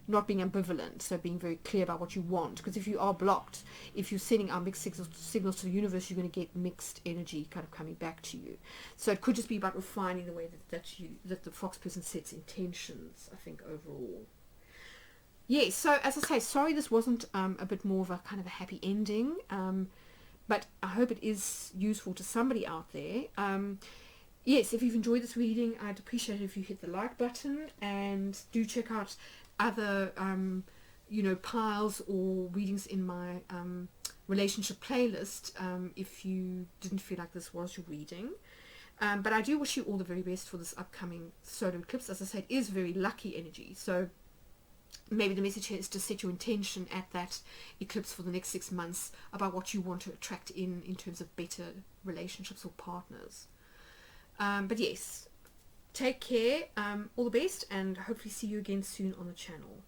not being ambivalent. So being very clear about what you want. Because if you are blocked, if you're sending out mixed signals to the universe, you're going to get mixed energy kind of coming back to you. So it could just be about refining the way that the fox person sets intentions, I think, overall. Yes, so as I say, sorry this wasn't a bit more of a kind of a happy ending, but I hope it is useful to somebody out there. Yes, if you've enjoyed this reading, I'd appreciate it if you hit the like button, and do check out other piles or readings in my relationship playlist if you didn't feel like this was your reading. But I do wish you all the very best for this upcoming solar eclipse. As I said, it is very lucky energy, so maybe the message here is to set your intention at that eclipse for the next 6 months about what you want to attract in terms of better relationships or partners. But yes, take care, all the best, and hopefully see you again soon on the channel.